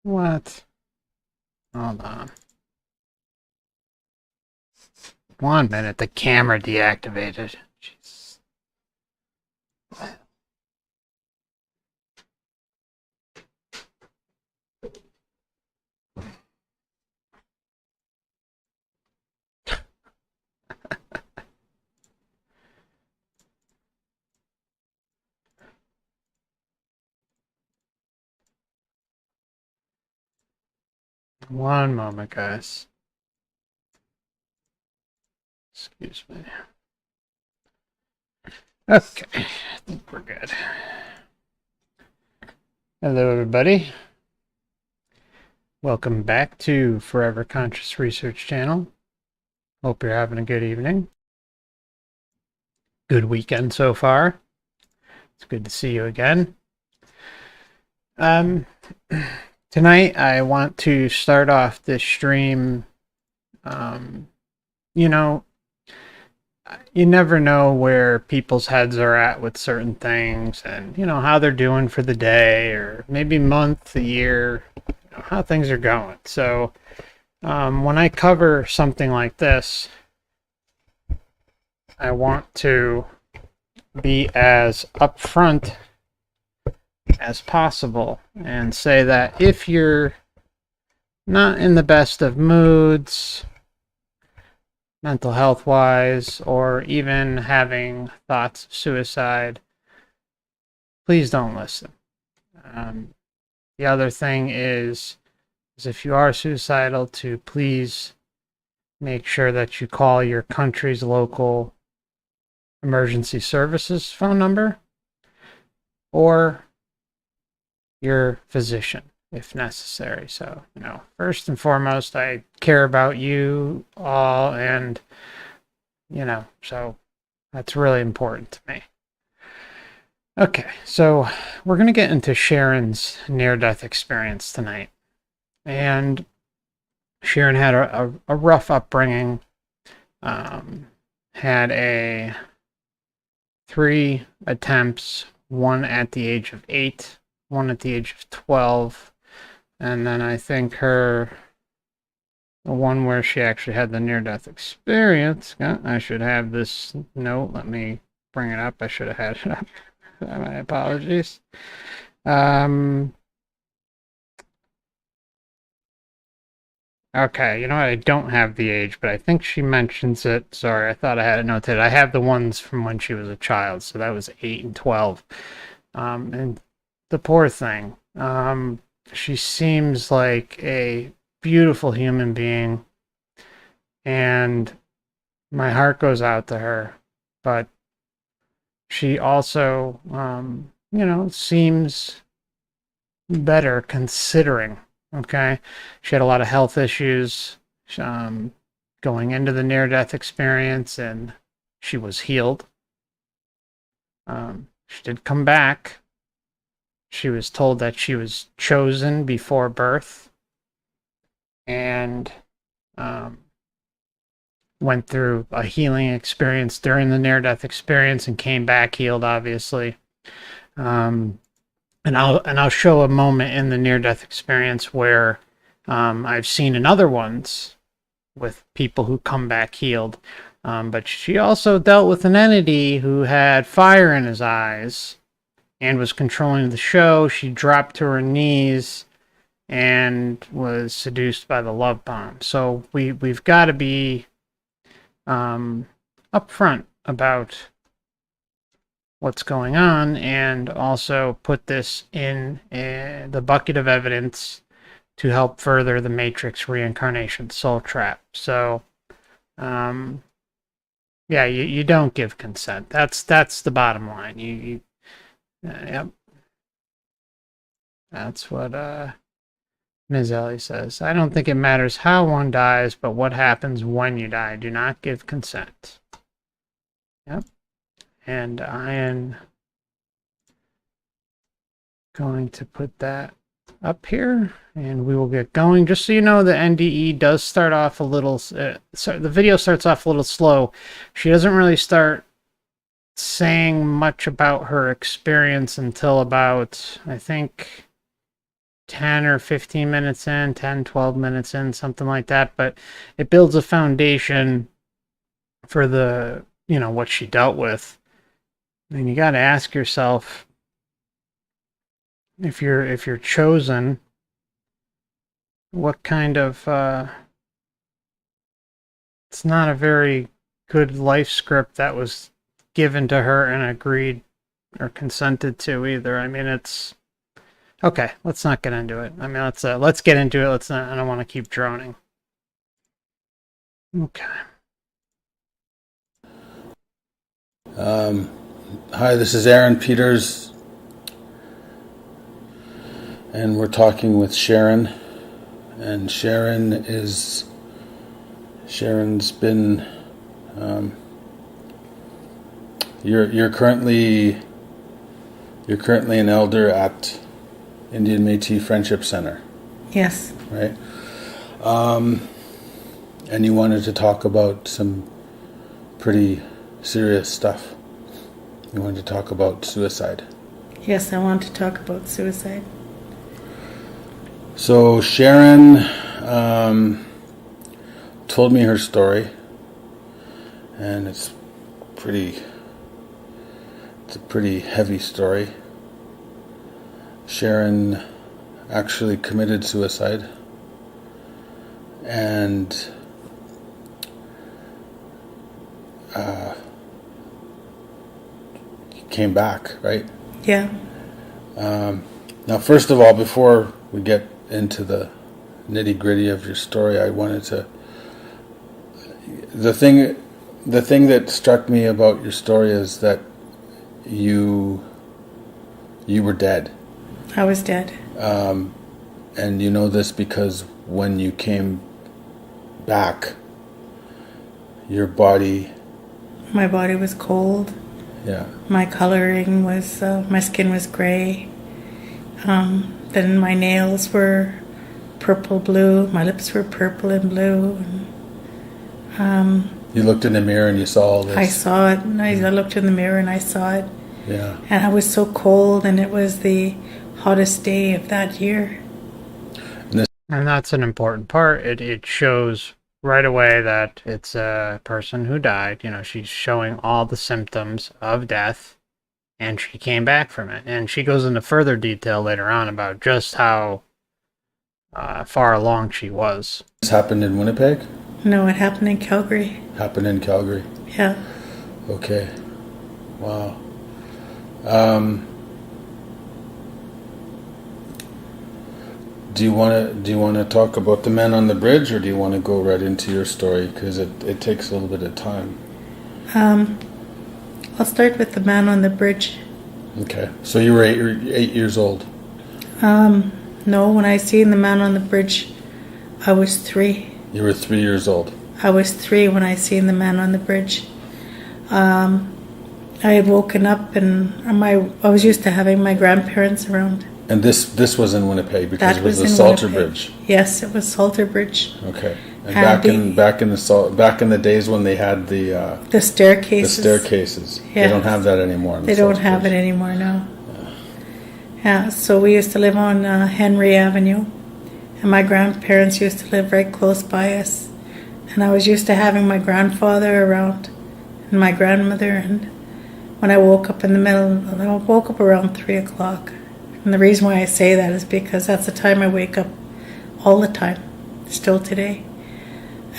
What? Hold on. 1 minute, the camera deactivated. Jeez. 1 moment, guys. Excuse me. Okay, I think we're good. Hello, everybody. Welcome back to Forever Conscious Research Channel. Hope you're having a good evening. Good weekend so far. It's good to see you again. Tonight I want to start off this stream. You know, you never know where people's heads are at with certain things and, how they're doing for the day or maybe month, a year, how things are going. So when I cover something like this, I want to be as upfront as possible and say that if you're not in the best of moods, mental health wise, or even having thoughts of suicide, please don't listen. The other thing is if you are suicidal, to please make sure that you call your country's local emergency services phone number or your physician if necessary. So, first and foremost, I care about you all, and, so that's really important to me. Okay, so we're going to get into Sharon's near-death experience tonight. And Sharon had a rough upbringing, had 3 attempts, one at the age of 8, one at the age of 12, and then I think the one where she actually had the near-death experience. I should have this note. Let me bring it up. I should have had it up. My apologies. Okay, I don't have the age, but I think she mentions it. Sorry, I thought I had it noted. I have the ones from when she was a child, so that was 8 and 12. And the poor thing. She seems like a beautiful human being, and my heart goes out to her. But she also, seems better considering. Okay, she had a lot of health issues going into the near-death experience, and she was healed. She did come back. She was told that she was chosen before birth, and went through a healing experience during the near-death experience and came back healed, obviously. And I'll show a moment in the near-death experience where I've seen in other ones with people who come back healed. But she also dealt with an entity who had fire in his eyes and was controlling the show. She dropped to her knees and was seduced by the love bomb. So we've got to be upfront about what's going on, and also put this in the bucket of evidence to help further the Matrix reincarnation soul trap. So, yeah, you don't give consent. That's the bottom line. Yep. That's what Ms. Ellie says. I don't think it matters how one dies, but what happens when you die. Do not give consent. Yep. And I am going to put that up here, and we will get going. Just so you know, the NDE does start off a little... the video starts off a little slow. She doesn't really start saying much about her experience until about, I think, 10 or 15 minutes in, 10, 12 minutes in, something like that. But it builds a foundation for the, what she dealt with. And you got to ask yourself, if you're chosen, what kind of, it's not a very good life script that was given to her and agreed or consented to either. I mean, it's okay. Let's not get into it. I mean, let's get into it. Let's not. I don't want to keep droning. Okay. Hi, this is Aaron Peters, and we're talking with Sharon. And Sharon's been. You're currently an elder at Indian Métis Friendship Center. Yes. Right. And you wanted to talk about some pretty serious stuff. You wanted to talk about suicide. Yes, I want to talk about suicide. So Sharon told me her story, and it's a pretty heavy story. Sharon actually committed suicide, and came back, right? Yeah. Now, first of all, before we get into the nitty-gritty of your story, I wanted to... The thing that struck me about your story is that you were dead. I was dead. And you know this because when you came back, your body... My body was cold. Yeah. My coloring was, my skin was gray. Then my nails were purple-blue. My lips were purple and blue. You looked in the mirror and you saw all this. I saw it. And I looked in the mirror and I saw it. Yeah. And I was so cold, and it was the hottest day of that year. And that's an important part. It shows right away that it's a person who died. She's showing all the symptoms of death, and she came back from it. And she goes into further detail later on about just how far along she was. This happened in Winnipeg? No, it happened in Calgary. Happened in Calgary. Yeah. Okay. Wow. Do you want to talk about the man on the bridge, or do you want to go right into your story, because it takes a little bit of time? I'll start with the man on the bridge. Okay. So you were 8 years old. No, when I seen the man on the bridge, I was 3. You were 3 years old. I was 3 when I seen the man on the bridge. I had woken up, and I was used to having my grandparents around. And this was in Winnipeg, because That it was the in Salter Winnipeg. Bridge. Yes, it was Salter Bridge. Okay. And back in the days when they had The staircases. the staircases. Yeah. They don't have that anymore. They don't have it anymore now. Yeah, so we used to live on Henry Avenue, and my grandparents used to live right close by us. And I was used to having my grandfather around and my grandmother. And when I woke up I woke up around 3 o'clock. And the reason why I say that is because that's the time I wake up all the time, still today.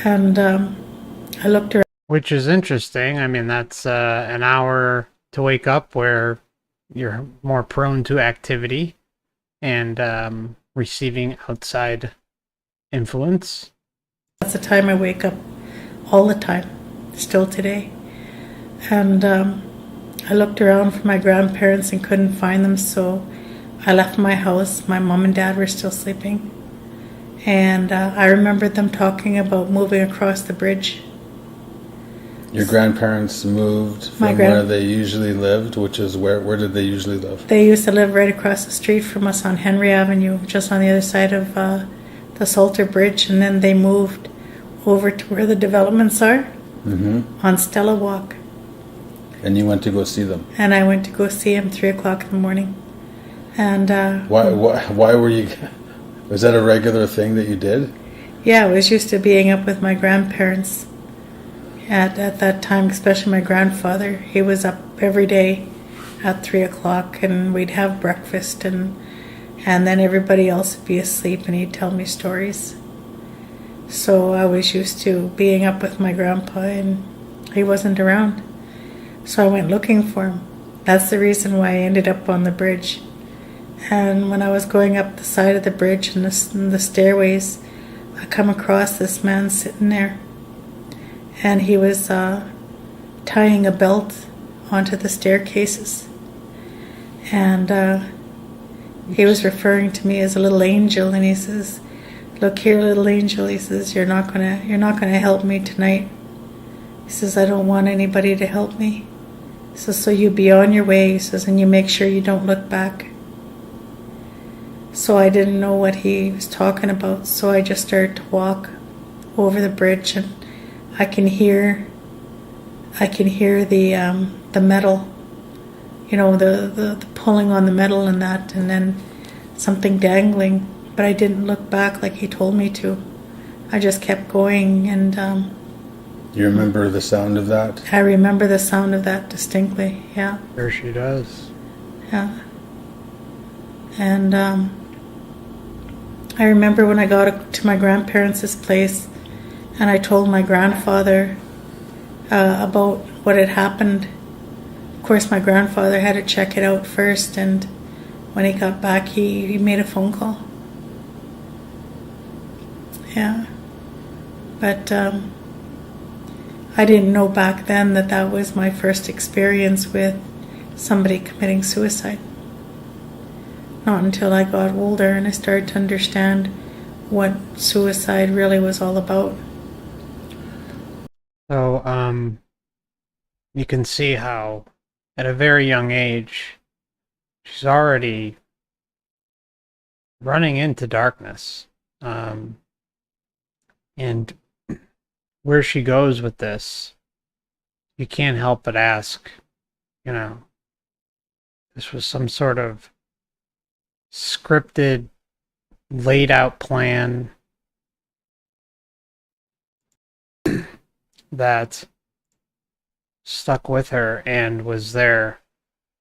And I looked around. Which is interesting. I mean, that's an hour to wake up where you're more prone to activity and receiving outside influence. That's the time I wake up all the time, still today. And I looked around for my grandparents and couldn't find them, so I left my house. My mom and dad were still sleeping. And I remembered them talking about moving across the bridge. Your grandparents moved from where they usually lived, which is where did they usually live? They used to live right across the street from us on Henry Avenue, just on the other side of the Salter Bridge, and then they moved over to where the developments are, on Stella Walk. And you went to go see them? And I went to go see him 3 o'clock in the morning. And why were you Was that a regular thing that you did? Yeah, I was used to being up with my grandparents at that time, especially my grandfather. He was up every day at 3 o'clock, and we'd have breakfast, and then everybody else would be asleep, and he'd tell me stories. So I was used to being up with my grandpa, and he wasn't around. So I went looking for him. That's the reason why I ended up on the bridge. And when I was going up the side of the bridge and the stairways, I come across this man sitting there. And he was tying a belt onto the staircases. And he was referring to me as a little angel, and he says, "Look here, little angel," he says, you're not gonna help me tonight." He says, "I don't want anybody to help me." He says, "So you be on your way," he says, "and you make sure you don't look back." So I didn't know what he was talking about, so I just started to walk over the bridge, and I can hear the metal, the pulling on the metal and that, and then something dangling, but I didn't look back like he told me to. I just kept going, and You remember the sound of that? I remember the sound of that distinctly. Yeah. There she does. Yeah. And I remember when I got to my grandparents' place, and I told my grandfather about what had happened. Of course, my grandfather had to check it out first, and when he got back, he made a phone call. Yeah. But I didn't know back then that was my first experience with somebody committing suicide. Not until I got older and I started to understand what suicide really was all about. So, you can see how, at a very young age, she's already running into darkness. And where she goes with this, you can't help but ask, this was some sort of scripted, laid out plan that stuck with her and was there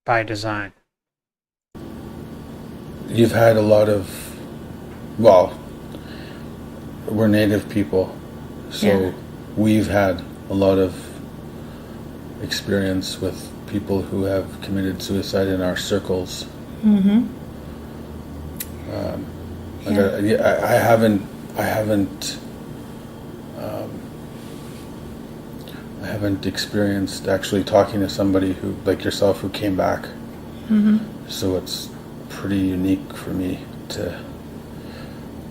by design. You've had a lot of, well, we're Native people, so Yeah. we've had a lot of experience with people who have committed suicide in our circles. Mm-hmm. I haven't experienced actually talking to somebody who, like yourself, who came back. Mm-hmm. So it's pretty unique for me to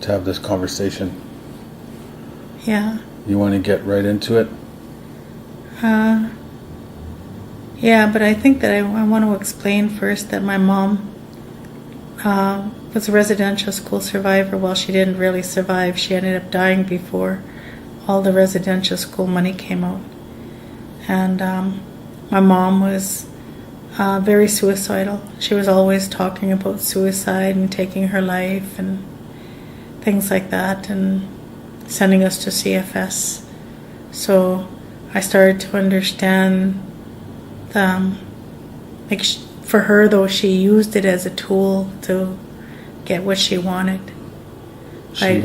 have this conversation. Yeah. You want to get right into it? Yeah, but I think that I want to explain first that my mom was a residential school survivor. Well, she didn't really survive. She ended up dying before all the residential school money came out. And my mom was very suicidal. She was always talking about suicide and taking her life and things like that, and sending us to CFS. So I started to understand for her, though, she used it as a tool to get what she wanted. She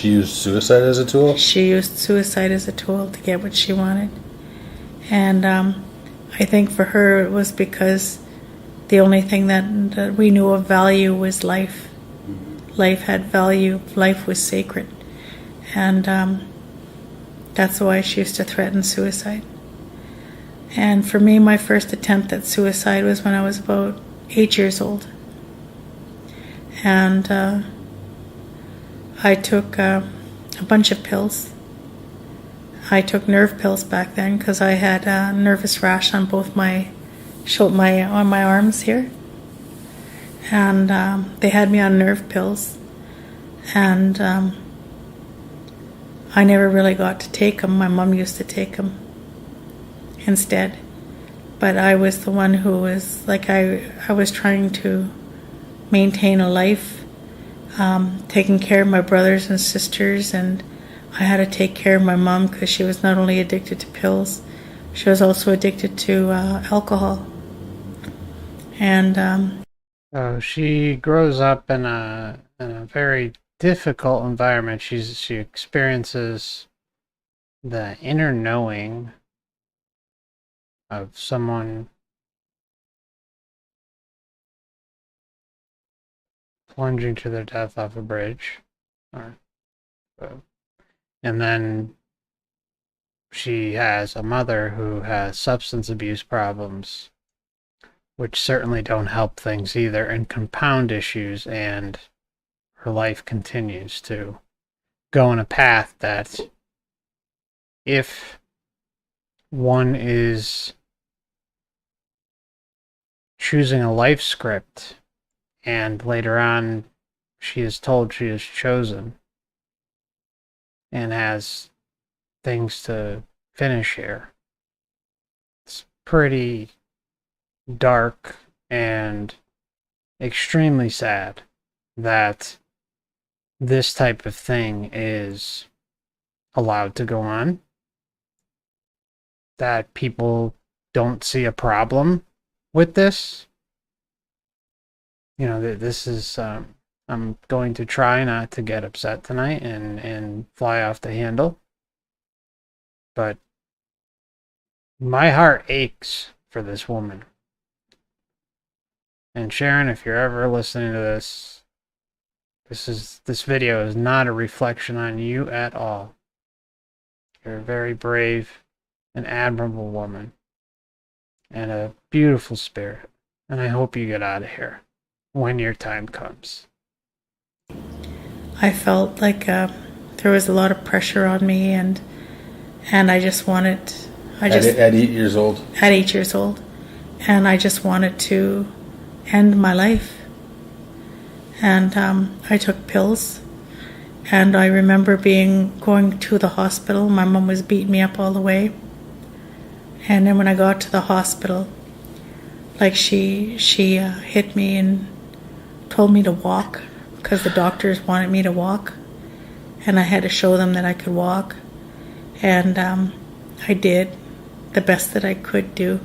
used suicide as a tool? She used suicide as a tool to get what she wanted. And I think for her it was because the only thing that we knew of value was life. Life had value. Life was sacred. And that's why she used to threaten suicide. And for me, my first attempt at suicide was when I was about 8 years old. And I took a bunch of pills. I took nerve pills back then because I had a nervous rash on both my arms here. And they had me on nerve pills. And I never really got to take them. My mom used to take them instead. But I was the one who was, like, I was trying to maintain a life. taking care of my brothers and sisters, and I had to take care of my mom because she was not only addicted to pills, she was also addicted to alcohol. And So she grows up in a very difficult environment. She experiences the inner knowing of someone plunging to their death off a bridge, or, and then she has a mother who has substance abuse problems, which certainly don't help things either, and compound issues, and her life continues to go in a path that, if one is choosing a life script and later on she is told she is chosen and has things to finish here, it's pretty dark and extremely sad that this type of thing is allowed to go on, that people don't see a problem with this. You know, this is, I'm going to try not to get upset tonight and fly off the handle, but my heart aches for this woman. And Sharon, if you're ever listening to this, this video is not a reflection on you at all. You're a very brave and admirable woman and a beautiful spirit. And I hope you get out of here when your time comes. I felt like there was a lot of pressure on me, and I just wanted, at 8 years old. At 8 years old, and I just wanted to end my life. And I took pills, and I remember going to the hospital. My mom was beating me up all the way, and then when I got to the hospital, like she hit me and told me to walk, because the doctors wanted me to walk, and I had to show them that I could walk. And I did the best that I could do,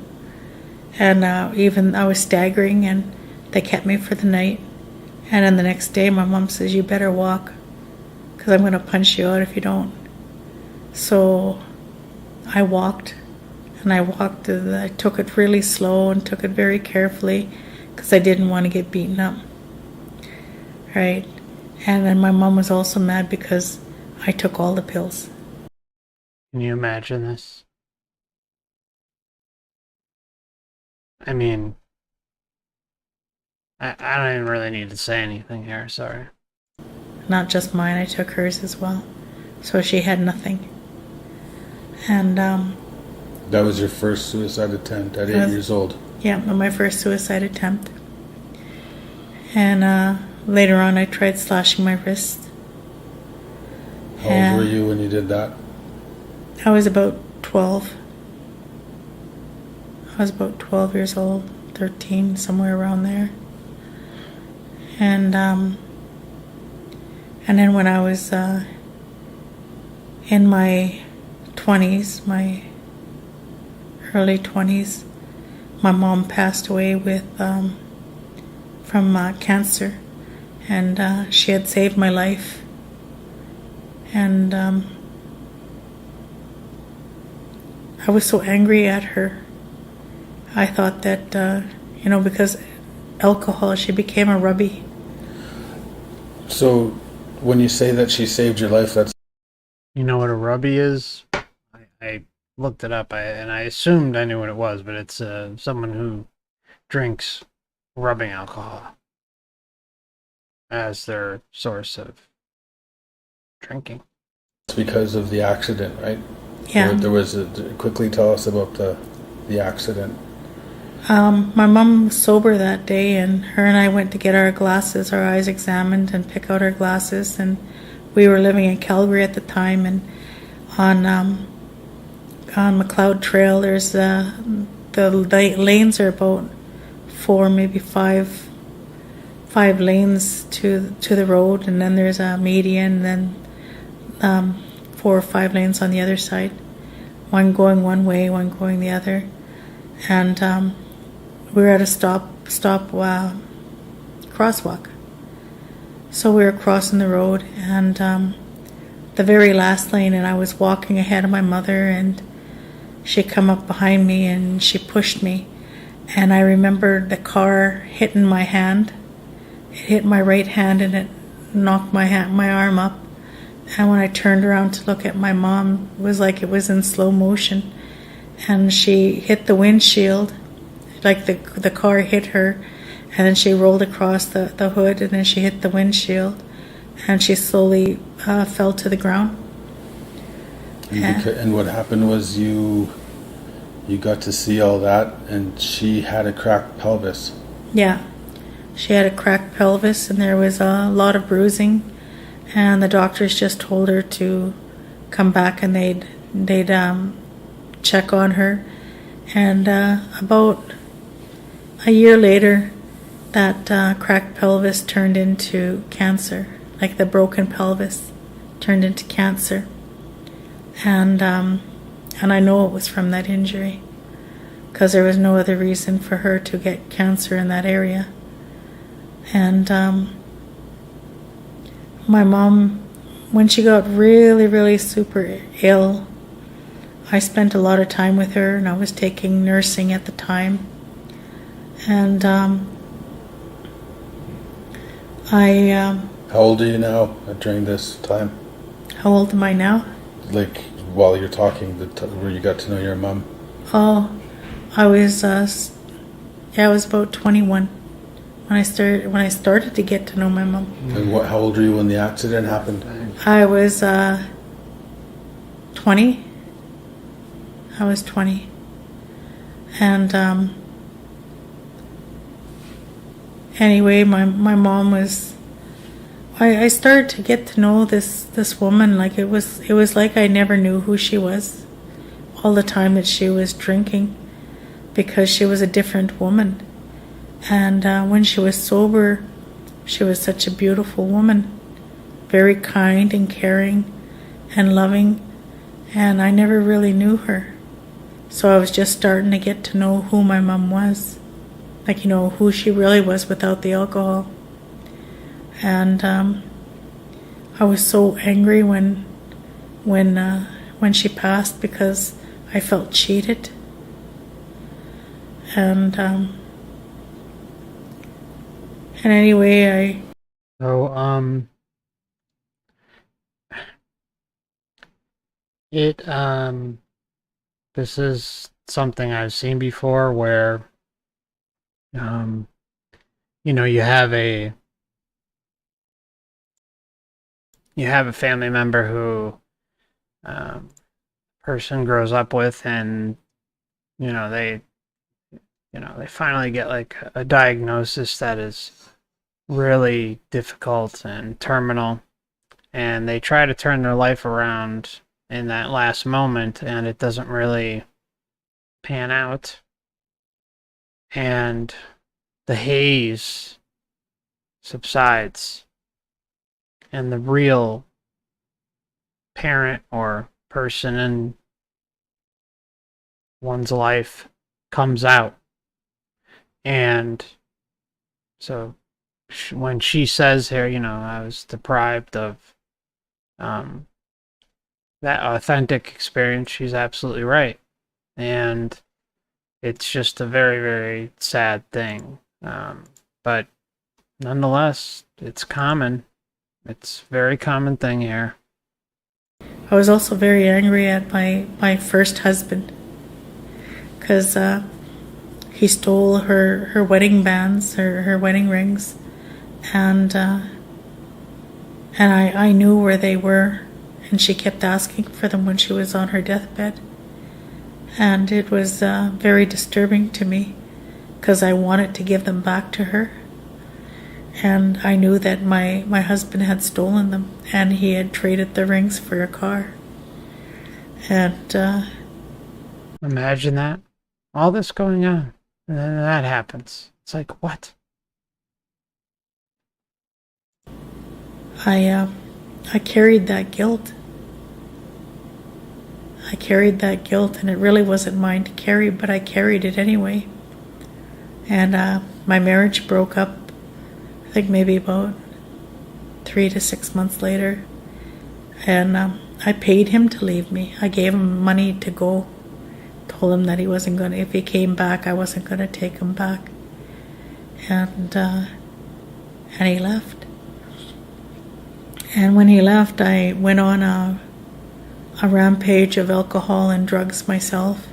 and even I was staggering, and they kept me for the night. And then the next day my mom says, you better walk, because I'm going to punch you out if you don't. So I walked, and I took it really slow and took it very carefully, because I didn't want to get beaten up. Right? And then my mom was also mad because I took all the pills. Can you imagine this? I mean, I don't even really need to say anything here, sorry. Not just mine, I took hers as well. So she had nothing. And that was your first suicide attempt at 8 years old? Yeah, my first suicide attempt. And later on I tried slashing my wrist. How old were you when you did that? I was about 12. I was about 12 years old, 13, somewhere around there. And then when I was in my 20s, my early 20s, my mom passed away from cancer, and she had saved my life. And I was so angry at her. I thought that, because alcohol, she became a rubby. So when you say that she saved your life, that's... You know what a rubby is? I looked it up, and I assumed I knew what it was, but it's someone who drinks rubbing alcohol as their source of drinking. It's because of the accident, right? Yeah. There was quickly tell us about the accident. My mom was sober that day, and her and I went to get our glasses, our eyes examined, and pick out our glasses. And we were living in Calgary at the time, and on McLeod Trail, there's the lanes are about 4, maybe 5 5 lanes to the road, and then there's a median, and then 4 or 5 lanes on the other side. One going one way, one going the other. And we were at a crosswalk. So we were crossing the road, and the very last lane, and I was walking ahead of my mother, and she come up behind me and she pushed me. And I remember the car hitting my hand. It hit my right hand and it knocked my arm up. And when I turned around to look at my mom, it was like it was in slow motion. And she hit the windshield, like the car hit her, and then she rolled across the hood, and then she hit the windshield, and she slowly fell to the ground. And what happened was you got to see all that, and she had a cracked pelvis. Yeah, she had a cracked pelvis, and there was a lot of bruising, and the doctors just told her to come back and they'd check on her. And about a year later, that cracked pelvis turned into cancer, like the broken pelvis turned into cancer. And I know it was from that injury, because there was no other reason for her to get cancer in that area. And my mom, when she got really, really super ill, I spent a lot of time with her, and I was taking nursing at the time. And How old are you now during this time? How old am I now? Like, while you're talking, where you got to know your mom? Oh, I was about 21 when I started to get to know my mom. And how old were you when the accident happened? I was 20. I was 20. And anyway, my mom was, I started to get to know this woman. Like it was like I never knew who she was all the time that she was drinking, because she was a different woman. And when she was sober, she was such a beautiful woman, very kind and caring and loving, and I never really knew her. So I was just starting to get to know who my mom was, like, who she really was without the alcohol. And I was so angry when she passed, because I felt cheated. And anyway, this is something I've seen before, where you have a family member who person grows up with, and they finally get like a diagnosis that is really difficult and terminal, and they try to turn their life around in that last moment, and it doesn't really pan out, and the haze subsides, and the real parent or person in one's life comes out. And so when she says here, I was deprived of that authentic experience, she's absolutely right. And it's just a very, very sad thing. But nonetheless, it's common. It's a very common thing here. I was also very angry at my first husband, because he stole her wedding bands, her wedding rings, and I knew where they were, and she kept asking for them when she was on her deathbed. And it was very disturbing to me, because I wanted to give them back to her. And I knew that my husband had stolen them, and he had traded the rings for a car. And imagine that. All this going on, and then that happens. It's like, what? I carried that guilt. I carried that guilt, and it really wasn't mine to carry, but I carried it anyway. And my marriage broke up, I think maybe about 3 to 6 months later. And I paid him to leave me. I gave him money to go. Told him that he wasn't going to, if he came back, I wasn't going to take him back. And he left. And when he left, I went on a rampage of alcohol and drugs myself.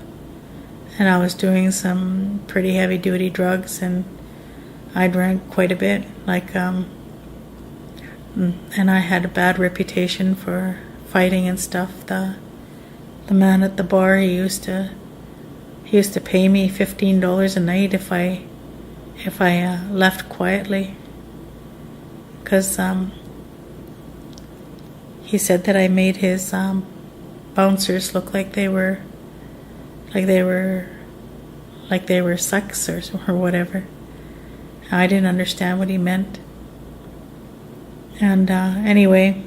And I was doing some pretty heavy duty drugs, and I drank quite a bit. And I had a bad reputation for fighting and stuff. The man at the bar, he used to pay me $15 a night if I left quietly, because he said that I made his bouncers look like they were sex or whatever. I didn't understand what he meant. And anyway,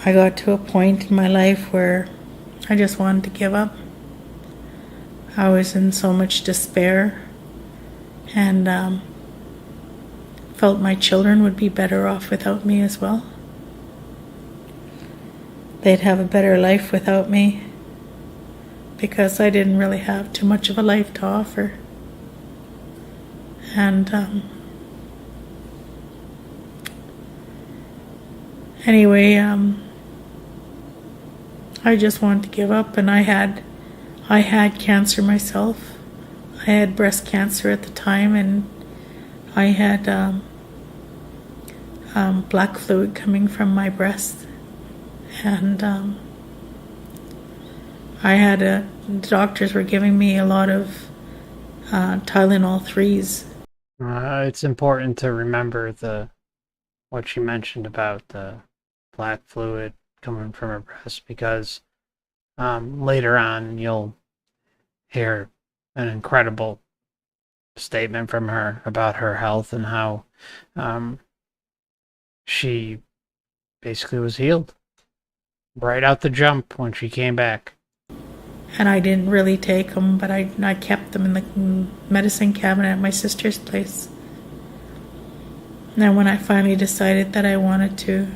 I got to a point in my life where I just wanted to give up. I was in so much despair, and felt my children would be better off without me as well. They'd have a better life without me, because I didn't really have too much of a life to offer. And anyway, I just wanted to give up, and I had cancer myself. I had breast cancer at the time, and I had black fluid coming from my breast. And the doctors were giving me a lot of Tylenol 3s. It's important to remember what she mentioned about the black fluid coming from her breast, because later on you'll hear an incredible statement from her about her health and how she basically was healed right out the jump when she came back. And I didn't really take them, but I kept them in the medicine cabinet at my sister's place. Now, when I finally decided that I wanted to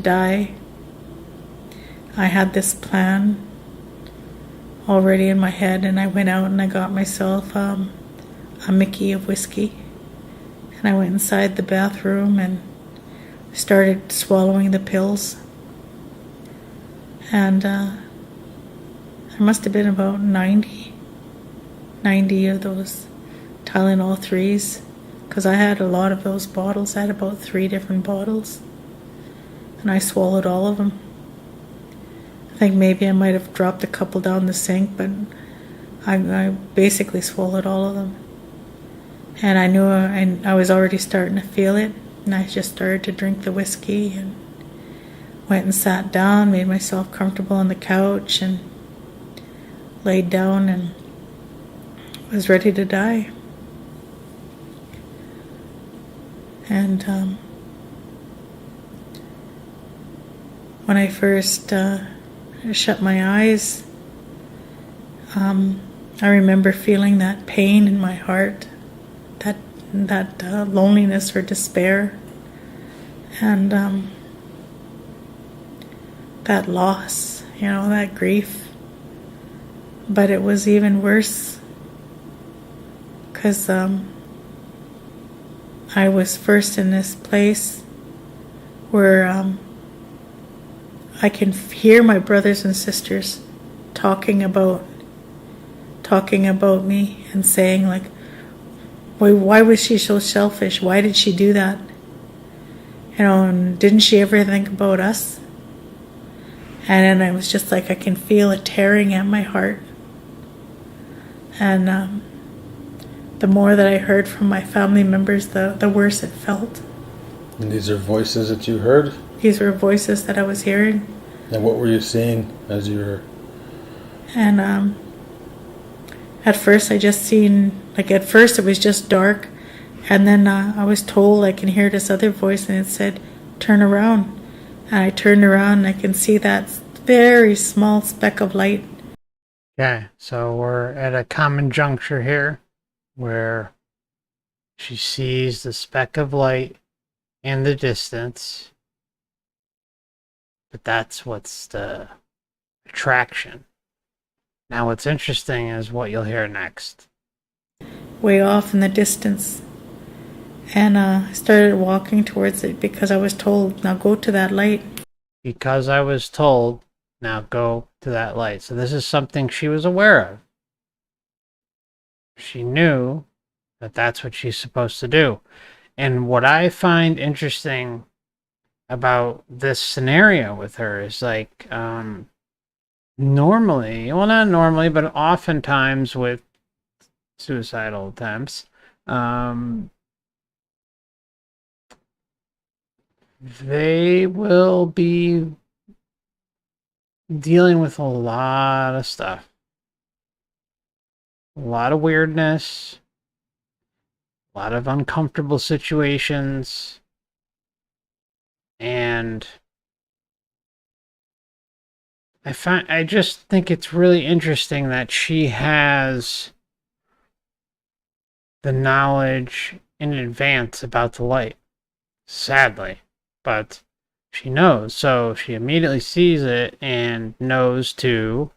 die, I had this plan already in my head, and I went out and I got myself a Mickey of whiskey, and I went inside the bathroom and started swallowing the pills. And there must have been about 90 of those Tylenol 3s, because I had a lot of those bottles. I had about 3 different bottles, and I swallowed all of them. I think maybe I might have dropped a couple down the sink, but I basically swallowed all of them. And I knew I was already starting to feel it, and I just started to drink the whiskey and went and sat down, made myself comfortable on the couch, and laid down and was ready to die. And when I first shut my eyes, I remember feeling that pain in my heart, that loneliness or despair, and that loss, that grief. But it was even worse, because I was first in this place where I can hear my brothers and sisters talking about me and saying, like, why was she so selfish? Why did she do that? And didn't she ever think about us? And then I was just like, I can feel it tearing at my heart. And the more that I heard from my family members, the worse it felt. And these are voices that you heard? These were voices that I was hearing. And what were you seeing as you were? And at first I just seen, at first it was just dark, And then I was told I can hear this other voice, and it said, turn around. And I turned around, and I can see that very small speck of light. Okay, so we're at a common juncture here where she sees the speck of light in the distance, but that's what's the attraction. Now, what's interesting is what you'll hear next. Way off in the distance. And I started walking towards it because I was told, now go to that light. Because I was told, now go to that light. So this is something she was aware of. She knew that that's what she's supposed to do. And what I find interesting about this scenario with her is like, normally, well, not normally, but oftentimes with suicidal attempts, they will be dealing with a lot of stuff, a lot of weirdness, a lot of uncomfortable situations, and I just think it's really interesting that she has the knowledge in advance about the light, sadly, but she knows, so she immediately sees it and knows to.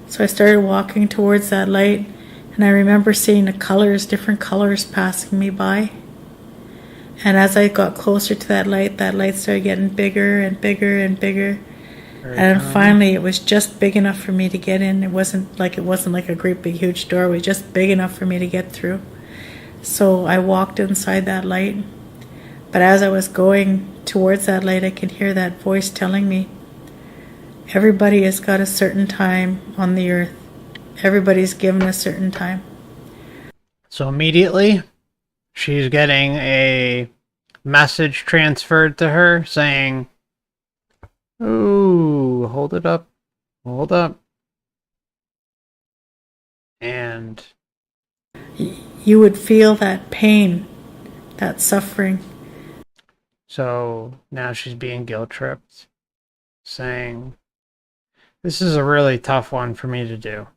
So I started walking towards that light, and I remember seeing the colors, different colors passing me by. And as I got closer to that light started getting bigger and bigger and bigger. And finally, it was just big enough for me to get in. It wasn't like a great big huge door. It was just big enough for me to get through. So I walked inside that light. But as I was going towards that light, I could hear that voice telling me, everybody has got a certain time on the earth. Everybody's given a certain time. So immediately, she's getting a message transferred to her saying, ooh, hold it up, hold up. And you would feel that pain, that suffering. So now she's being guilt tripped, saying, this is a really tough one for me to do.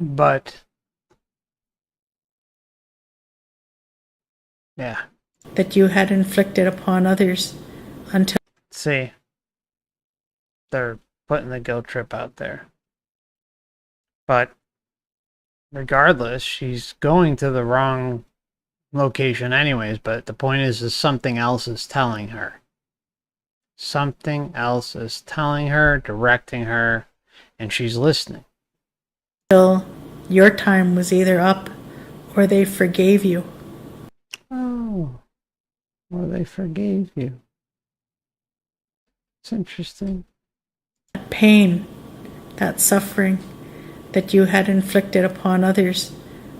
But yeah. That you had inflicted upon others until. See, they're putting the guilt trip out there. But regardless, she's going to the wrong location anyways, but the point is something else is telling her. Something else is telling her, directing her, and she's listening. Until your time was either up or they forgave you. Oh, or they forgave you. It's interesting. That pain, that suffering that you had inflicted upon others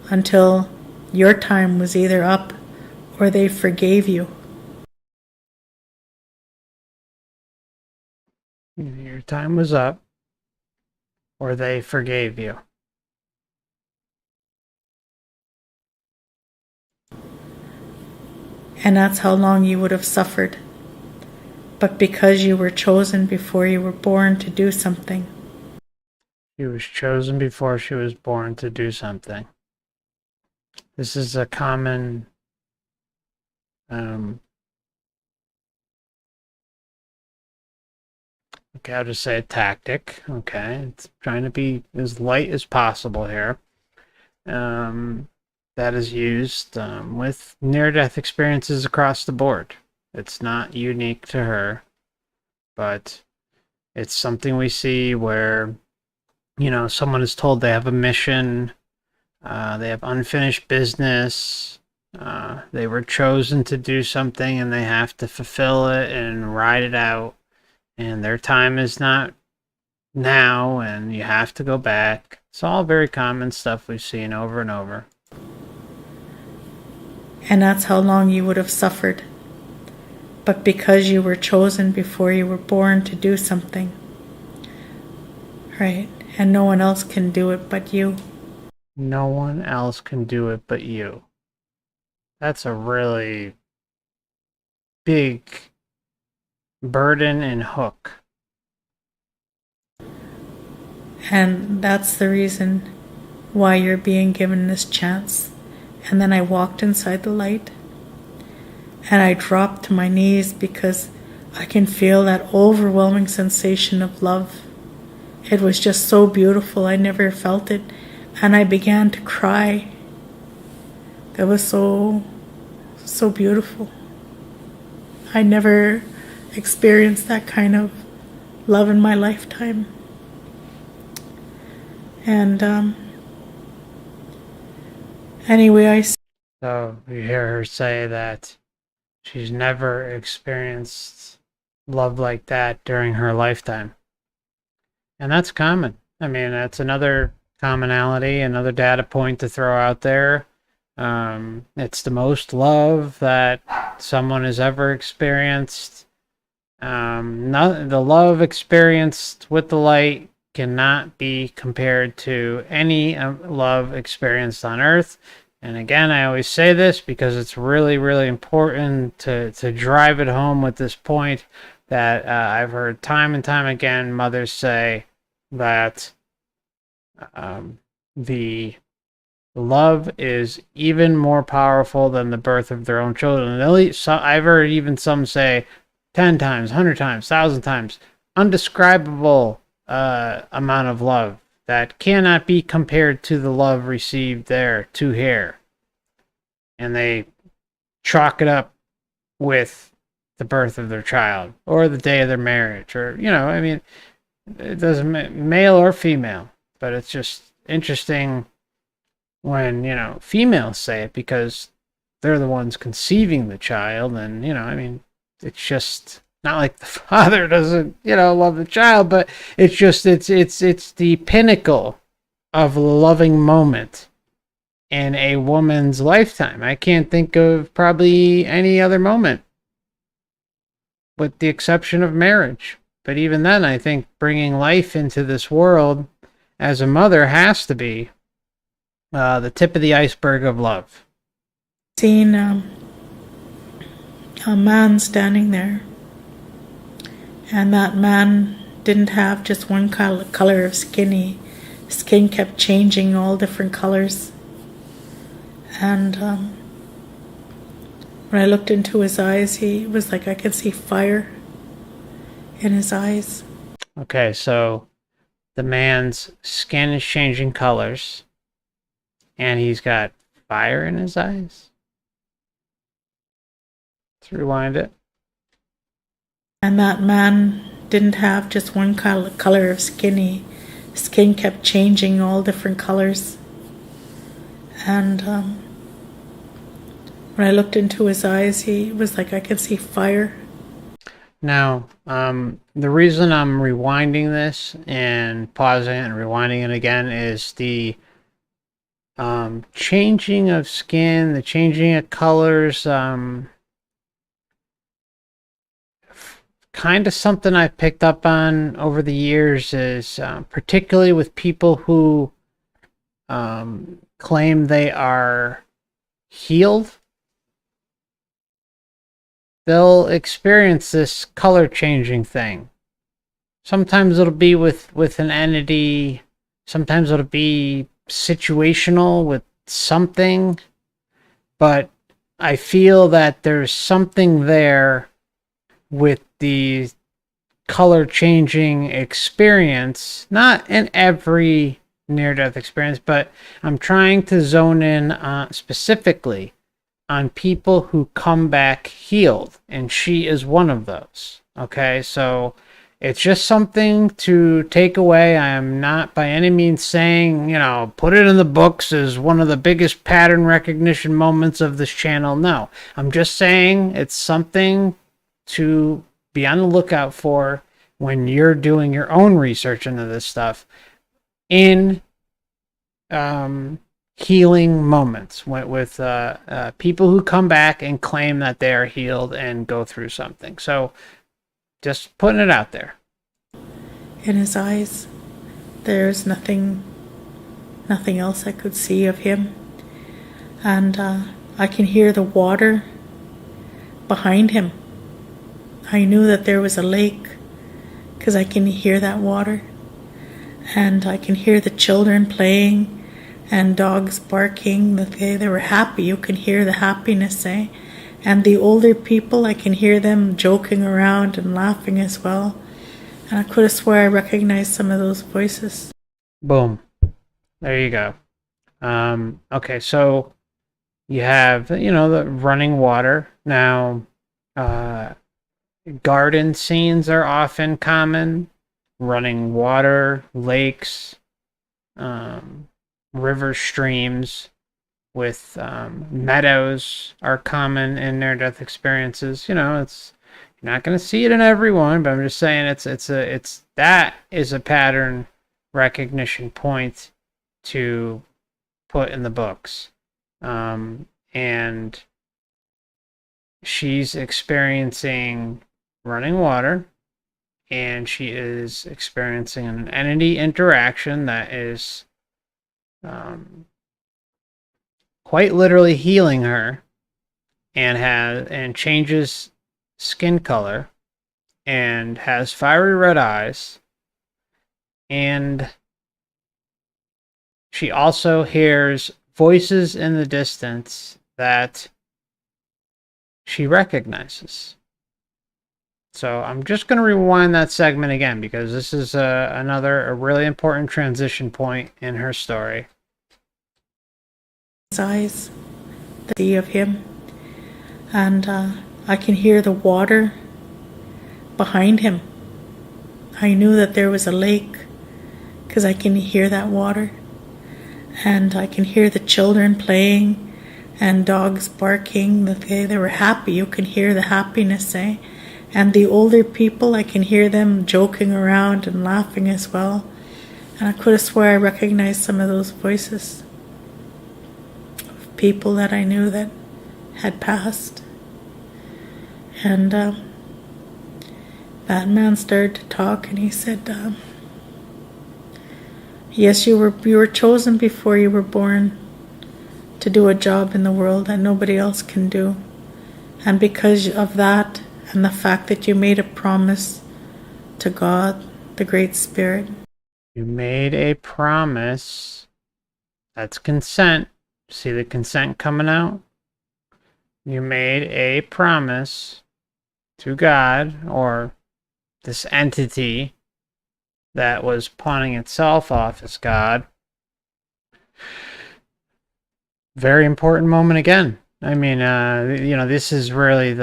until your time was either up or they forgave you. Your time was up or they forgave you. And that's how long you would have suffered. But because you were chosen before you were born to do something. She was chosen before she was born to do something. This is a common okay, I'll just say a tactic. Okay, it's trying to be as light as possible here. That is used with near-death experiences across the board. It's not unique to her, but it's something we see where, you know, someone is told they have a mission, they have unfinished business, they were chosen to do something and they have to fulfill it and ride it out, and their time is not now and you have to go back. It's all very common stuff we've seen over and over. And that's how long you would have suffered. But because you were chosen before you were born to do something. Right. and no one else can do it but you. No one else can do it but you. That's a really big burden and hook. And that's the reason why you're being given this chance. And then I walked inside the light and I dropped to my knees because I can feel that overwhelming sensation of love. It was just so beautiful. I never felt it. And I began to cry. It was so beautiful. I never experienced that kind of love in my lifetime. And anyway, So you hear her say that she's never experienced love like that during her lifetime. And that's common. I mean, that's another commonality, another data point to throw out there. It's the most love that someone has ever experienced. The love experienced with the light cannot be compared to any love experienced on Earth. And again, I always say this because it's really, really important to drive it home with this point that I've heard time and time again mothers say that the love is even more powerful than the birth of their own children. I've heard even some say 10 times, 100 times, 1,000 times, undescribable amount of love that cannot be compared to the love received there to here. And they chalk it up with the birth of their child or the day of their marriage, or, I mean, it doesn't male or female, but it's just interesting when, females say it because they're the ones conceiving the child. And, I mean, it's just not like the father doesn't, love the child, but it's just, it's the pinnacle of a loving moment in a woman's lifetime. I can't think of probably any other moment with the exception of marriage. But even then, I think bringing life into this world as a mother has to be the tip of the iceberg of love. Seen a man standing there, and that man didn't have just one color of skin. Skin kept changing, all different colors. And when I looked into his eyes, he was like I could see fire in his eyes. Okay, so the man's skin is changing colors, and he's got fire in his eyes. Let's rewind it. And that man didn't have just one color of skin. Skin kept changing, all different colors. And when I looked into his eyes, he was like I could see fire. Now, the reason I'm rewinding this and pausing it and rewinding it again is the changing of skin, the changing of colors, kind of something I've picked up on over the years is particularly with people who claim they are healed. They'll experience this color changing thing. Sometimes it'll be with an entity. Sometimes it'll be situational with something. But I feel that there's something there with the color changing experience. Not in every near-death experience, but I'm trying to zone in specifically on people who come back healed, and she is one of those. Okay, so it's just something to take away. I am not by any means saying, put it in the books as one of the biggest pattern recognition moments of this channel. No, I'm just saying it's something to be on the lookout for when you're doing your own research into this stuff in healing moments with people who come back and claim that they are healed and go through something. So just putting it out there. In his eyes. There's nothing else I could see of him. And I can hear the water behind him. I knew that there was a lake because I can hear that water. And I can hear the children playing and dogs barking. They were happy. You can hear the happiness, eh? And the older people, I can hear them joking around and laughing as well. And I could have swore I recognized some of those voices. Boom. There you go. Okay, so you have, the running water. Now, garden scenes are often common. Running water, lakes, river streams with meadows are common in near-death experiences. It's you're not going to see it in everyone, but I'm just saying that is a pattern recognition point to put in the books. And she's experiencing running water, and she is experiencing an entity interaction that is quite literally healing her, and changes skin color, and has fiery red eyes, and she also hears voices in the distance that she recognizes. So I'm just going to rewind that segment again because this is a really important transition point in her story. His eyes, the sea of him, and I can hear the water behind him. I knew that there was a lake because I can hear that water. And I can hear the children playing and dogs barking. They were happy. You can hear the happiness, eh? And the older people, I can hear them joking around and laughing as well. And I could have swore I recognized some of those voices of people that I knew that had passed. And that man started to talk, and he said, yes, you were chosen before you were born to do a job in the world that nobody else can do. And because of that, and the fact that you made a promise to God, the Great Spirit. You made a promise. That's consent. See the consent coming out? You made a promise to God, or this entity that was pawning itself off as God. Very important moment again. I mean, this is really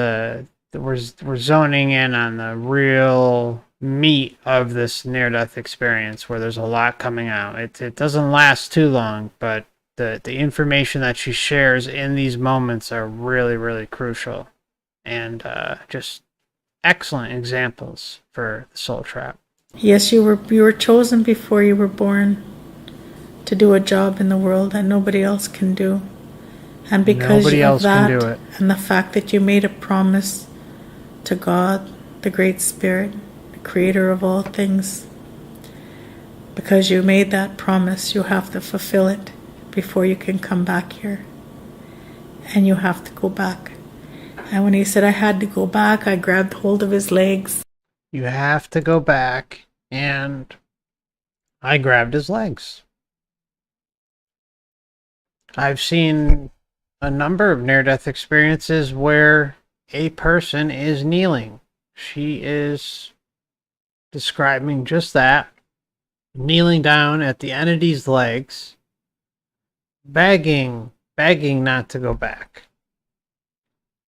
we're zoning in on the real meat of this near-death experience, where there's a lot coming out. It doesn't last too long, but the information that she shares in these moments are really, really crucial, and just excellent examples for the soul trap. Yes, you were chosen before you were born to do a job in the world that nobody else can do. And because of that, and the fact that you made a promise to God, the Great Spirit, the Creator of all things, because you made that promise, you have to fulfill it before you can come back here. And you have to go back. And when he said I had to go back, I grabbed hold of his legs. You have to go back, and I grabbed his legs. I've seen a number of near-death experiences where a person is kneeling. She is describing just that, kneeling down at the entity's legs, begging not to go back.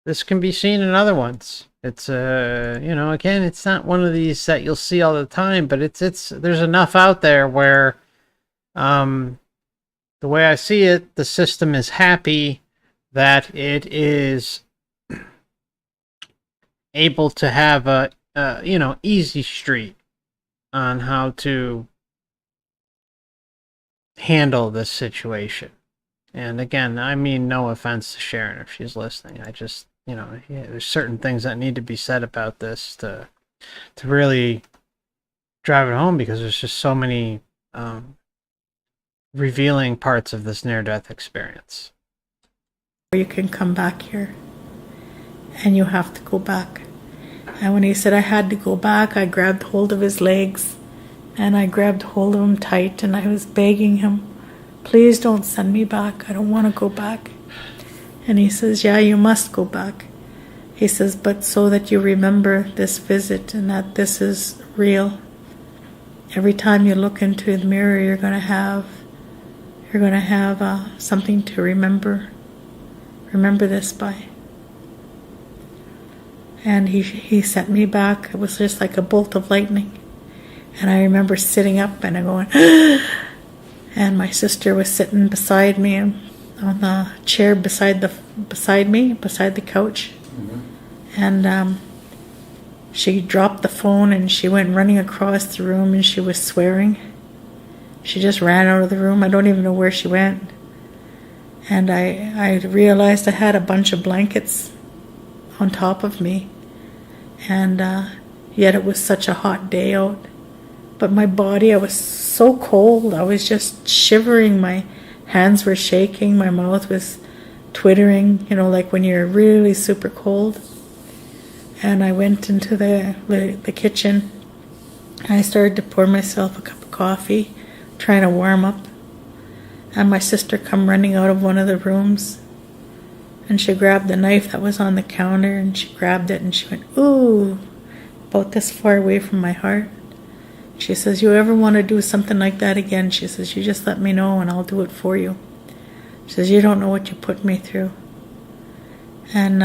This can be seen in other ones. It's again, it's not one of these that you'll see all the time, but it's there's enough out there where the way I see it, the system is happy that it is able to have a easy street on how to handle this situation. And again, I mean no offense to Sharon if she's listening. I just, there's certain things that need to be said about this to really drive it home, because there's just so many revealing parts of this near-death experience. You can come back here, and you have to go back. And when he said I had to go back, I grabbed hold of his legs, and I grabbed hold of him tight, and I was begging him, please don't send me back. I don't want to go back. And he says, yeah, you must go back. He says, but so that you remember this visit and that this is real. Every time you look into the mirror, you're going to have something to remember. Remember this by. And he sent me back. It was just like a bolt of lightning. And I remember sitting up and I'm going, and my sister was sitting beside me on the chair beside the couch. Mm-hmm. And she dropped the phone and she went running across the room and she was swearing. She just ran out of the room. I don't even know where she went. And I realized I had a bunch of blankets on top of me. And yet it was such a hot day out. But my body, I was so cold. I was just shivering. My hands were shaking. My mouth was twittering, like when you're really super cold. And I went into the kitchen. And I started to pour myself a cup of coffee, trying to warm up. And my sister come running out of one of the rooms. And she grabbed the knife that was on the counter, and she grabbed it and she went, ooh, about this far away from my heart. She says, you ever want to do something like that again? She says, you just let me know and I'll do it for you. She says, you don't know what you put me through. And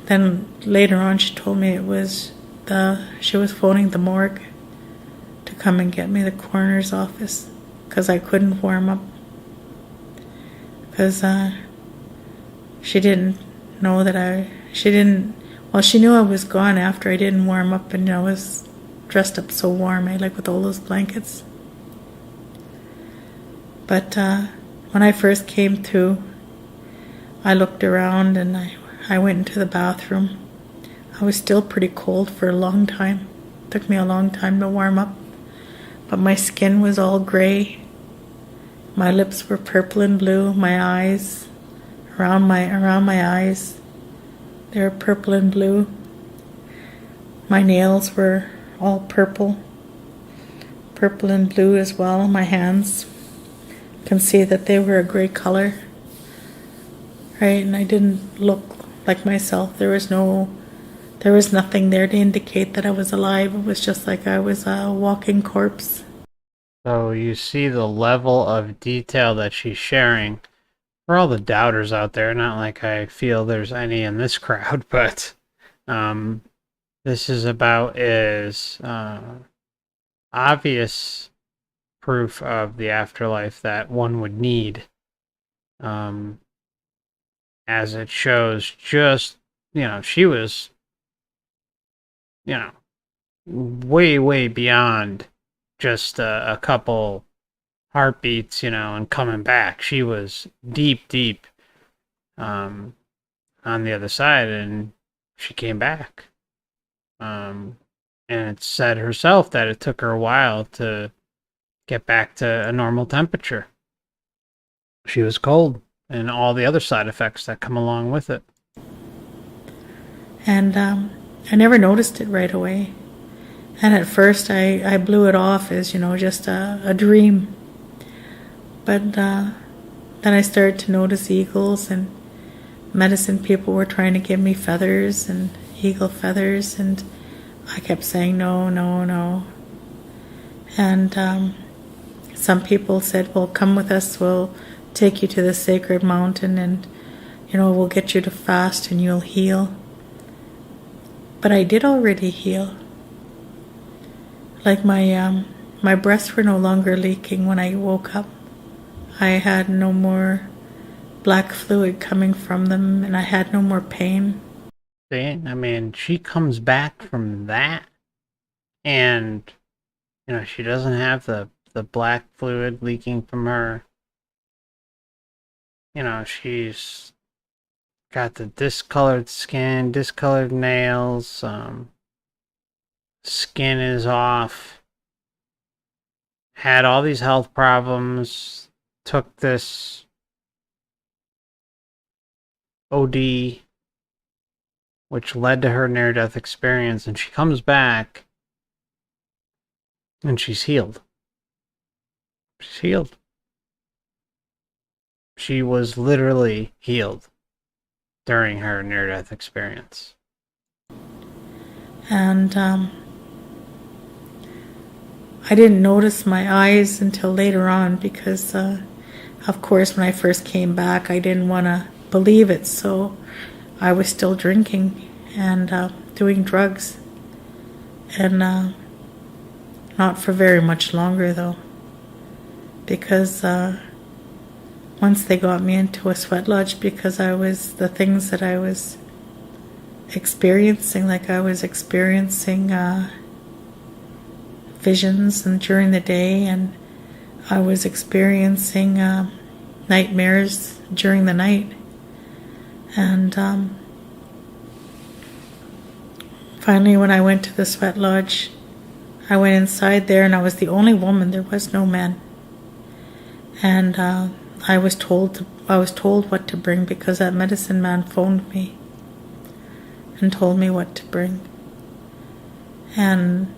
then later on she told me she was phoning the morgue to come and get me, the coroner's office, because I couldn't warm up. Because she didn't know that she knew I was gone after I didn't warm up, and I was dressed up so warm, like with all those blankets. But when I first came through, I looked around and I went into the bathroom. I was still pretty cold for a long time. It took me a long time to warm up. But my skin was all gray. My lips were purple and blue. My eyes, around my eyes, they were purple and blue. My nails were all purple and blue as well. My hands, you can see that they were a gray color, right? And I didn't look like myself. There was nothing there to indicate that I was alive. It was just like I was a walking corpse. So you see the level of detail that she's sharing. For all the doubters out there, not like I feel there's any in this crowd, but this is about as obvious proof of the afterlife that one would need, as it shows just, she was, way, way beyond just a couple heartbeats, and coming back. She was deep, deep on the other side, and she came back. And it said herself that it took her a while to get back to a normal temperature. She was cold, and all the other side effects that come along with it. And I never noticed it right away. And at first I blew it off as, just a dream. But then I started to notice eagles, and medicine people were trying to give me feathers and eagle feathers, and I kept saying no, no, no. And some people said, well, come with us, we'll take you to the sacred mountain, and we'll get you to fast and you'll heal. But I did already heal. Like my breasts were no longer leaking when I woke up. I had no more black fluid coming from them, and I had no more pain. See, she comes back from that, and, she doesn't have the black fluid leaking from her. She's got the discolored skin, discolored nails, skin is off, had all these health problems, took this OD, which led to her near-death experience, and she comes back and she's healed. She's healed. She was literally healed during her near-death experience. And I didn't notice my eyes until later on because, of course, when I first came back, I didn't want to believe it, so I was still drinking and doing drugs. And not for very much longer, though, because once they got me into a sweat lodge, because the things that I was experiencing, like I was experiencing visions and during the day, and I was experiencing nightmares during the night. And finally, when I went to the sweat lodge, I went inside there, and I was the only woman. There was no man. And I was told what to bring, because that medicine man phoned me and told me what to bring. And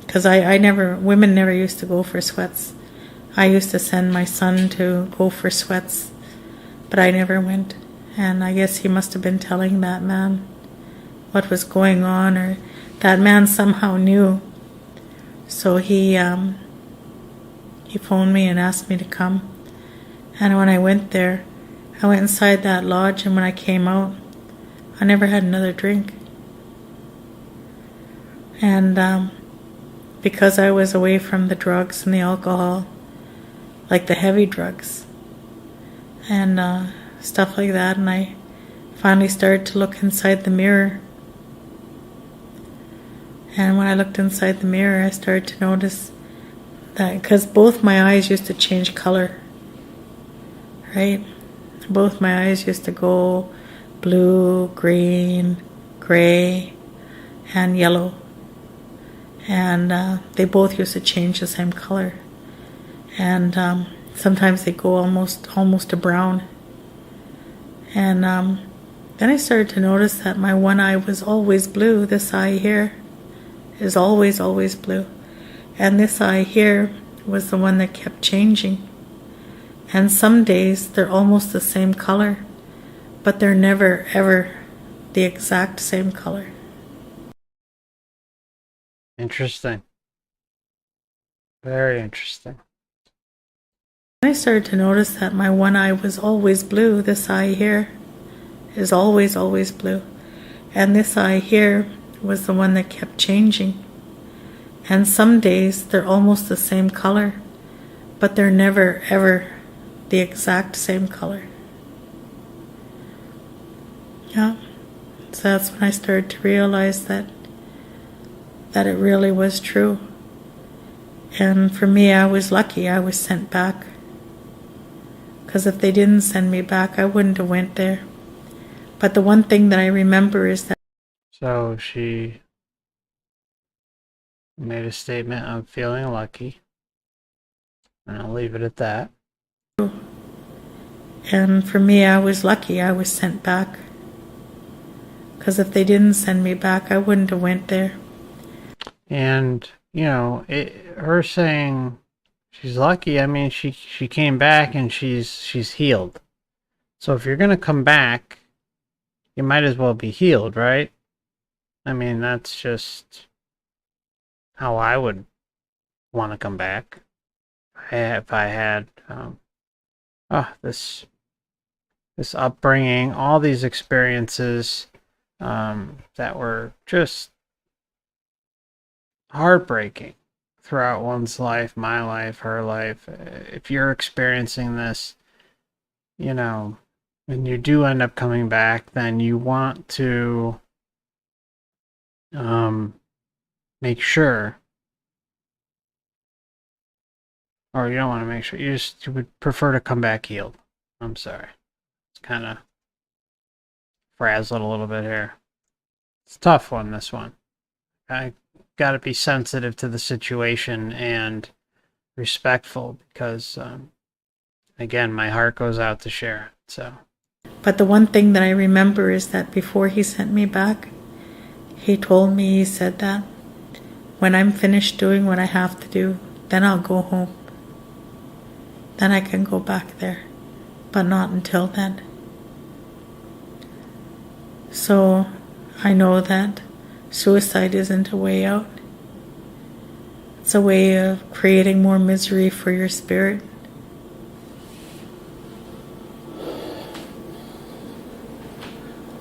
because women never used to go for sweats. I used to send my son to go for sweats, but I never went. And I guess he must have been telling that man what was going on, or that man somehow knew. So he phoned me and asked me to come. And when I went there, I went inside that lodge, and when I came out, I never had another drink. And because I was away from the drugs and the alcohol, like the heavy drugs and stuff like that, and I finally started to look inside the mirror. And when I looked inside the mirror, I started to notice that, because both my eyes used to change color, right? Both my eyes used to go blue, green, gray, and yellow. And they both used to change the same color. And sometimes they go almost to brown. And then I started to notice that my one eye was always blue. This eye here is always blue. And this eye here was the one that kept changing. And some days they're almost the same color, but they're never, ever the exact same color. Interesting. Very interesting. I started to notice that my one eye was always blue. This eye here is always blue. And this eye here was the one that kept changing. And some days they're almost the same color, but they're never, ever the exact same color. Yeah. So that's when I started to realize that it really was true. And for me, I was lucky I was sent back. Because if they didn't send me back, I wouldn't have went there. But the one thing that I remember is that... So she made a statement of feeling lucky. And I'll leave it at that. And for me, I was lucky I was sent back. Because if they didn't send me back, I wouldn't have went there. And, her saying she's lucky, I mean, she came back and she's healed. So if you're going to come back, you might as well be healed, right? I mean, that's just how I would want to come back. If I had this upbringing, all these experiences that were just heartbreaking throughout one's life, my life, her life. If you're experiencing this, and you do end up coming back, then you want to make sure, or you don't want to make sure, you would prefer to come back healed. I'm sorry. It's kind of frazzled a little bit here. It's a tough one, this one. I got to be sensitive to the situation and respectful because, again, my heart goes out to Sharon. So, But the one thing that I remember is that before he sent me back, he told me, he said that when I'm finished doing what I have to do, then I'll go home. Then I can go back there, but not until then. So I know that suicide isn't a way out. It's a way of creating more misery for your spirit.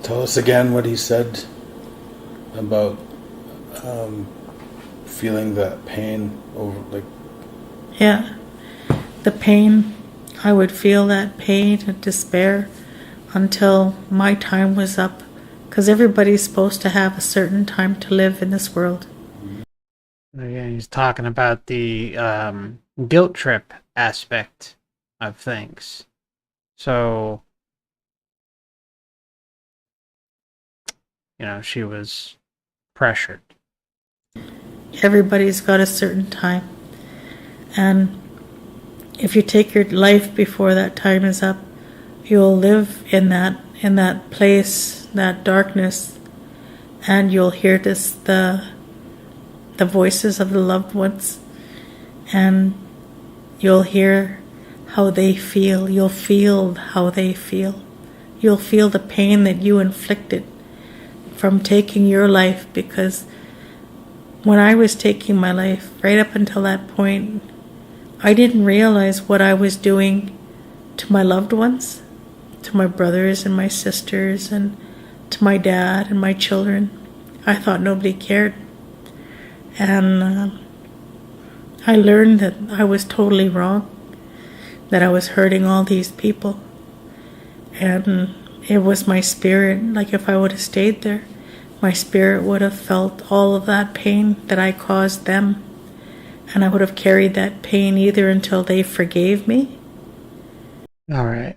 Tell us again what he said about feeling that pain over, like. Yeah, the pain, I would feel that pain and despair until my time was up, because everybody's supposed to have a certain time to live in this world. again, he's talking about the guilt trip aspect of things. So, she was pressured. Everybody's got a certain time, and if you take your life before that time is up, you'll live in that place, that darkness, and you'll hear the voices of the loved ones, and you'll hear how they feel. You'll feel how they feel. You'll feel the pain that you inflicted from taking your life, because when I was taking my life, right up until that point, I didn't realize what I was doing to my loved ones, to my brothers and my sisters, and to my dad and my children. I thought nobody cared. And I learned that I was totally wrong, that I was hurting all these people. And it was my spirit, like if I would have stayed there, my spirit would have felt all of that pain that I caused them. And I would have carried that pain either until they forgave me. All right.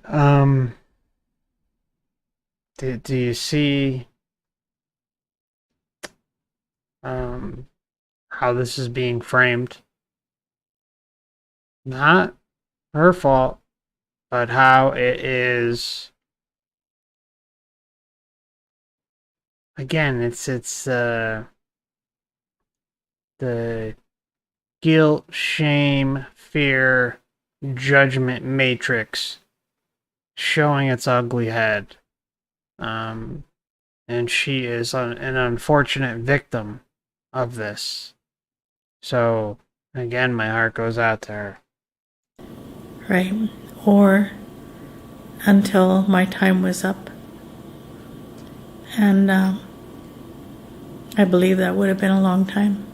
Do you see how this is being framed? Not her fault, but how it is. Again, it's the guilt, shame, fear, judgment matrix showing its ugly head. And she is an unfortunate victim of this. So, again, my heart goes out to her. Right. Or until my time was up. And I believe that would have been a long time.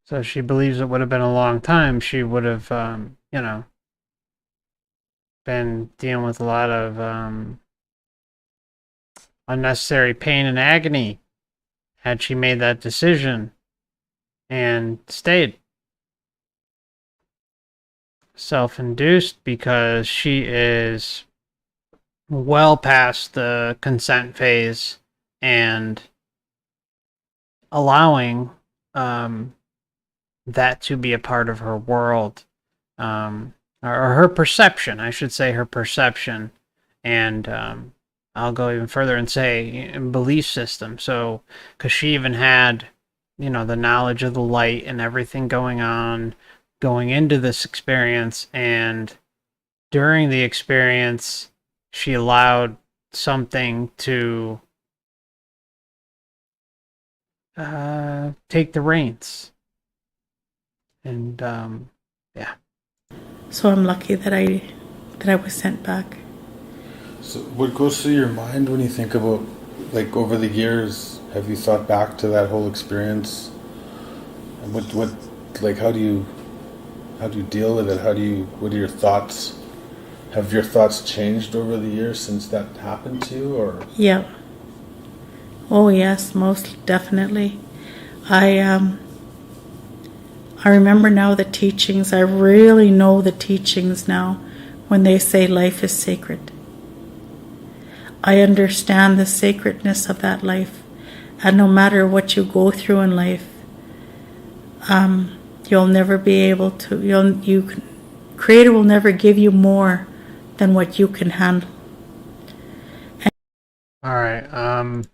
So she believes it would have been a long time. She would have, been dealing with a lot of unnecessary pain and agony had she made that decision and stayed. Self-induced because she is well past the consent phase and allowing that to be a part of her world, or her perception, I should say, her perception, and I'll go even further and say belief system. So, because she even had, the knowledge of the light and everything going on, going into this experience, and during the experience, she allowed something to take the reins. And yeah. So I'm lucky that I was sent back. So what goes through your mind when you think about, like, over the years, have you thought back to that whole experience? And how do you deal with it? What are your thoughts? Have your thoughts changed over the years since that happened to you, or? Yeah. Oh yes, most definitely. I remember now the teachings. I really know the teachings now when they say life is sacred. I understand the sacredness of that life. And no matter what you go through in life, You'll never be able to, Creator will never give you more than what you can handle. All right.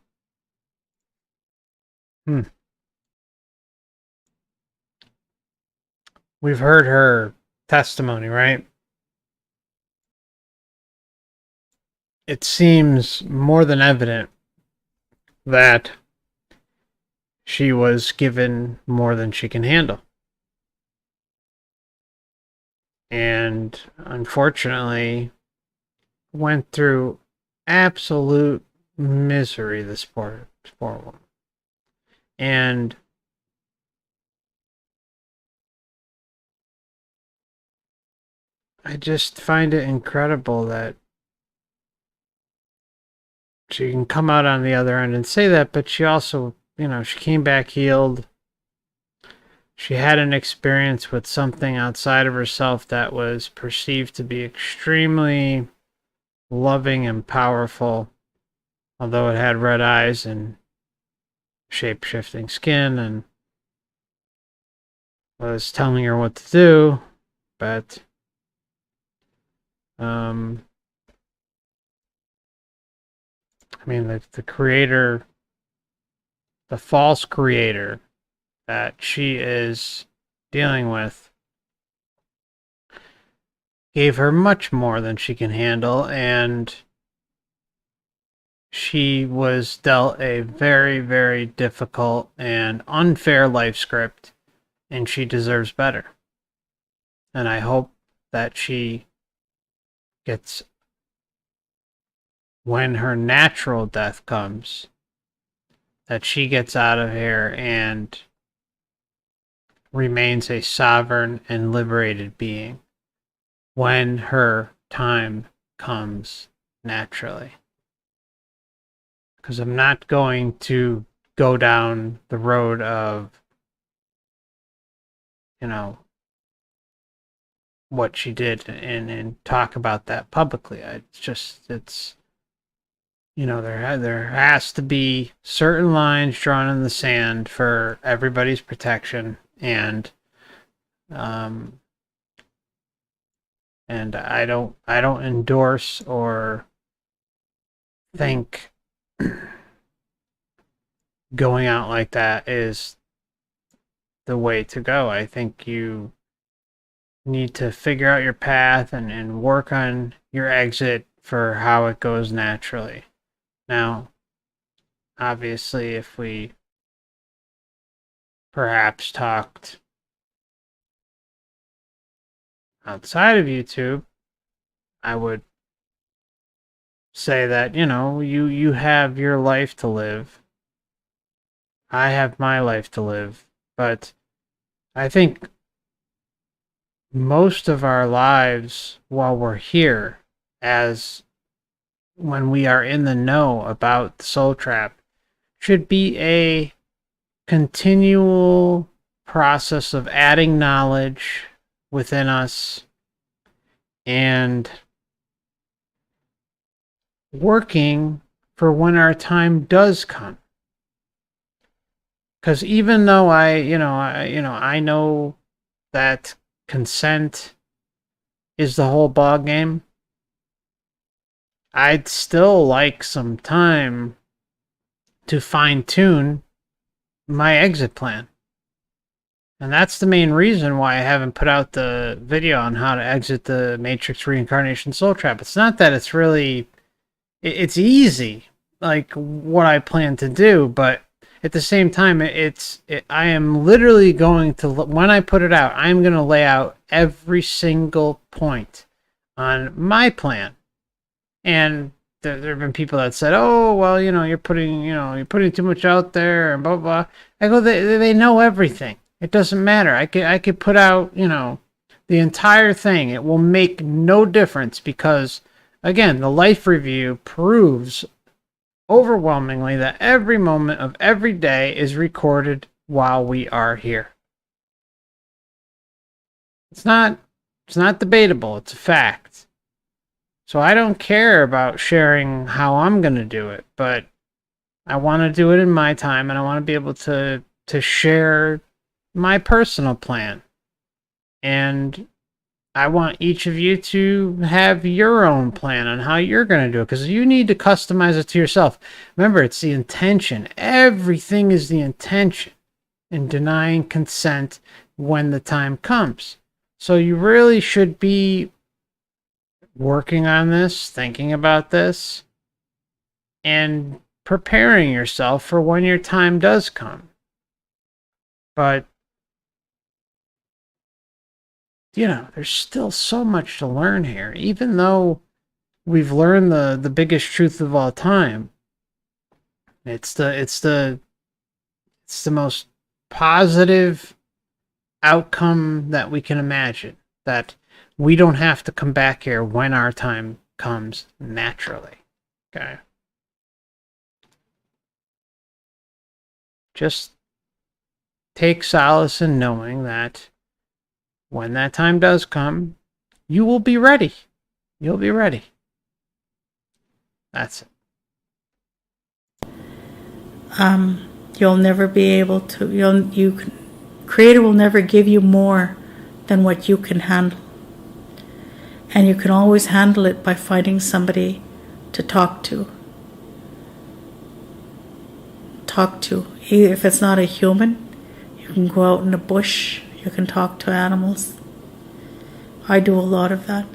We've heard her testimony, right? It seems more than evident that she was given more than she can handle. And unfortunately, went through absolute misery, this poor woman. And I just find it incredible that she can come out on the other end and say that, but she also, she came back healed. She had an experience with something outside of herself that was perceived to be extremely loving and powerful, although it had red eyes and shape-shifting skin and was telling her what to do, but the creator, the false creator that she is dealing with, gave her much more than she can handle, and she was dealt a very, very difficult and unfair life script, and she deserves better. And I hope that she gets, when her natural death comes, that she gets out of here and remains a sovereign and liberated being when her time comes naturally. Because I'm not going to go down the road of, what she did and talk about that publicly. There has to be certain lines drawn in the sand for everybody's protection, and I don't endorse or think going out like that is the way to go. I think you need to figure out your path and work on your exit for how it goes naturally. Now, obviously, if we perhaps talked outside of YouTube, I would say that, you have your life to live. I have my life to live. But I think most of our lives while we're here, as when we are in the know about the soul trap, should be a continual process of adding knowledge within us and working for when our time does come. Because even though I know that consent is the whole ball game, I'd still like some time to fine-tune my exit plan. And that's the main reason why I haven't put out the video on how to exit the Matrix Reincarnation Soul Trap. It's not that it's really... It's easy, like what I plan to do, but at the same time, I am literally going to... When I put it out, I'm going to lay out every single point on my plan. And there have been people that said, "Oh, well, you're putting too much out there," and blah blah. I go, they know everything. It doesn't matter. I could put out, the entire thing. It will make no difference because, again, the life review proves overwhelmingly that every moment of every day is recorded while we are here. It's not debatable. It's a fact. So I don't care about sharing how I'm going to do it, but I want to do it in my time, and I want to be able to share my personal plan. And I want each of you to have your own plan on how you're going to do it, because you need to customize it to yourself. Remember, it's the intention. Everything is the intention in denying consent when the time comes. So you really should be working on this, thinking about this, and preparing yourself for when your time does come. But there's still so much to learn here. Even though we've learned the biggest truth of all time, it's the most positive outcome that we can imagine. That we don't have to come back here when our time comes naturally. Okay. Just take solace in knowing that when that time does come, you will be ready. You'll be ready. That's it. You'll never be able to. Creator will never give you more than what you can handle, and you can always handle it by finding somebody to talk to. If it's not a human, you can go out in the bush. You can talk to animals. I do a lot of that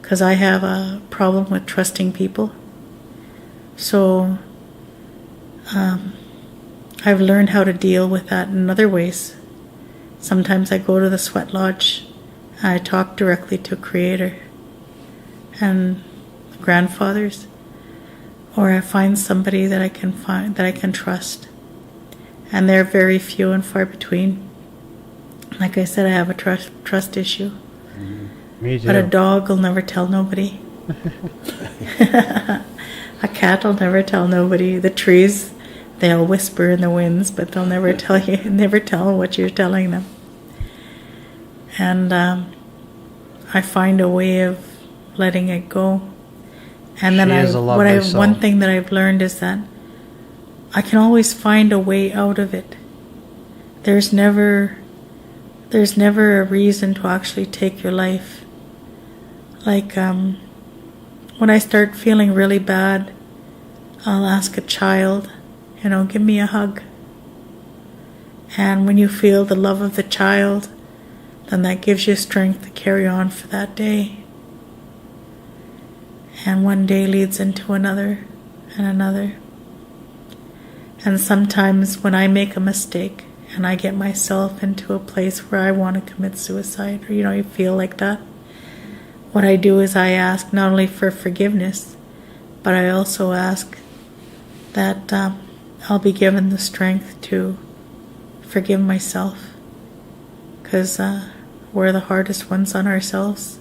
because I have a problem with trusting people. So I've learned how to deal with that in other ways. Sometimes I go to the sweat lodge and I talk directly to Creator and grandfathers, or I find somebody that I can trust, and they're very few and far between. Like I said, I have a trust issue. Me too. But a dog will never tell nobody. A cat will never tell nobody. The trees, they'll whisper in the winds, but they'll never tell you, never tell what you're telling them. And I find a way of letting it go. And then one thing that I've learned is that I can always find a way out of it. There's never a reason to actually take your life. Like, when I start feeling really bad, I'll ask a child, give me a hug. And when you feel the love of the child, then that gives you strength to carry on for that day. And one day leads into another and another. And sometimes when I make a mistake and I get myself into a place where I want to commit suicide, or you feel like that, what I do is I ask not only for forgiveness, but I also ask that I'll be given the strength to forgive myself, because we're the hardest ones on ourselves.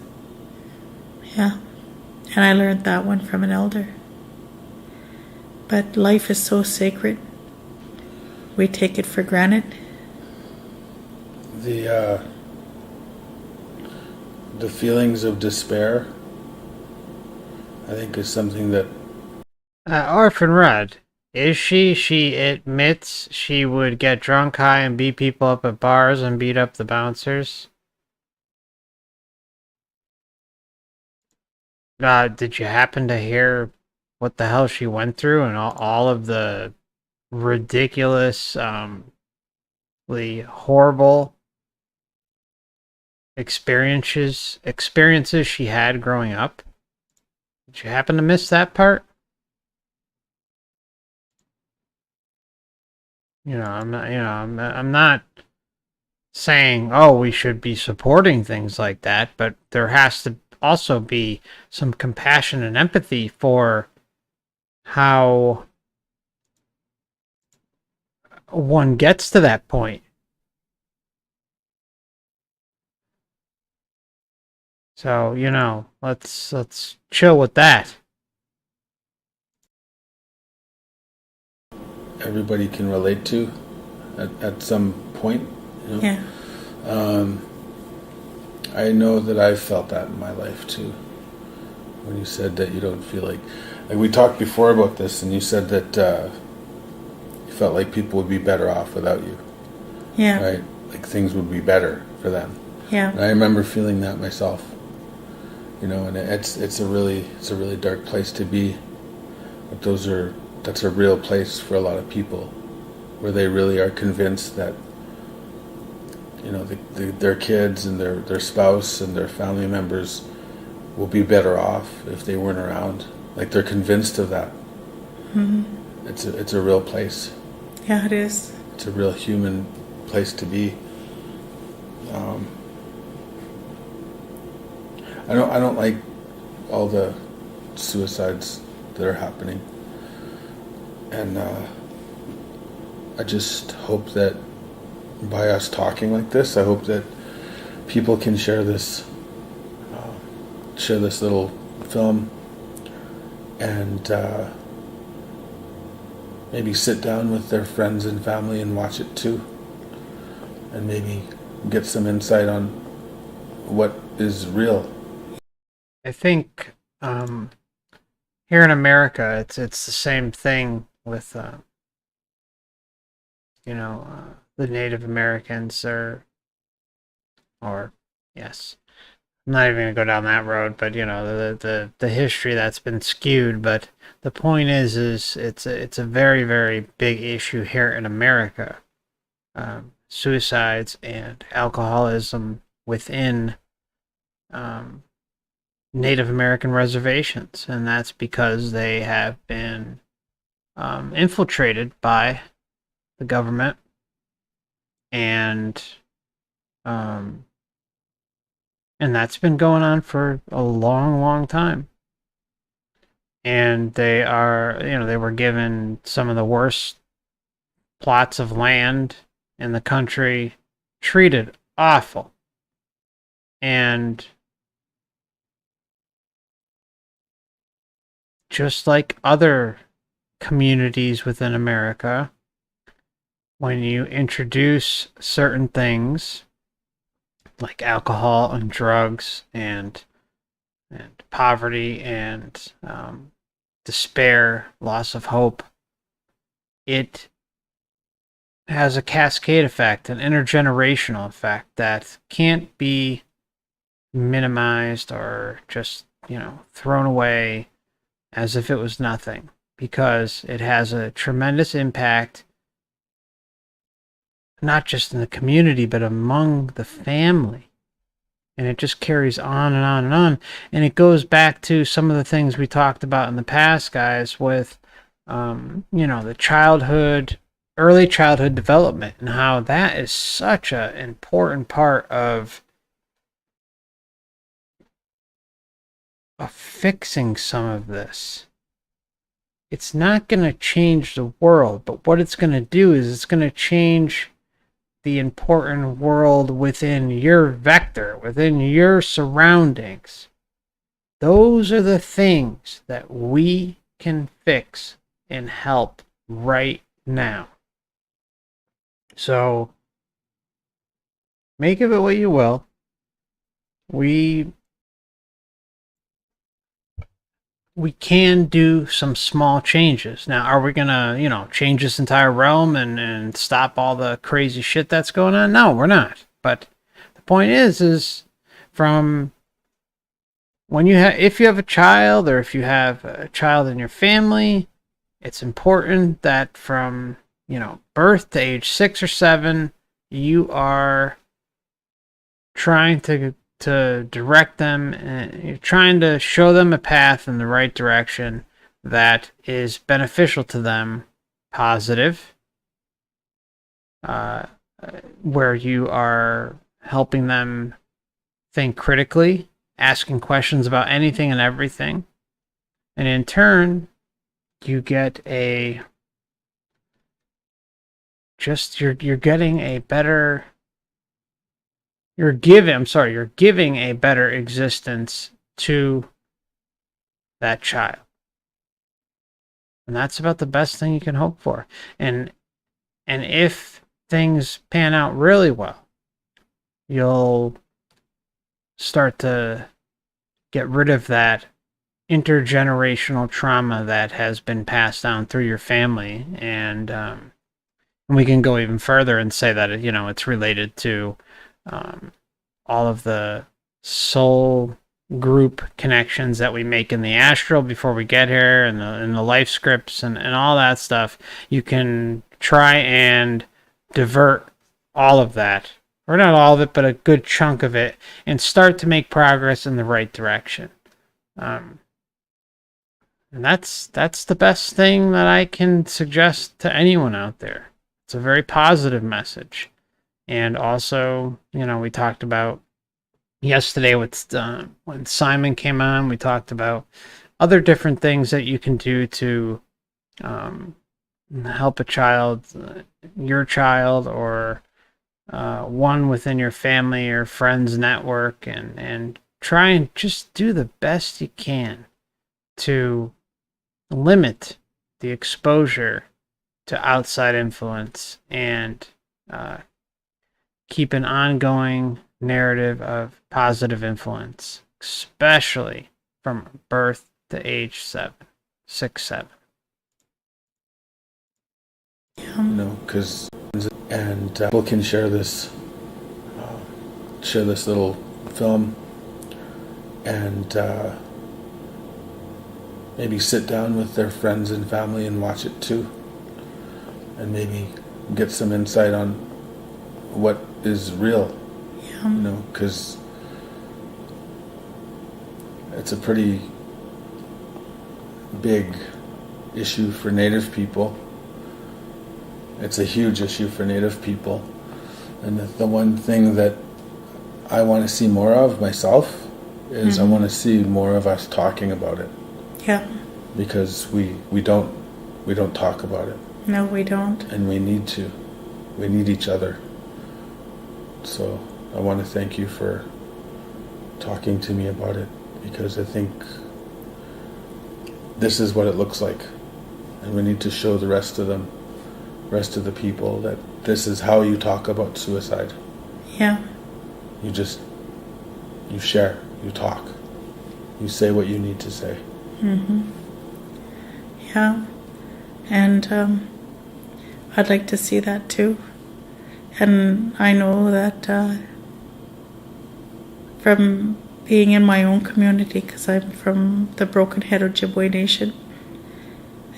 Yeah. And I learned that one from an elder. But life is so sacred. We take it for granted. The feelings of despair, I think, is something that... Orphan Red, is she? She admits she would get drunk, high, and beat people up at bars and beat up the bouncers. Did you happen to hear what the hell she went through and all of the ridiculous, horrible experiences she had growing up? Did you happen to miss that part? I'm not saying, oh, we should be supporting things like that, but there has to also be some compassion and empathy for how one gets to that point. So, let's chill with that. Everybody can relate to at some point. Yeah. I know that I've felt that in my life too. When you said that you don't feel like we talked before about this, and you said that you felt like people would be better off without you. Yeah. right? Like things would be better for them. Yeah. And I remember feeling that myself. And it's a really dark place to be. But that's a real place for a lot of people, where they really are convinced that their kids and their spouse and their family members will be better off if they weren't around. Like they're convinced of that. Mm-hmm. It's a real place. Yeah, it is. It's a real human place to be. I don't like all the suicides that are happening, and I just hope that by us talking like this, I hope that people can share this little film, and maybe sit down with their friends and family and watch it too, and maybe get some insight on what is real. I think here in America, it's the same thing with the Native Americans or yes, I'm not even gonna go down that road, but the history that's been skewed. But the point is it's a very, very big issue here in America. Suicides and alcoholism within Native American reservations, and that's because they have been infiltrated by the government, and that's been going on for a long, long time. And they were given some of the worst plots of land in the country, treated awful, and just like other communities within America, when you introduce certain things like alcohol and drugs and poverty and despair, loss of hope, it has a cascade effect, an intergenerational effect that can't be minimized or just, thrown away as if it was nothing, because it has a tremendous impact, not just in the community, but among the family. And it just carries on and on and on. And it goes back to some of the things we talked about in the past, guys, with, the early childhood development, and how that is such an important part of fixing some of this. It's not going to change the world, but what it's going to do is it's going to change the important world within your vector, within your surroundings. Those are the things that we can fix and help right now. So, make of it what you will. We can do some small changes. Now, are we going to, change this entire realm and stop all the crazy shit that's going on? No, we're not. But the point is from if you have a child, or if you have a child in your family, it's important that from, birth to age 6 or 7, you are trying to direct them, and you're trying to show them a path in the right direction that is beneficial to them, positive, where you are helping them think critically, asking questions about anything and everything. And in turn, you get you're getting a better, you're giving a better existence to that child. And that's about the best thing you can hope for. And if things pan out really well, you'll start to get rid of that intergenerational trauma that has been passed down through your family, and And we can go even further and say that, it's related to all of the soul group connections that we make in the astral before we get here, and the life scripts and all that stuff. You can try and divert all of that, or not all of it, but a good chunk of it, and start to make progress in the right direction. And that's the best thing that I can suggest to anyone out there. It's a very positive message. And also, we talked about yesterday with when Simon came on, we talked about other different things that you can do to help a child, your child, or one within your family or friends network, and try and just do the best you can to limit the exposure to outside influence and keep an ongoing narrative of positive influence, especially from birth to age 6, 7. Because and people can share this little film and maybe sit down with their friends and family and watch it too, and maybe get some insight on what is real. Because it's a pretty big issue for Native people. It's a huge issue for Native people. And the one thing that I want to see more of myself is I want to see more of us talking about it. Yeah. Because we don't talk about it. No, we don't. And we need to. We need each other. So I want to thank you for talking to me about it, because I think this is what it looks like. And we need to show the rest of the people that this is how you talk about suicide. Yeah. You share, you talk, you say what you need to say. Yeah. And I'd like to see that too. And I know that from being in my own community, because I'm from the Broken Head Ojibwe Nation,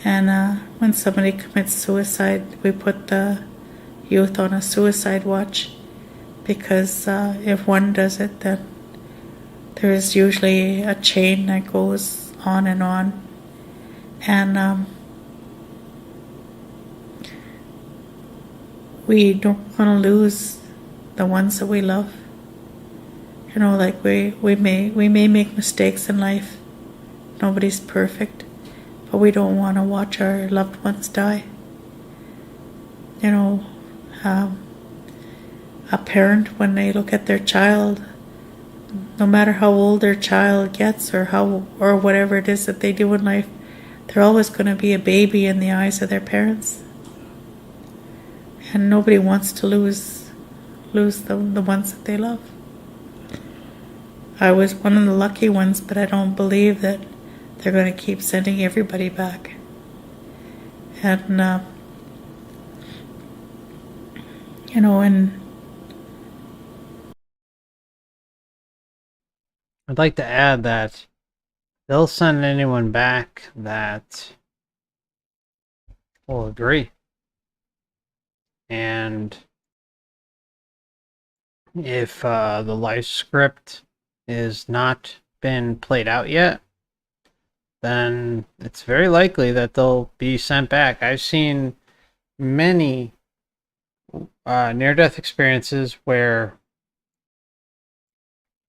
and when somebody commits suicide, we put the youth on a suicide watch, because if one does it, then there's usually a chain that goes on. And we don't want to lose the ones that we love. Like we may make mistakes in life. Nobody's perfect. But we don't want to watch our loved ones die. A parent, when they look at their child, no matter how old their child gets or whatever it is that they do in life, they're always going to be a baby in the eyes of their parents. And nobody wants to lose the ones that they love. I was one of the lucky ones, but I don't believe that they're going to keep sending everybody back. And, and I'd like to add that they'll send anyone back that will agree. And if the life script is not been played out yet, then it's very likely that they'll be sent back. I've seen many near-death experiences where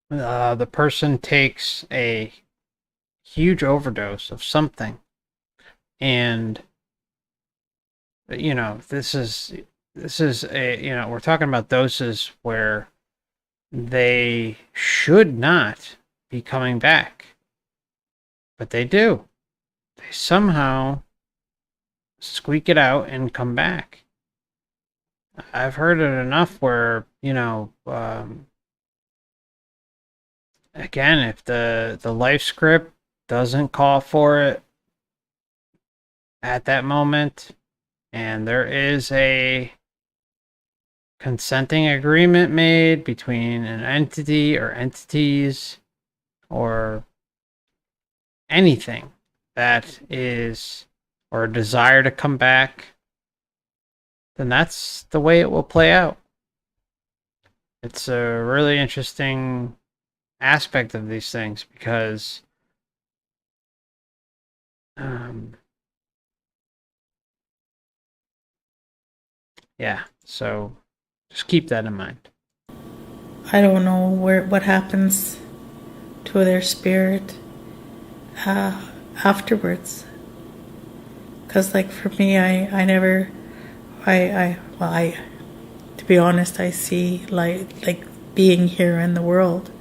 the person takes a huge overdose of something, and this is a we're talking about doses where they should not be coming back, but they do. They somehow squeak it out and come back. I've heard it enough where again, if the life script doesn't call for it at that moment, and there is a consenting agreement made between an entity or entities or anything that is, or a desire to come back, then that's the way it will play out. It's a really interesting aspect of these things because yeah, so just keep that in mind. I don't know what happens to their spirit afterwards. Because, like, for me, to be honest, I see like being here in the world.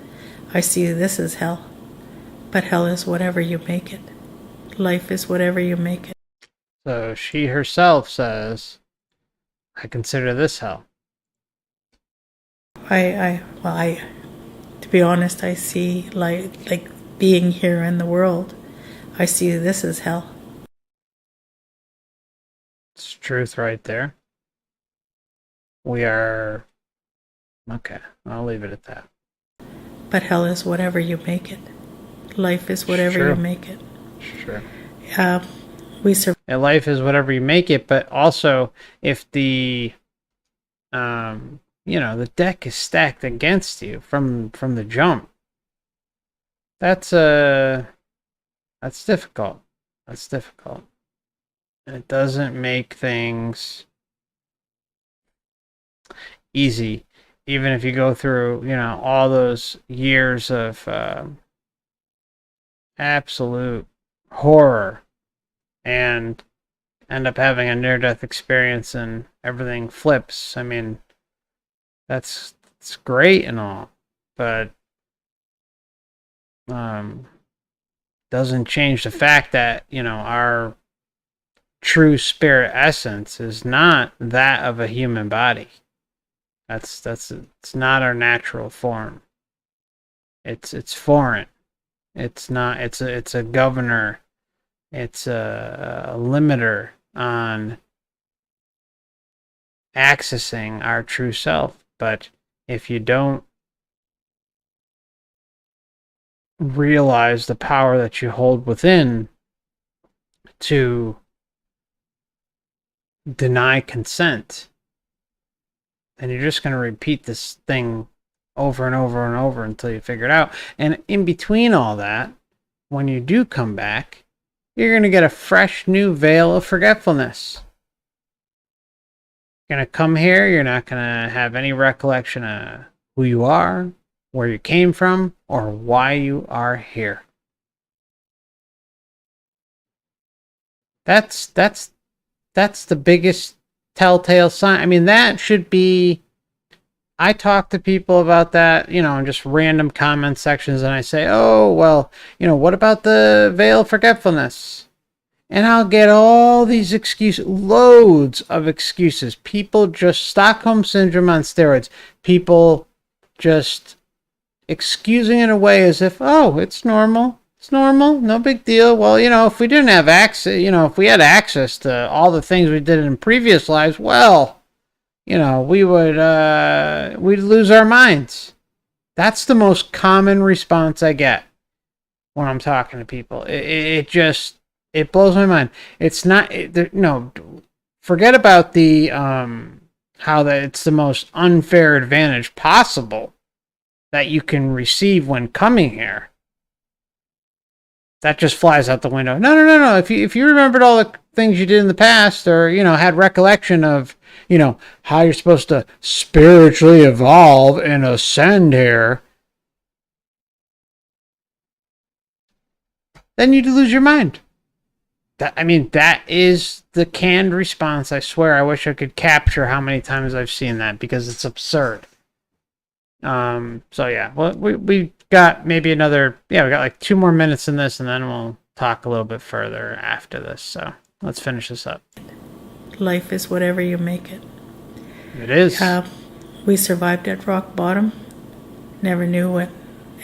I see this as hell, but hell is whatever you make it. Life is whatever you make it. So she herself says, I consider this hell. To be honest, I see like being here in the world. I see this as hell. It's truth right there. We are... Okay, I'll leave it at that. But hell is whatever you make it. Life is whatever you make it. Sure. Life is whatever you make it, but also if the the deck is stacked against you from the jump, that's difficult. That's difficult. And it doesn't make things easy, even if you go through, all those years of absolute horror and end up having a near-death experience and everything flips. I mean, it's great and all, but doesn't change the fact that, our true spirit essence is not that of a human body. It's not our natural form. It's foreign. It's not. It's a governor. It's a limiter on accessing our true self. But if you don't realize the power that you hold within to deny consent, then you're just going to repeat this thing over and over and over until you figure it out. And in between all that, when you do come back, you're going to get a fresh new veil of forgetfulness. You're going to come here, you're not going to have any recollection of who you are, where you came from, or why you are here. That's the biggest telltale sign. I mean, that should be... I talk to people about that, in just random comment sections, and I say, oh, well, what about the veil of forgetfulness? And I'll get all these excuses, loads of excuses. People just, Stockholm Syndrome on steroids. People just excusing it away as if, oh, it's normal. It's normal, no big deal. Well, if we didn't have access, if we had access to all the things we did in previous lives, well, we would, we'd lose our minds. That's the most common response I get when I'm talking to people. It blows my mind. It's not, no, forget about the, how that it's the most unfair advantage possible that you can receive when coming here. That just flies out the window. No. If you remembered all the things you did in the past, or had recollection of how you're supposed to spiritually evolve and ascend here, then you'd lose your mind. That is the canned response. I swear, I wish I could capture how many times I've seen that, because it's absurd. So yeah, well, we got maybe another, we got like 2 more minutes in this, and then we'll talk a little bit further after this. So let's finish this up. Life is whatever you make it. It is. We survived at rock bottom. Never knew what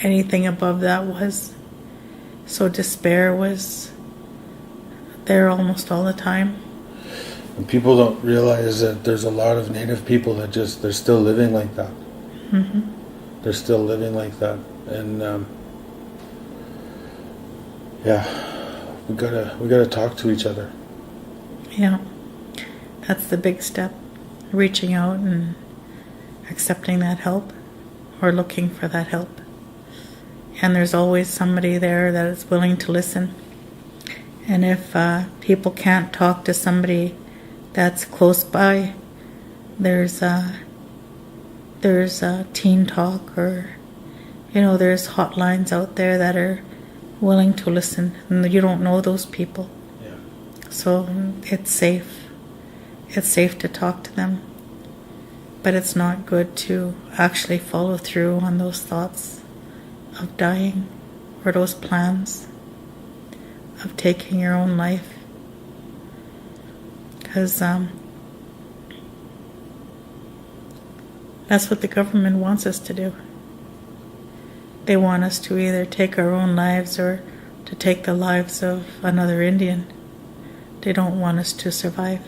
anything above that was. So despair was there almost all the time. And people don't realize that there's a lot of Native people that they're still living like that. Mm-hmm. They're still living like that. And yeah, we gotta talk to each other. Yeah, that's the big step. Reaching out and accepting that help, or looking for that help. And there's always somebody there that is willing to listen. And if people can't talk to somebody that's close by, there's Teen Talk, or there's hotlines out there that are willing to listen, and you don't know those people. Yeah. So it's safe. It's safe to talk to them. But it's not good to actually follow through on those thoughts of dying, or those plans of taking your own life. Because that's what the government wants us to do. They want us to either take our own lives or to take the lives of another Indian. They don't want us to survive.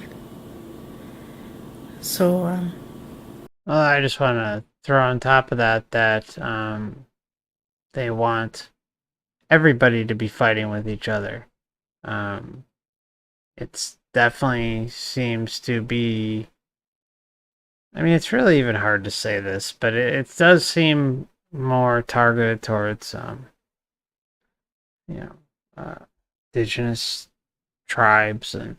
So, Well, I just want to throw on top of that they want everybody to be fighting with each other. It's definitely seems to be. I mean, it's really even hard to say this, but it does seem more targeted towards, indigenous tribes and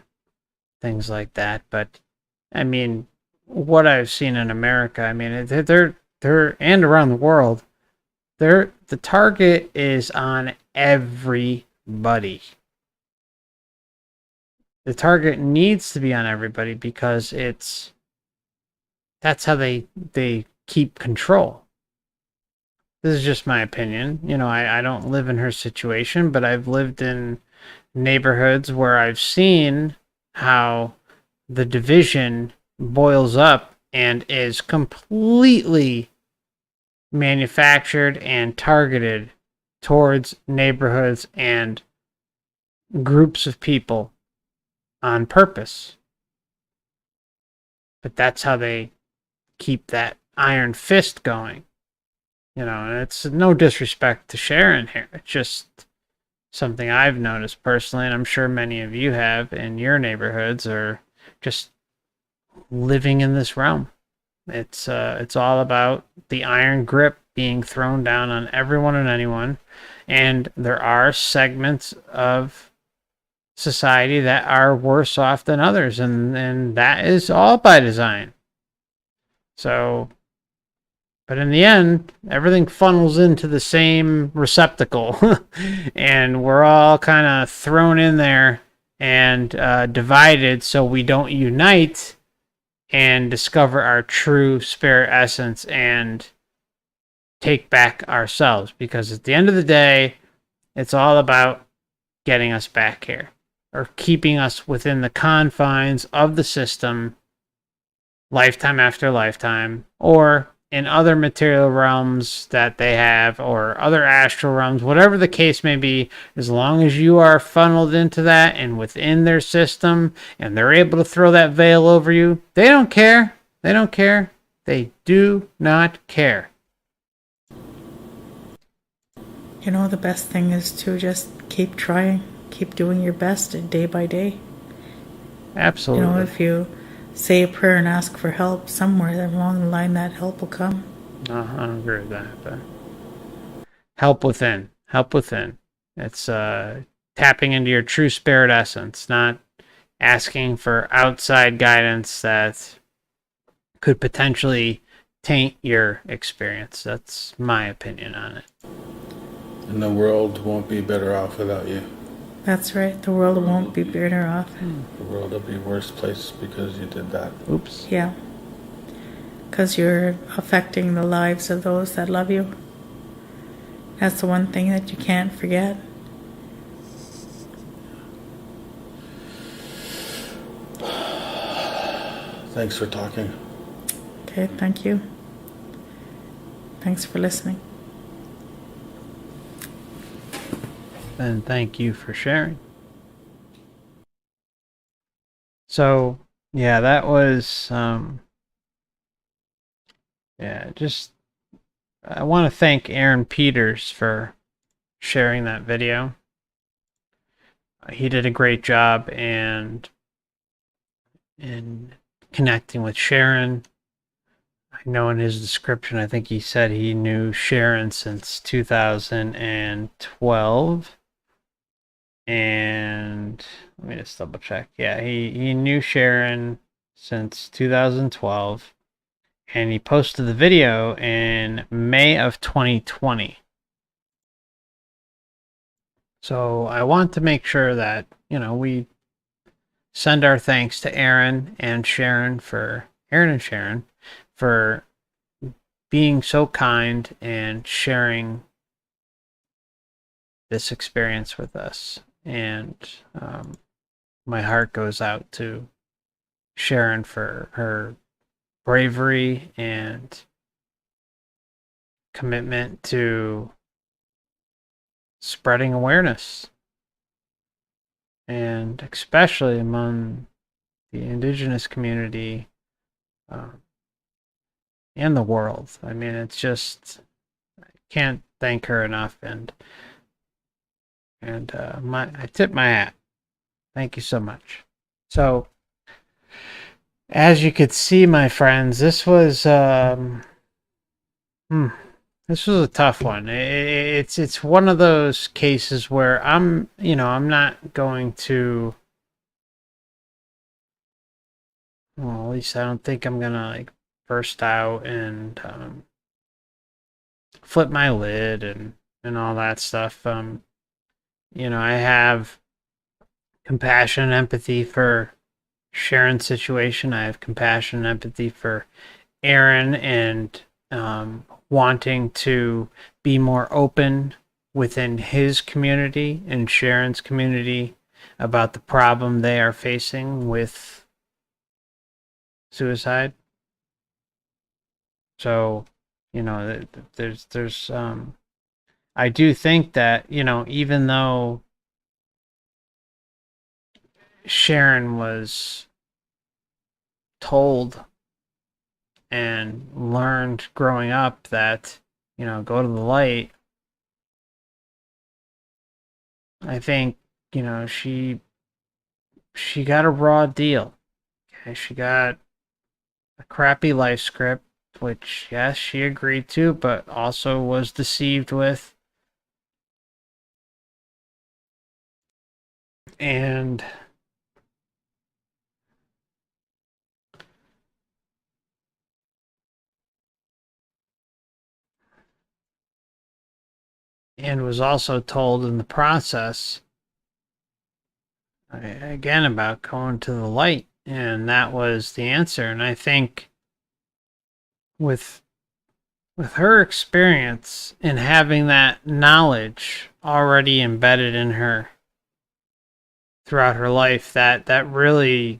things like that. But I mean, what I've seen in America, I mean, they're and around the world, the target is on everybody. The target needs to be on everybody because that's how they keep control. This is just my opinion. I don't live in her situation, but I've lived in neighborhoods where I've seen how the division boils up and is completely manufactured and targeted towards neighborhoods and groups of people on purpose. But that's how they keep that iron fist going. And it's no disrespect to Sharon here. It's just something I've noticed personally, and I'm sure many of you have in your neighborhoods, or just living in this realm. It's all about the iron grip being thrown down on everyone and anyone, and there are segments of society that are worse off than others, and that is all by design. So, but in the end, everything funnels into the same receptacle, and we're all kind of thrown in there and divided, so we don't unite and discover our true spirit essence and take back ourselves. Because at the end of the day, it's all about getting us back here, or keeping us within the confines of the system, lifetime after lifetime, or in other material realms that they have, or other astral realms, whatever the case may be. As long as you are funneled into that and within their system, and they're able to throw that veil over you, they don't care. They don't care. They do not care. the best thing is to just keep trying, keep doing your best day by day. Absolutely. If you say a prayer and ask for help, somewhere along the line that help will come. I don't agree with that, but help within. It's tapping into your true spirit essence, not asking for outside guidance that could potentially taint your experience. That's my opinion on it. And the world won't be better off without you. That's right. The world won't be better off. The world will be a worse place because you did that. Oops. Yeah. Because you're affecting the lives of those that love you. That's the one thing that you can't forget. Thanks for talking. Okay, thank you. Thanks for listening. And thank you for sharing. So, Yeah, that was yeah, just I want to thank Aaron Peters for sharing that video. He did a great job and connecting with Sharon. I know in his description, I think he said he knew Sharon since 2012. And let me just double check. Yeah, he knew Sharon since 2012. And he posted the video in May of 2020. So I want to make sure that, we send our thanks to Aaron and Sharon for being so kind and sharing this experience with us. And my heart goes out to Sharon for her bravery and commitment to spreading awareness, and especially among the indigenous community and the world. I mean, it's just, I can't thank her enough, and I tip my hat. Thank you so much. So, as you could see, my friends, this was this was a tough one. It's one of those cases where I'm not going to. Well, at least I don't think I'm gonna like burst out and flip my lid and all that stuff. I have compassion and empathy for Sharon's situation. I have compassion and empathy for Aaron and wanting to be more open within his community and Sharon's community about the problem they are facing with suicide. So, there's I do think that, even though Sharon was told and learned growing up that, go to the light, I think, she got a raw deal. Okay, she got a crappy life script, which yes, she agreed to, but also was deceived with. And was also told in the process again about going to the light, and that was the answer. And I think with her experience and having that knowledge already embedded in her throughout her life, that really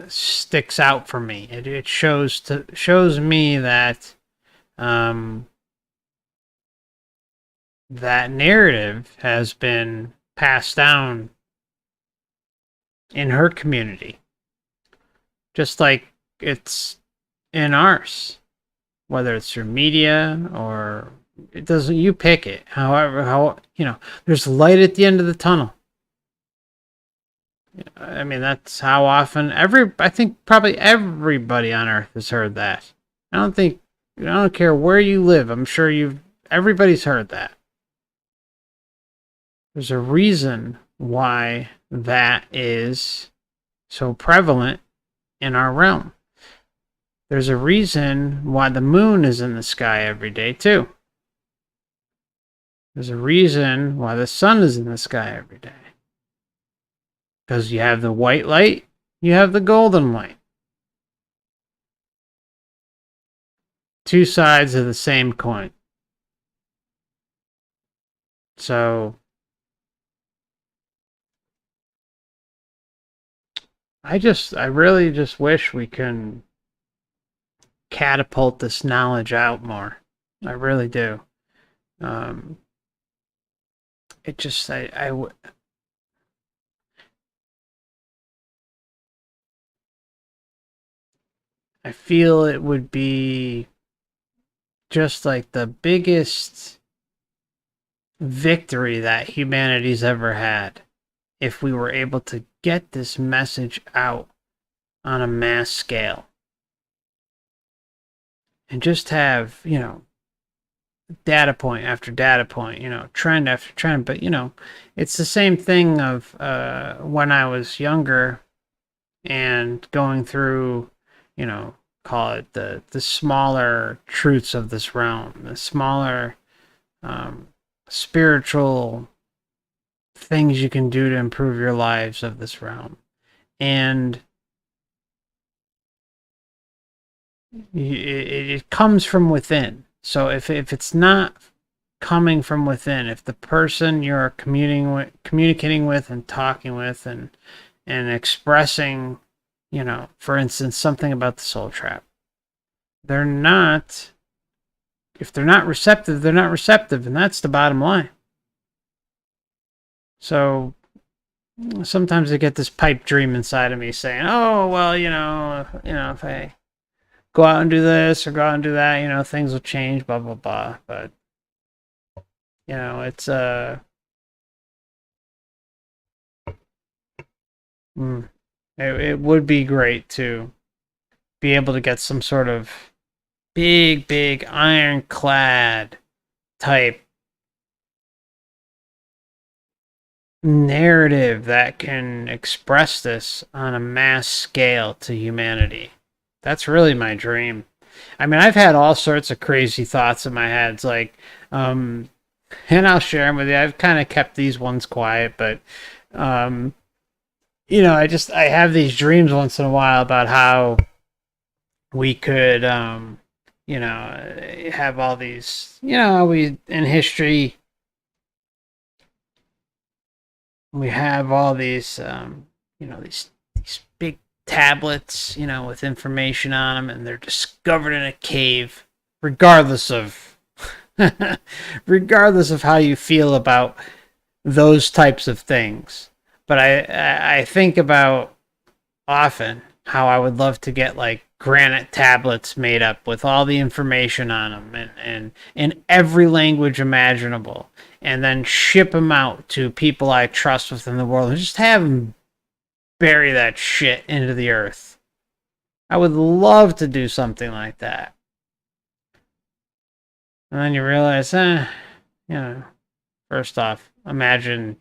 sticks out for me. It shows me that that narrative has been passed down in her community, just like it's in ours, whether it's through media or it doesn't, you pick it. However, there's light at the end of the tunnel. I mean, that's how often I think probably everybody on earth has heard that. I don't care where you live. I'm sure everybody's heard that. There's a reason why that is so prevalent in our realm. There's a reason why the moon is in the sky every day, too. There's a reason why the sun is in the sky every day. Because you have the white light, you have the golden light. Two sides of the same coin. So, I really just wish we can catapult this knowledge out more. I really do. It just, I feel it would be just like the biggest victory that humanity's ever had if we were able to get this message out on a mass scale and just have, data point after data point, trend after trend. But, it's the same thing of when I was younger and going through, call it the smaller truths of this realm, the smaller spiritual things you can do to improve your lives of this realm. And it comes from within. So if it's not coming from within, if the person you're communicating with and talking with and expressing, for instance, something about the soul trap, if they're not receptive, they're not receptive, and that's the bottom line. So sometimes I get this pipe dream inside of me saying, oh, well, if I go out and do this or go out and do that, things will change, blah, blah, blah. But, it's, it would be great to be able to get some sort of big ironclad type narrative that can express this on a mass scale to humanity. That's really my dream. I mean, I've had all sorts of crazy thoughts in my head. It's like, and I'll share them with you. I've kind of kept these ones quiet, but, I have these dreams once in a while about how we could, have all these, we, in history, we have all these, these big tablets, with information on them, and they're discovered in a cave, regardless of how you feel about those types of things. But I think about often how I would love to get like granite tablets made up with all the information on them and in every language imaginable, and then ship them out to people I trust within the world and just have them bury that shit into the earth. I would love to do something like that. And then you realize, first off, imagine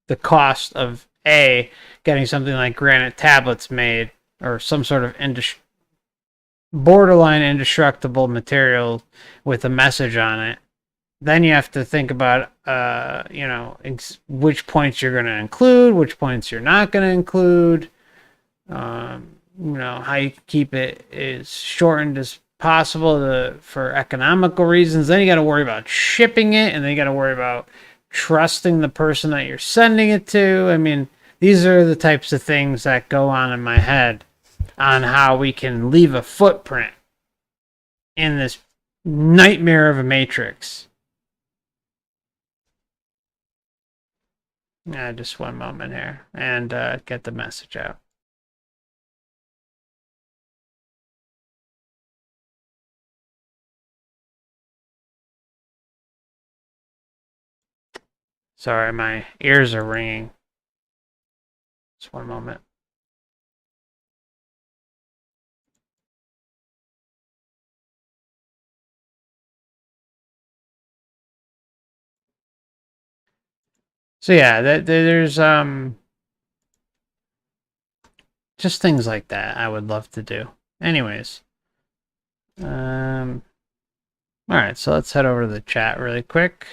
the cost of getting something like granite tablets made or some sort of borderline indestructible material with a message on it. Then you have to think about, which points you're going to include, which points you're not going to include, how you keep it as shortened as possible for economical reasons. Then you got to worry about shipping it, and then you got to worry about trusting the person that you're sending it to. I mean, these are the types of things that go on in my head on how we can leave a footprint in this nightmare of a matrix. Just one moment here and get the message out. Sorry, my ears are ringing. Just one moment. So yeah, there's just things like that I would love to do. Anyways, all right, so let's head over to the chat really quick.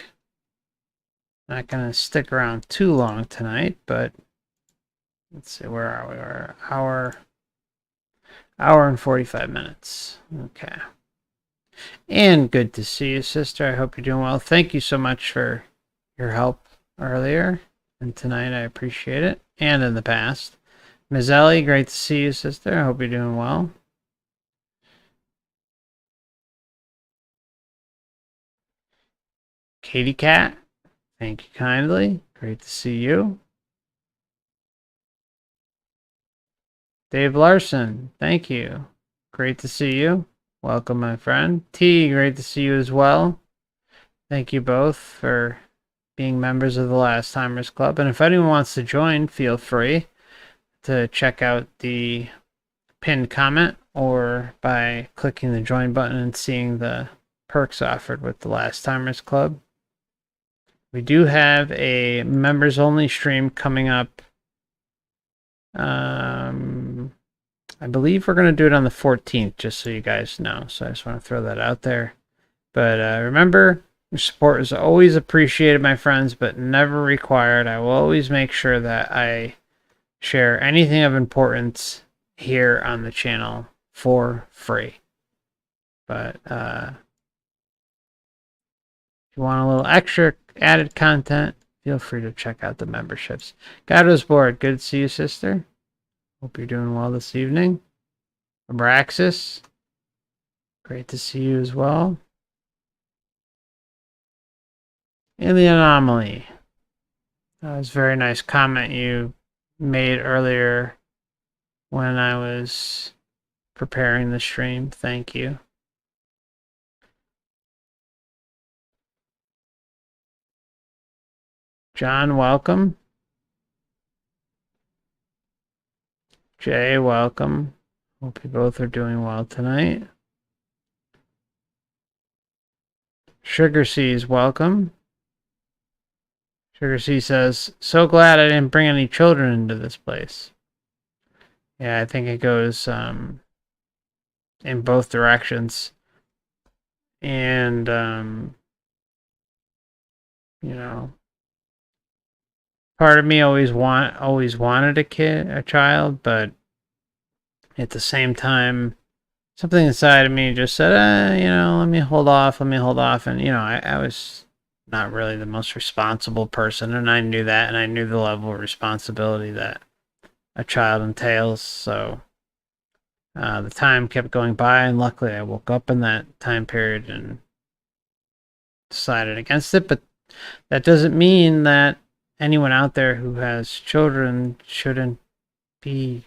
Not gonna stick around too long tonight, but let's see, where are we? We're hour and 45 minutes. Okay. And good to see you, sister. I hope you're doing well. Thank you so much for your help earlier and tonight. I appreciate it. And in the past. Ms. Ellie, great to see you, sister. I hope you're doing well. Katie Cat, thank you kindly. Great to see you. Dave Larson, thank you. great to see you. Welcome, my friend. T, great to see you as well. Thank you both for being members of the Last Timers Club. And if anyone wants to join, feel free to check out the pinned comment or by clicking the join button and seeing the perks offered with the Last Timers Club. We do have a members only stream coming up. I believe we're going to do it on the 14th, just so you guys know. So I just want to throw that out there. But remember, your support is always appreciated, my friends, but never required. I will always make sure that I share anything of importance here on the channel for free. But if you want a little extra added content, feel free to check out the memberships. Gado's board, good to see you, sister. Hope you're doing well this evening. Abraxas, great to see you as well. And the anomaly. That was a very nice comment you made earlier when I was preparing the stream. Thank you. John, welcome. Jay, welcome. Hope you both are doing well tonight. Sugar Seas, welcome. Sugar Sea says, so glad I didn't bring any children into this place. Yeah, I think it goes in both directions. And, you know, part of me always wanted a child, but at the same time, something inside of me just said, you know, let me hold off. And, you know, I was not really the most responsible person, and I knew that, and I knew the level of responsibility that a child entails. So the time kept going by, and luckily I woke up in that time period and decided against it. But that doesn't mean that anyone out there who has children shouldn't be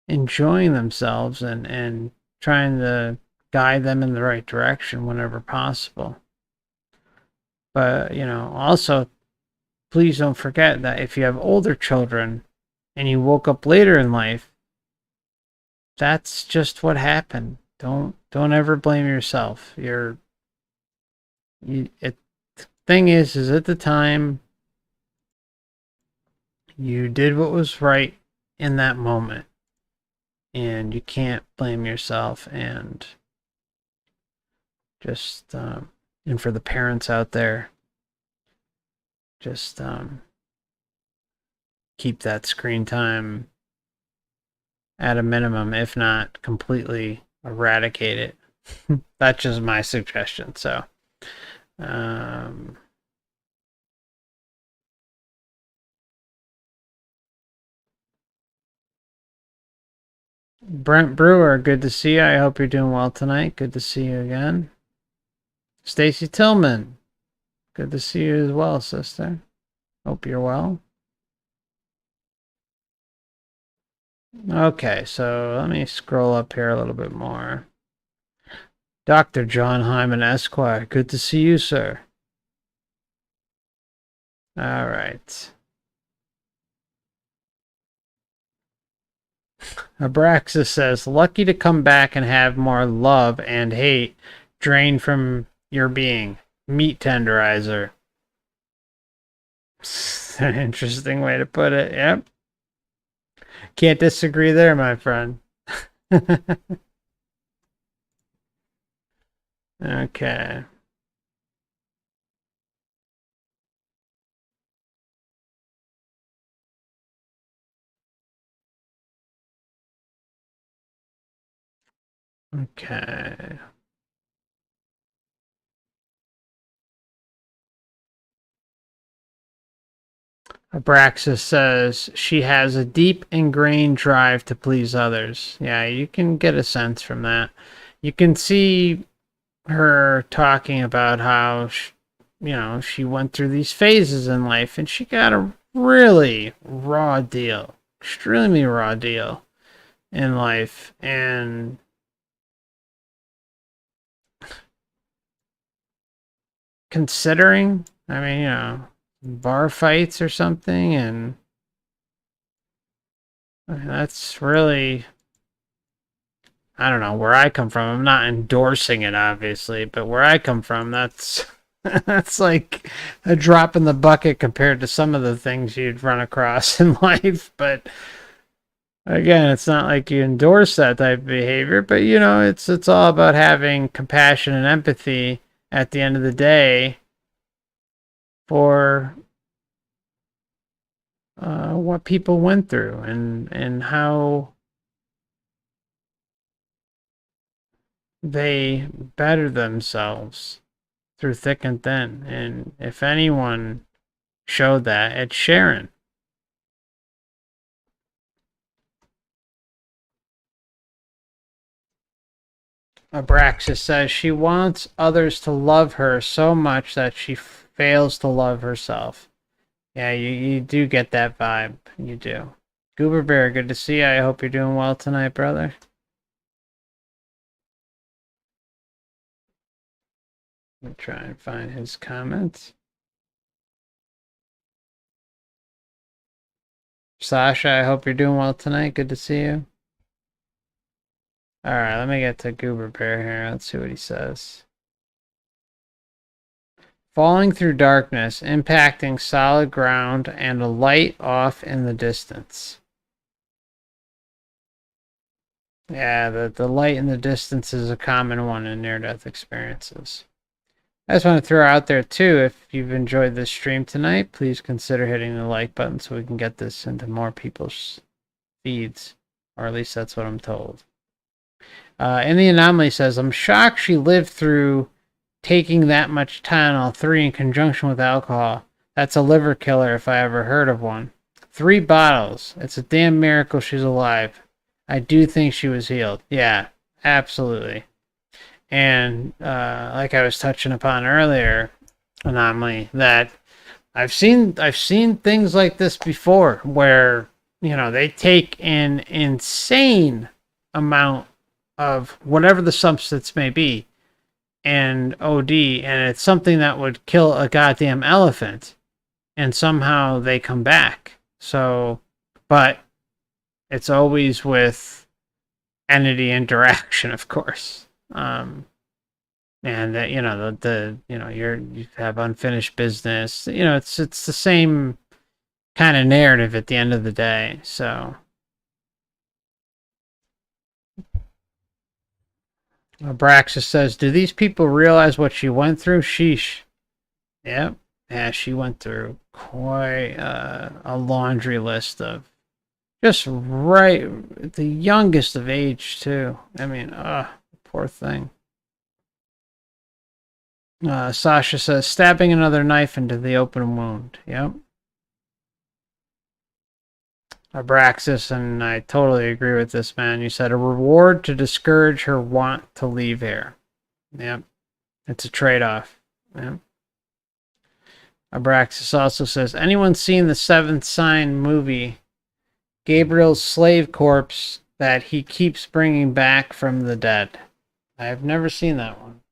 enjoying themselves and trying to guide them in the right direction whenever possible. But, you know, also, please don't forget that if you have older children and you woke up later in life, that's just what happened. Don't ever blame yourself. The thing is at the time, you did what was right in that moment. And you can't blame yourself. And just, and for the parents out there, just keep that screen time at a minimum, if not completely eradicate it. That's just my suggestion. So, Brent Brewer, good to see you. I hope you're doing well tonight. Good to see you again. Stacy Tillman, good to see you as well, sister. Hope you're well. Okay, so let me scroll up here a little bit more. Dr. John Hyman, Esquire, good to see you, sir. All right. Abraxas says, lucky to come back and have more love and hate drained from your being. Meat tenderizer. An interesting way to put it. Yep. Can't disagree there, my friend. Okay. Okay. Abraxas says she has a deep ingrained drive to please others. Yeah, you can get a sense from that. You can see her talking about how, she went through these phases in life and she got a really raw deal, extremely raw deal. in life, and considering, I mean, bar fights or something, and that's really, I don't know, where I come from. I'm not endorsing it, obviously, but where I come from, that's that's like a drop in the bucket compared to some of the things you'd run across in life. But again, it's not like you endorse that type of behavior, but it's all about having compassion and empathy at the end of the day for what people went through and how they better themselves through thick and thin. And if anyone showed that, it's Sharon. Abraxas says she wants others to love her so much that she fails to love herself. Yeah, you do get that vibe. You do. Goober Bear, good to see you. I hope you're doing well tonight, brother. Let me try and find his comments. Sasha, I hope you're doing well tonight. Good to see you. Alright, let me get to Goober Bear here. Let's see what he says. Falling through darkness, impacting solid ground, and a light off in the distance. Yeah, the light in the distance is a common one in near-death experiences. I just want to throw out there too, if you've enjoyed this stream tonight, please consider hitting the like button so we can get this into more people's feeds. Or at least that's what I'm told. And the Anomaly says, I'm shocked she lived through taking that much Tylenol 3 in conjunction with alcohol. That's a liver killer if I ever heard of one. 3 bottles. It's a damn miracle she's alive. I do think she was healed. Yeah, absolutely. And like I was touching upon earlier, Anomaly, that I've seen things like this before where, they take an insane amount of whatever the substance may be and OD, and it's something that would kill a goddamn elephant, and somehow they come back. So, but it's always with entity interaction, of course. And that you have unfinished business. It's the same kind of narrative at the end of the day. So Abraxas says, do these people realize what she went through? Sheesh. Yep. Yeah, she went through quite a laundry list of just right at the youngest of age, too. I mean, poor thing. Sasha says, stabbing another knife into the open wound. Yep. Abraxas, and I totally agree with this, man. You said a reward to discourage her want to leave here. Yep. It's a trade-off. Yep. Abraxas also says, anyone seen the Seventh Sign movie? Gabriel's slave corpse that he keeps bringing back from the dead. I have never seen that one.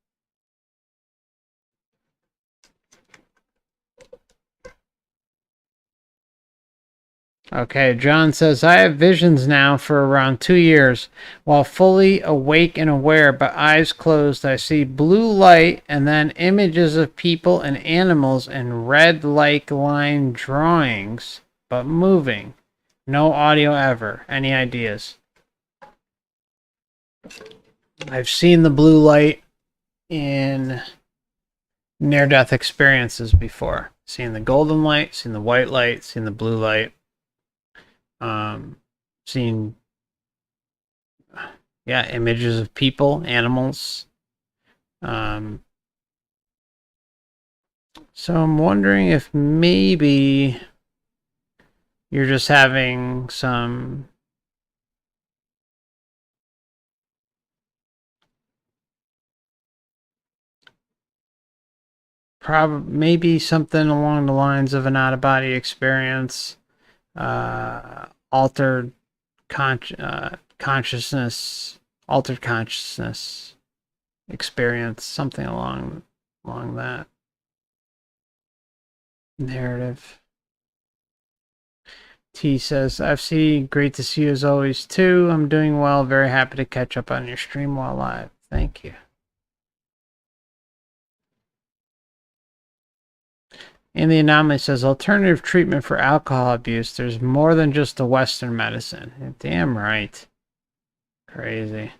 Okay, John says, I have visions now for around 2 years. While fully awake and aware, but eyes closed, I see blue light and then images of people and animals in red-like line drawings, but moving. No audio ever. Any ideas? I've seen the blue light in near-death experiences before. Seen the golden light, seen the white light, seen the blue light. Seen images of people, animals. So I'm wondering if maybe you're just having some maybe something along the lines of an out-of-body experience, altered consciousness, altered consciousness experience, something along that narrative. T says, FC, great to see you as always too. I'm doing well, very happy to catch up on your stream while live. Thank you. And the anomaly says, alternative treatment for alcohol abuse. There's more than just the Western medicine. Damn right. Crazy.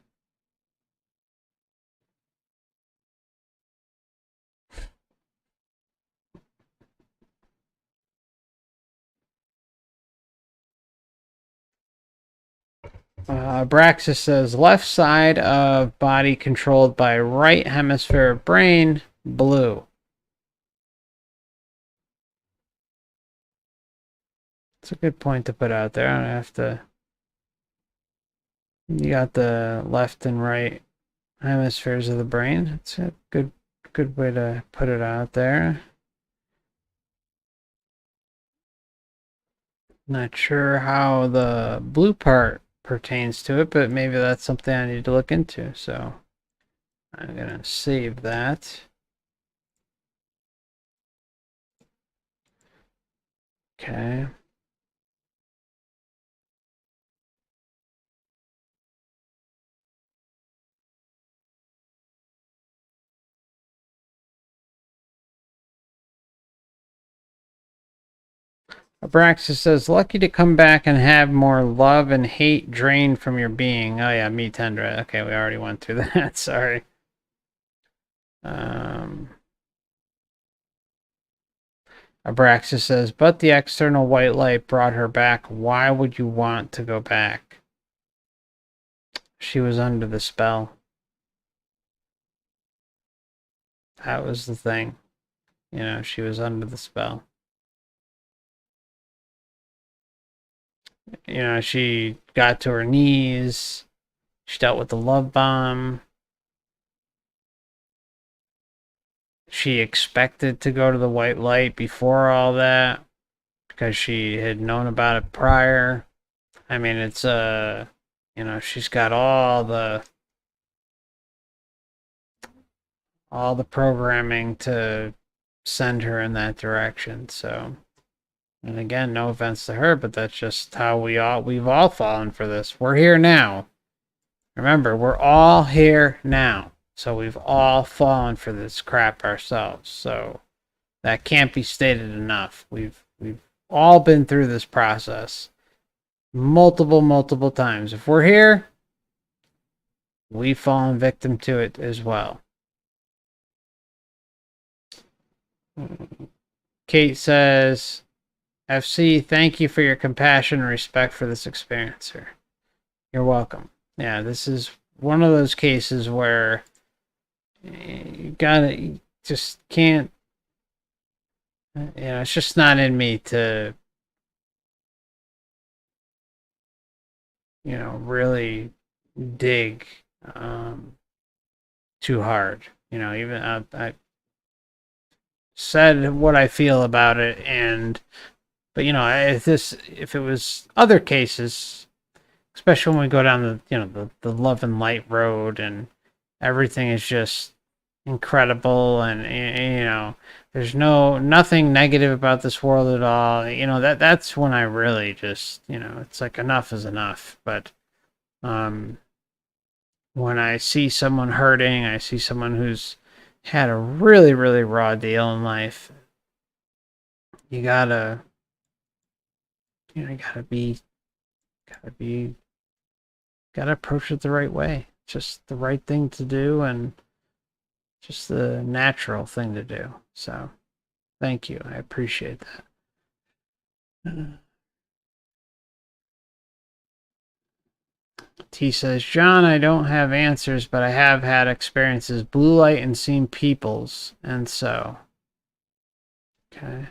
Braxis says, left side of body controlled by right hemisphere of brain, blue. It's a good point to put out there. I don't have to. You got the left and right hemispheres of the brain. It's a good way to put it out there. Not sure how the blue part pertains to it, but maybe that's something I need to look into. So I'm gonna save that. Okay. Abraxas says, lucky to come back and have more love and hate drained from your being. Oh yeah, me Tendra. Okay, we already went through that. Sorry. Abraxas says, but the external white light brought her back. Why would you want to go back? She was under the spell. That was the thing. You know, she was under the spell. You know, she got to her knees. She dealt with the love bomb. She expected to go to the white light before all that because she had known about it prior. I mean, it's you know, she's got all the programming to send her in that direction. So, and again, no offense to her, but that's just how we've all fallen for this. We're here now. Remember, we're all here now. So we've all fallen for this crap ourselves. So that can't be stated enough. We've all been through this process multiple times. If we're here, we've fallen victim to it as well. Kate says, FC, thank you for your compassion and respect for this experience, sir. You're welcome. Yeah, this is one of those cases where you just can't, you know, it's just not in me to, you know, really dig too hard. You know, even I said what I feel about it, but you know, if it was other cases, especially when we go down the love and light road and everything is just incredible, and you know, there's nothing negative about this world at all. You know, that's when I really just, you know, it's like enough is enough. But when I see someone hurting, I see someone who's had a really raw deal in life, you gotta approach it the right way. Just the right thing to do, and just the natural thing to do. So thank you. I appreciate that. T says, John, I don't have answers, but I have had experiences, blue light, and seen peoples, and so. Okay.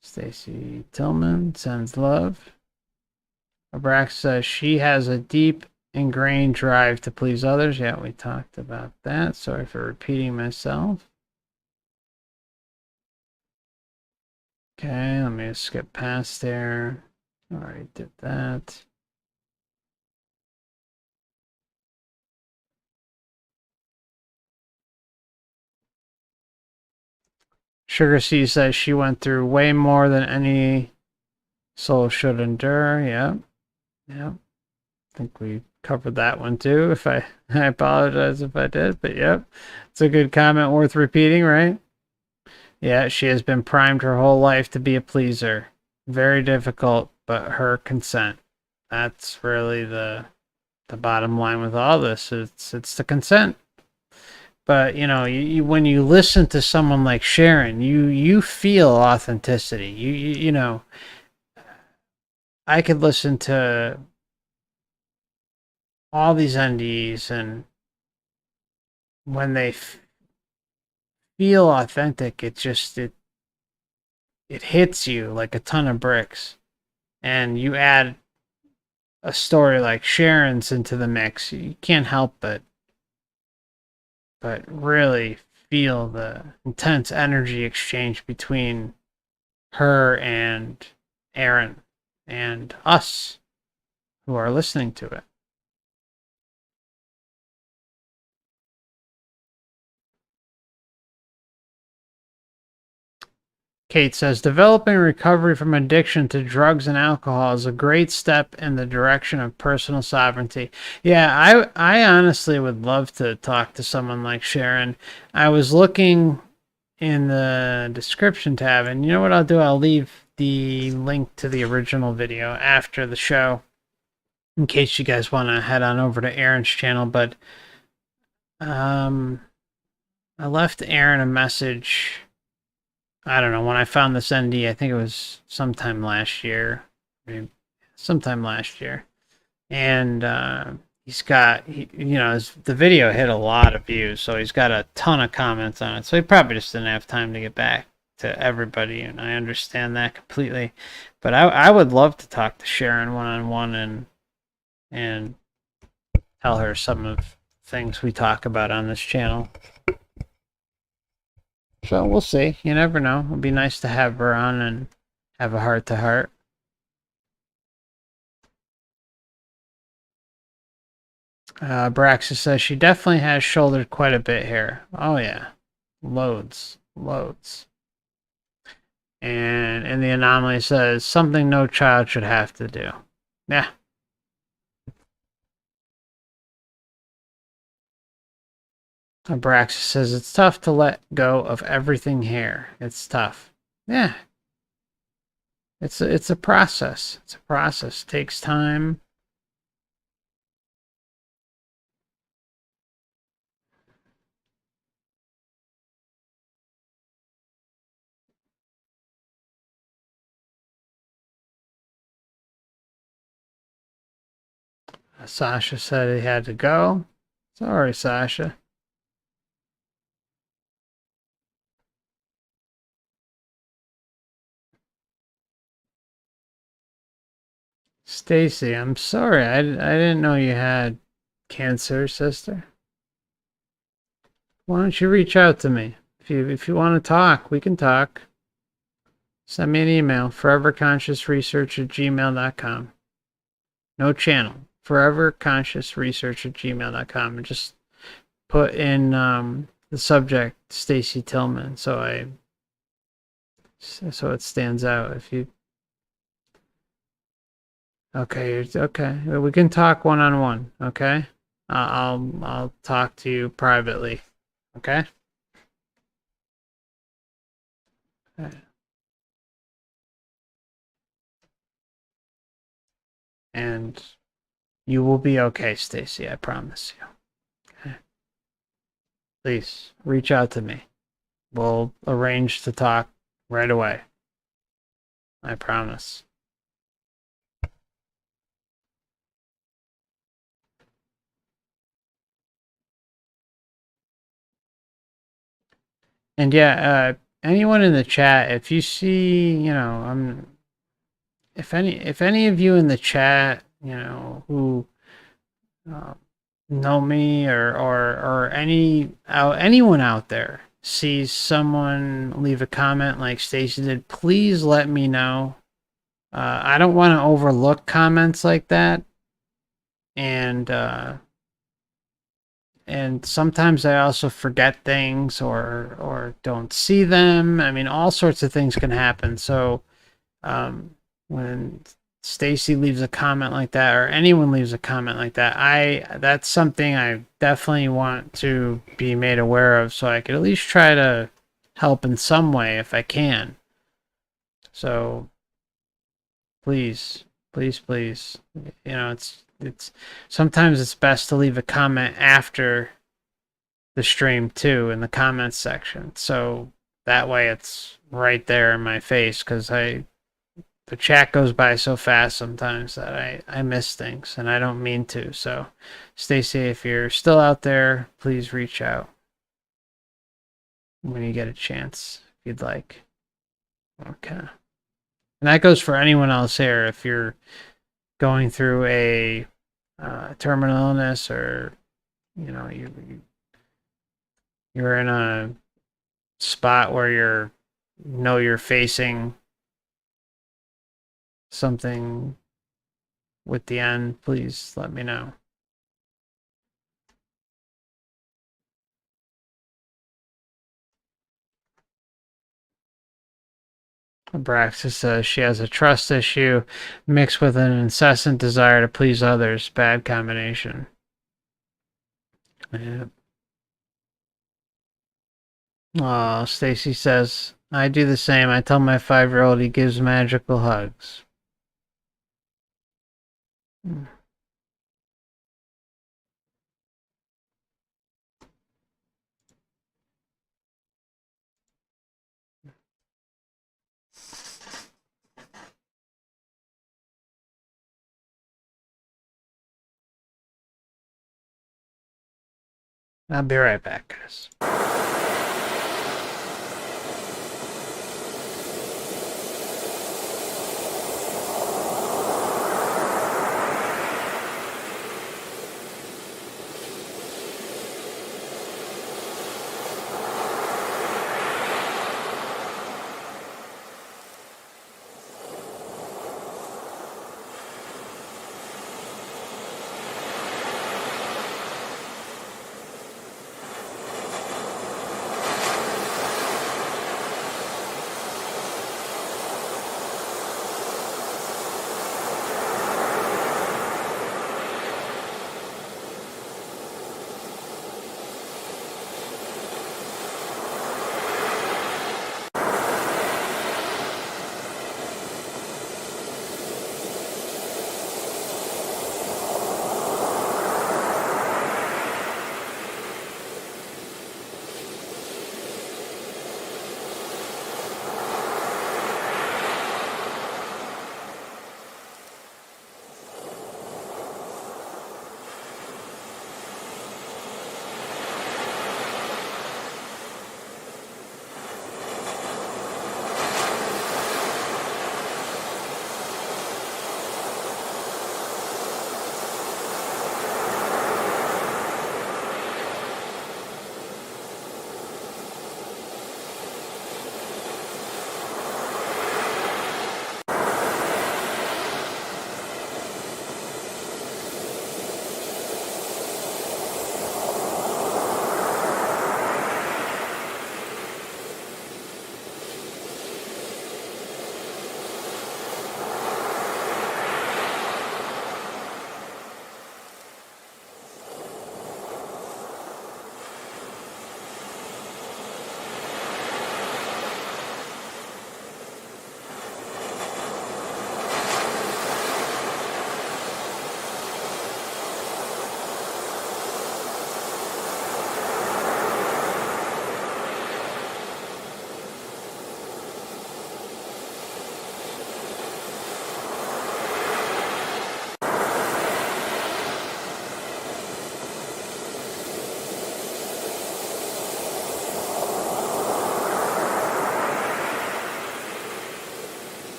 Stacy Tillman sends love. Abrax says she has a deep ingrained drive to please others. Yeah, we talked about that. Sorry for repeating myself. Okay, let me skip past there. Already did that. Sugar C says she went through way more than any soul should endure. Yep. Yep. I think we covered that one too. I apologize if I did, but yep. It's a good comment worth repeating, right? Yeah, she has been primed her whole life to be a pleaser. Very difficult, but her consent. That's really the bottom line with all this. It's the consent. But when you listen to someone like Sharon, you feel authenticity. You know, I could listen to all these NDEs, and when they feel authentic, it hits you like a ton of bricks. And you add a story like Sharon's into the mix, you can't help but really feel the intense energy exchange between her and Aaron and us who are listening to it. Kate says, developing recovery from addiction to drugs and alcohol is a great step in the direction of personal sovereignty. Yeah, I honestly would love to talk to someone like Sharon. I was looking in the description tab, and you know what I'll do? I'll leave the link to the original video after the show in case you guys want to head on over to Aaron's channel. But I left Aaron a message. I don't know, when I found this ND, I think it was sometime last year. And he's got, the video hit a lot of views, so he's got a ton of comments on it. So he probably just didn't have time to get back to everybody, and I understand that completely. But I would love to talk to Sharon one-on-one and tell her some of the things we talk about on this channel. So we'll see. You never know. It'd be nice to have her on and have a heart-to-heart. Braxis says she definitely has shouldered quite a bit here. Oh yeah, loads. And the anomaly says something no child should have to do. Yeah. Braxis says it's tough to let go of everything here. It's tough. Yeah. It's a process. It's a process. It takes time. Sasha said he had to go. Sorry, Sasha. Stacy, I'm sorry. I didn't know you had cancer, sister. Why don't you reach out to me? If you want to talk, we can talk. Send me an email, foreverconsciousresearch@gmail.com. No channel, foreverconsciousresearch@gmail.com, and just put in the subject Stacy Tillman, so it stands out. If you okay, we can talk one-on-one. Okay, I'll talk to you privately. Okay. And you will be okay, Stacy. I promise you. Okay. Please reach out to me. We'll arrange to talk right away. I promise. And yeah, anyone in the chat, if you see, if any of you in the chat, who know me or anyone out there sees someone leave a comment like Stacy did, please let me know. I don't want to overlook comments like that, and and sometimes I also forget things or don't see them. I mean, all sorts of things can happen. So when Stacy leaves a comment like that, or anyone leaves a comment like that, that's something I definitely want to be made aware of, so I could at least try to help in some way if I can. So please, please, please, it's sometimes it's best to leave a comment after the stream too, in the comments section, so that way it's right there in my face, because the chat goes by so fast sometimes that I miss things, and I don't mean to. So Stacy, if you're still out there, please reach out when you get a chance, if you'd like. Okay. And that goes for anyone else here. If you're going through a terminal illness, or you're in a spot where you're facing something with the end, please let me know. Braxis says she has a trust issue mixed with an incessant desire to please others. Bad combination. Yeah. Oh, Stacy says, I do the same. I tell my 5-year-old he gives magical hugs. I'll be right back, guys.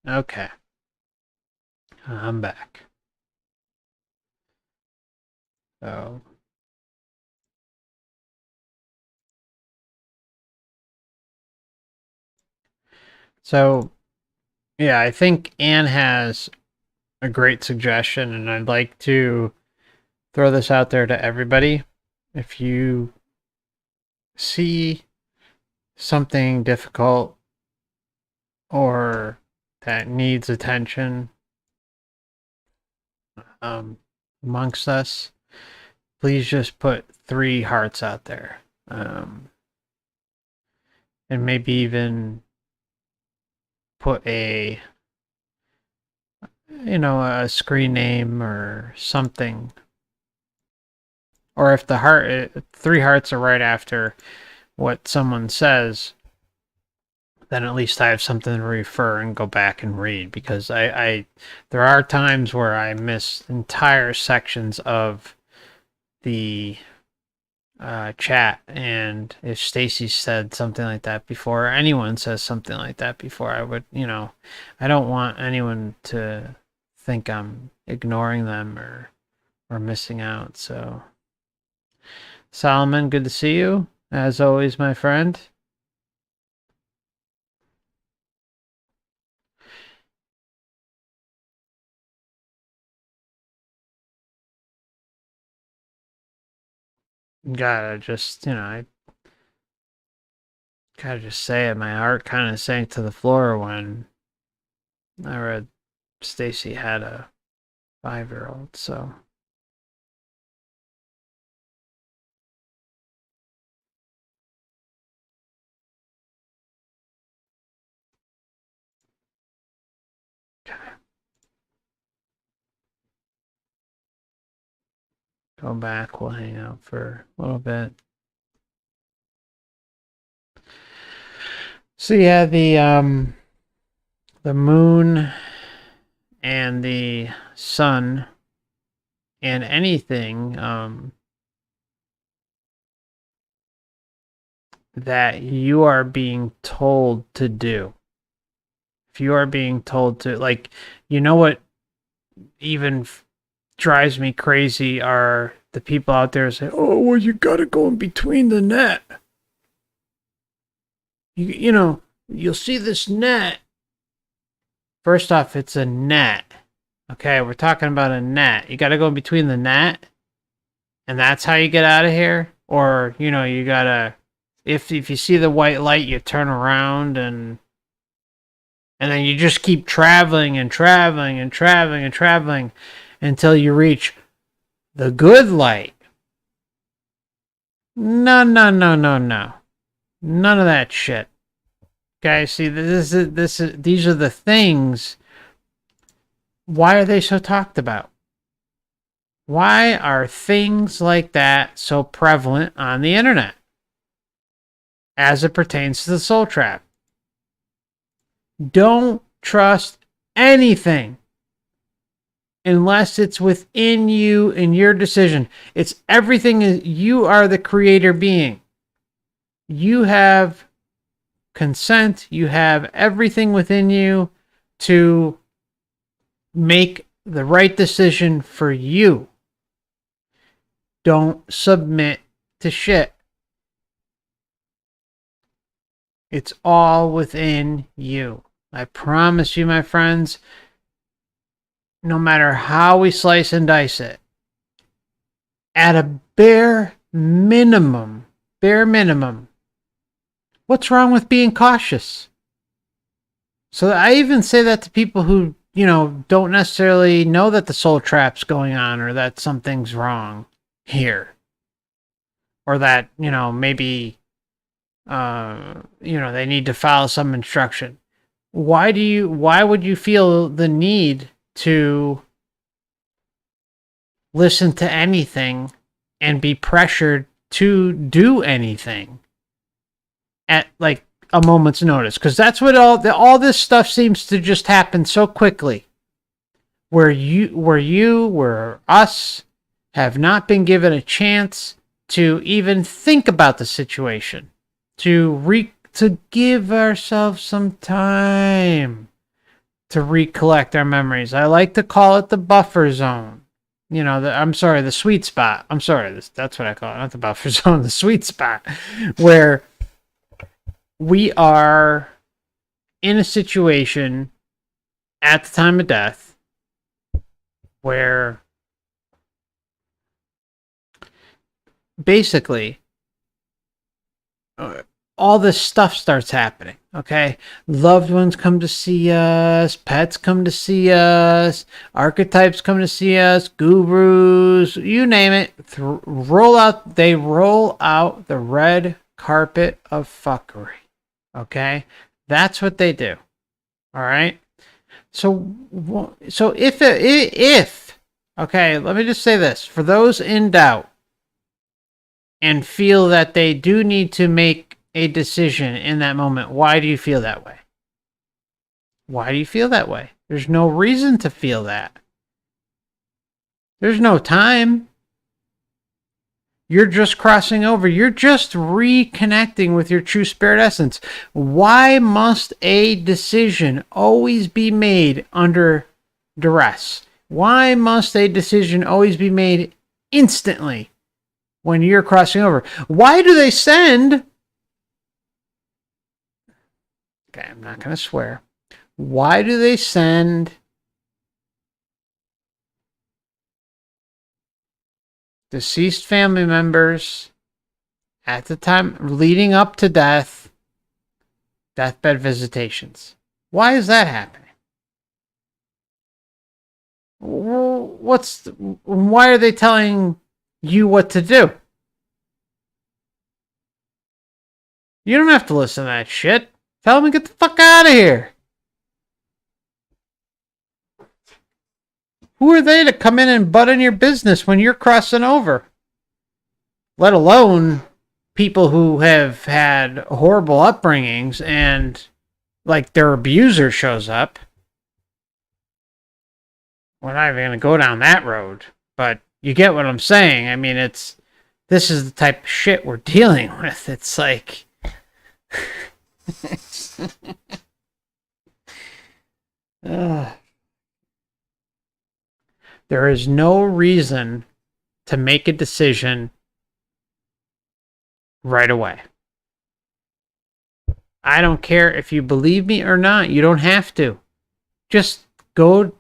Okay. I'm back. So, yeah, I think Anne has a great suggestion, and I'd like to throw this out there to everybody. If you see something difficult or that needs attention amongst us, please just put 3 hearts out there. And maybe even put a screen name or something. Or if the 3 hearts are right after what someone says, then at least I have something to refer and go back and read, because I there are times where I miss entire sections of the chat, and if Stacy said something like that before, or anyone says something like that before, I would, I don't want anyone to think I'm ignoring them or missing out. So, Solomon, good to see you as always, my friend. Gotta just, I gotta just say it. My heart kind of sank to the floor when I read Stacy had a 5-year-old. So, go back. We'll hang out for a little bit. So yeah, the moon and the sun and anything that you are being told to do. If you are being told to, like, what even drives me crazy are the people out there say, "Oh, well, you gotta go in between the net. You'll see this net." First off, it's a net. Okay, we're talking about a net. You gotta go in between the net, and that's how you get out of here? Or, you gotta, if you see the white light, you turn around and then you just keep traveling and traveling and traveling and traveling until you reach the good light. No, no, no, no, no. None of that shit. Guys, see, these are the things. Why are they so talked about? Why are things like that so prevalent on the internet as it pertains to the soul trap? Don't trust anything unless it's within you and your decision. It's everything. You are the creator being. You have consent. You have everything within you to make the right decision for you. Don't submit to shit. It's all within you. I promise you, my friends, no matter how we slice and dice it, at a bare minimum, what's wrong with being cautious? So I even say that to people who, don't necessarily know that the soul trap's going on or that something's wrong here. Or that, maybe, they need to follow some instruction. Why would you feel the need to listen to anything and be pressured to do anything at like a moment's notice? Because that's what all this stuff seems to just happen so quickly. Where us have not been given a chance to even think about the situation, to give ourselves some time to recollect our memories. I like to call it the buffer zone. You know, the sweet spot. That's what I call it, not the buffer zone, the sweet spot, where we are in a situation at the time of death where basically all this stuff starts happening. Okay, loved ones come to see us, pets come to see us, archetypes come to see us, gurus, you name it. They roll out the red carpet of fuckery. Okay, that's what they do. All right. So if okay, let me just say this for those in doubt and feel that they do need to make a decision in that moment. Why do you feel that way? Why do you feel that way? There's no reason to feel that. There's no time. You're just crossing over. You're just reconnecting with your true spirit essence. Why must a decision always be made under duress? Why must a decision always be made instantly when you're crossing over? Why do they send... Okay, I'm not going to swear. Why do they send deceased family members at the time leading up to death, deathbed visitations? Why is that happening? Why are they telling you what to do? You don't have to listen to that shit. Tell them to get the fuck out of here. Who are they to come in and butt in your business when you're crossing over? Let alone people who have had horrible upbringings and like their abuser shows up. We're not even going to go down that road, but you get what I'm saying. I mean, this is the type of shit we're dealing with. It's like... There is no reason to make a decision right away. I don't care if you believe me or not. You don't have to. Just go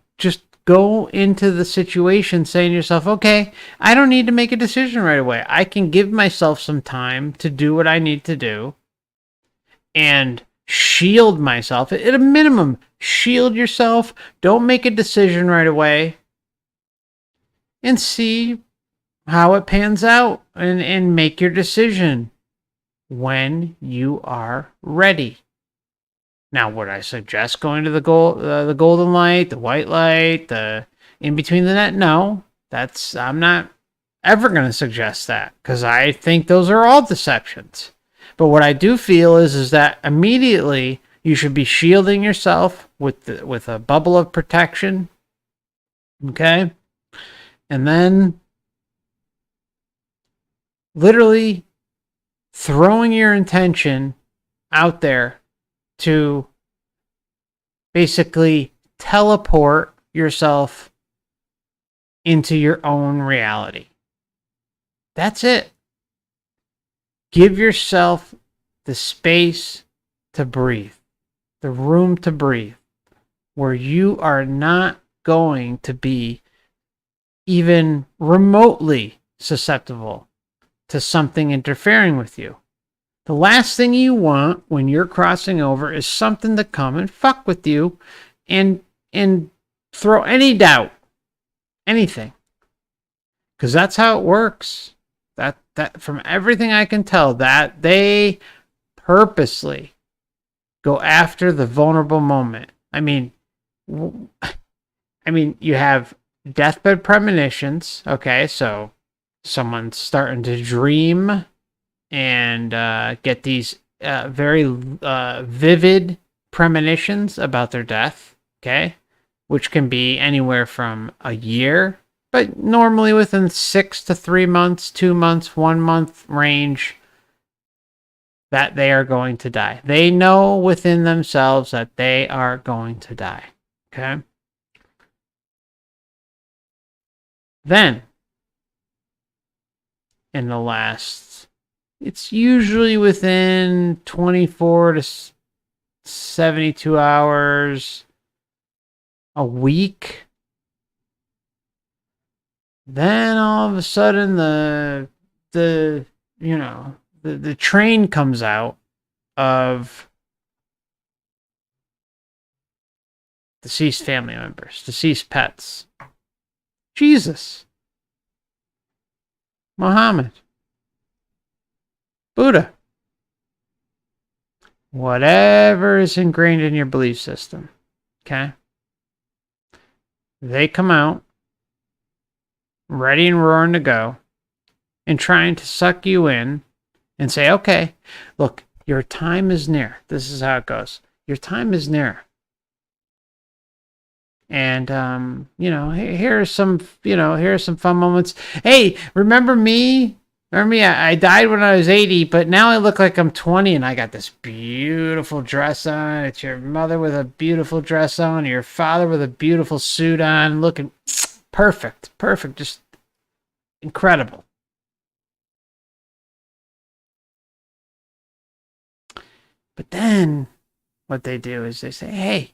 into the situation saying to yourself, okay, I don't need to make a decision right away. I can give myself some time to do what I need to do and shield myself. At a minimum, shield yourself. Don't make a decision right away. And see how it pans out. And make your decision when you are ready. Now, would I suggest going to the golden light, the white light, the in between the net? No. I'm not ever going to suggest that. Because I think those are all deceptions. But what I do feel is that immediately you should be shielding yourself with a bubble of protection. Okay? And then literally throwing your intention out there to basically teleport yourself into your own reality. That's it. Give yourself the space to breathe, the room to breathe, where you are not going to be even remotely susceptible to something interfering with you. The last thing you want when you're crossing over is something to come and fuck with you and throw any doubt, anything. Because that's how it works. That from everything I can tell, that they purposely go after the vulnerable moment. I mean, you have deathbed premonitions. Okay, so someone's starting to dream and get these very vivid premonitions about their death. Okay, which can be anywhere from a year, but normally within 6 to 3 months, 2 months, 1 month range, that they are going to die. They know within themselves that they are going to die. Okay? Then, in the last, it's usually within 24 to 72 hours, a week. Then all of a sudden the train comes out of deceased family members, deceased pets. Jesus. Muhammad. Buddha. Whatever is ingrained in your belief system. Okay? They come out ready and roaring to go and trying to suck you in and say, okay, look, your time is near. This is how it goes. Your time is near. And, here are some fun moments. Hey, remember me? Remember me? I died when I was 80, but now I look like I'm 20 and I got this beautiful dress on. It's your mother with a beautiful dress on, your father with a beautiful suit on, looking perfect, just incredible. But then what they do is they say, hey.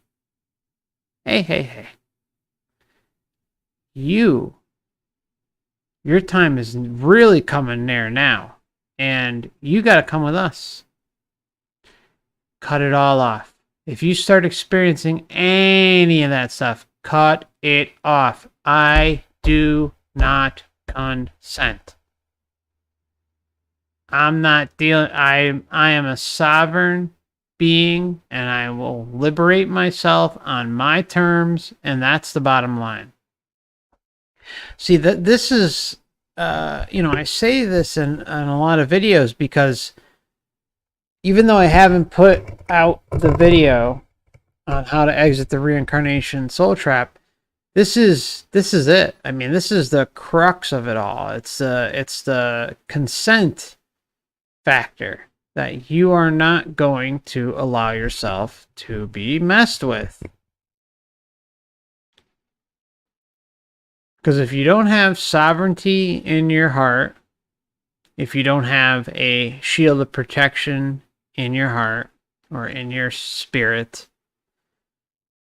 Your time is really coming near now, and you got to come with us. Cut it all off. If you start experiencing any of that stuff, cut it off. I do not consent. I'm not dealing. I am a sovereign being, and I will liberate myself on my terms, and that's the bottom line. See, that this is, I say this in a lot of videos because even though I haven't put out the video on how to exit the reincarnation soul trap, this is it. I mean, this is the crux of it all. It's the consent factor that you are not going to allow yourself to be messed with. Because if you don't have sovereignty in your heart, if you don't have a shield of protection in your heart or in your spirit,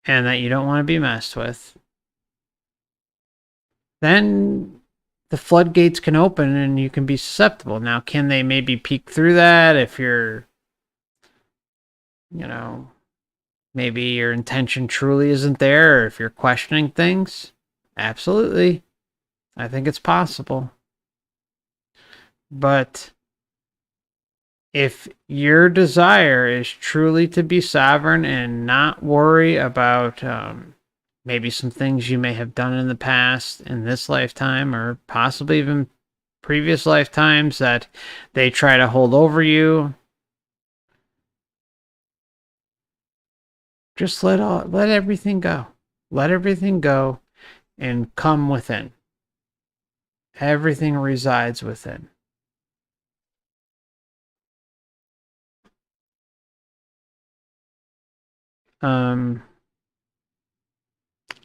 and that you don't want to be messed with, then the floodgates can open and you can be susceptible. Now, can they maybe peek through that if you're, maybe your intention truly isn't there, or if you're questioning things? Absolutely. I think it's possible. But if your desire is truly to be sovereign and not worry about maybe some things you may have done in the past, in this lifetime, or possibly even previous lifetimes that they try to hold over you, just let everything go. Let everything go and come within. Everything resides within.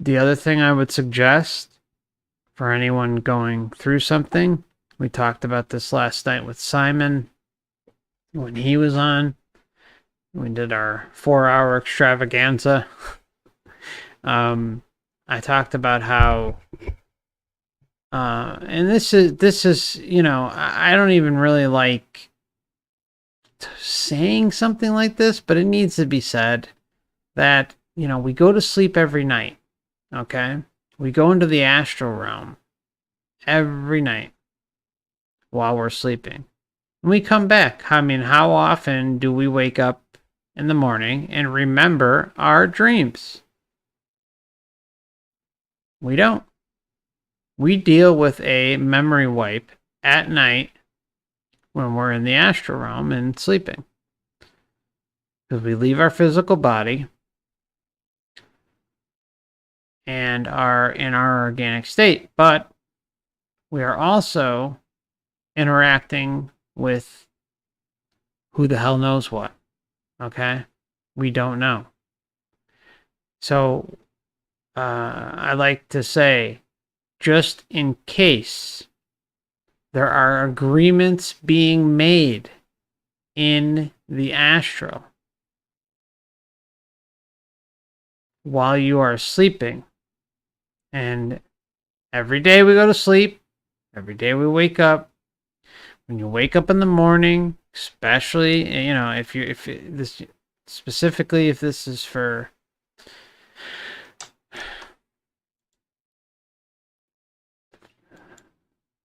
The other thing I would suggest for anyone going through something, we talked about this last night with Simon when he was on. We did our 4-hour extravaganza. I talked about how, and this is, I don't even really like saying something like this, but it needs to be said that, we go to sleep every night. Okay? We go into the astral realm every night while we're sleeping. When we come back, how often do we wake up in the morning and remember our dreams? We don't. We deal with a memory wipe at night when we're in the astral realm and sleeping. Because we leave our physical body and are in our organic state, but we are also interacting with who the hell knows what. Okay? We don't know. So I like to say, just in case there are agreements being made in the astral while you are sleeping. And every day we go to sleep, every day we wake up. When you wake up in the morning, especially, if this specifically, if this is for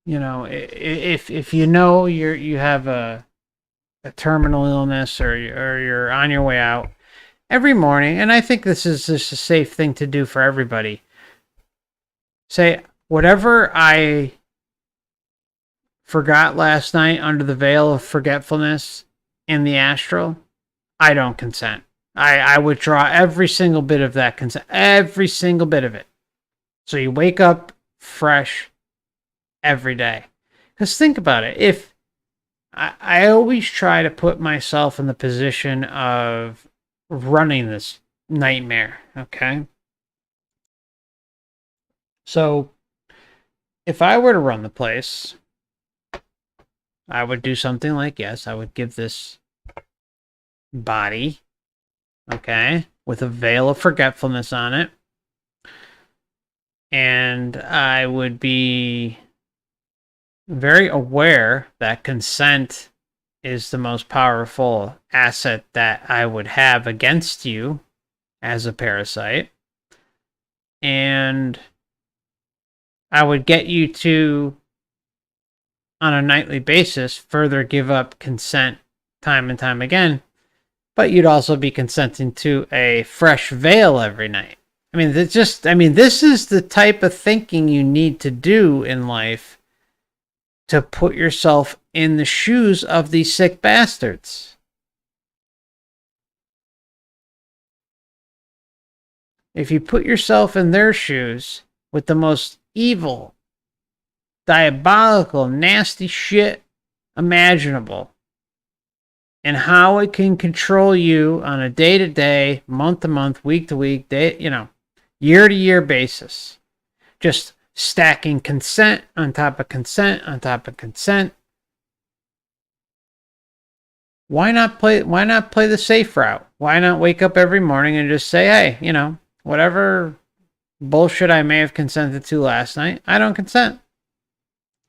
if you have a terminal illness, or you're on your way out, every morning, and I think this is just a safe thing to do for everybody, say, whatever I forgot last night under the veil of forgetfulness in the astral, I don't consent. I withdraw every single bit of that consent, every single bit of it. So you wake up fresh every day. Because think about it. If I always try to put myself in the position of running this nightmare, okay? So if I were to run the place, I would do something like, yes, I would give this body, okay, with a veil of forgetfulness on it, and I would be very aware that consent is the most powerful asset that I would have against you as a parasite. And I would get you to, on a nightly basis, further give up consent time and time again. But you'd also be consenting to a fresh veil every night. This is the type of thinking you need to do in life to put yourself in the shoes of these sick bastards. If you put yourself in their shoes with the most evil, diabolical, nasty shit imaginable, and how it can control you on a day-to-day, month-to-month, week-to-week, year-to-year basis, just stacking consent on top of consent on top of consent. Why not play the safe route? Why not wake up every morning and just say, hey, whatever bullshit I may have consented to last night, I don't consent.